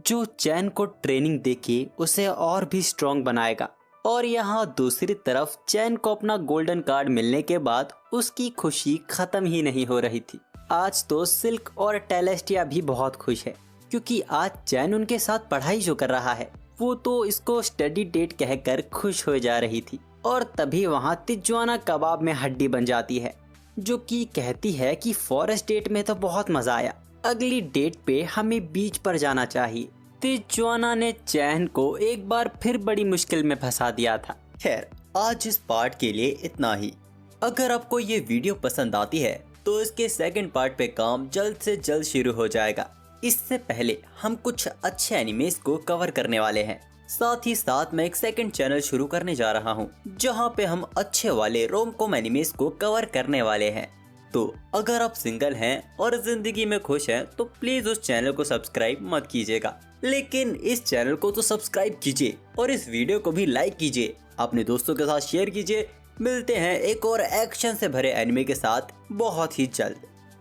जो चैन को ट्रेनिंग देके उसे और भी स्ट्रॉन्ग बनाएगा। और यहाँ दूसरी तरफ चैन को अपना गोल्डन कार्ड मिलने के बाद उसकी खुशी खत्म ही नहीं हो रही थी। आज तो सिल्क और टेलेस्टिया भी बहुत खुश है, क्योंकि आज चैन उनके साथ पढ़ाई जो कर रहा है वो तो इसको स्टडी डेट कहकर खुश हो जा रही थी। और तभी वहाँ तिजवाना कबाब में हड्डी बन जाती है, जो कि कहती है कि फॉरेस्ट डेट में तो बहुत मजा आया, अगली डेट पे हमें बीच पर जाना चाहिए। तिजवाना ने चैन को एक बार फिर बड़ी मुश्किल में फंसा दिया था। खैर, आज इस पार्ट के लिए इतना ही। अगर आपको ये वीडियो पसंद आती है तो इसके सेकंड पार्ट पे काम जल्द से जल्द शुरू हो जाएगा। इससे पहले हम कुछ अच्छे एनिमेस को कवर करने वाले हैं। साथ ही साथ मैं एक सेकंड चैनल शुरू करने जा रहा हूँ, जहाँ पे हम अच्छे वाले रोम-कॉम एनिमेस को कवर करने वाले हैं। तो अगर आप सिंगल हैं और जिंदगी में खुश हैं तो प्लीज उस चैनल को सब्सक्राइब मत कीजिएगा, लेकिन इस चैनल को तो सब्सक्राइब कीजिए और इस वीडियो को भी लाइक कीजिए, अपने दोस्तों के साथ शेयर कीजिए। मिलते हैं एक और एक्शन से भरे एनिमे के साथ बहुत ही जल्द।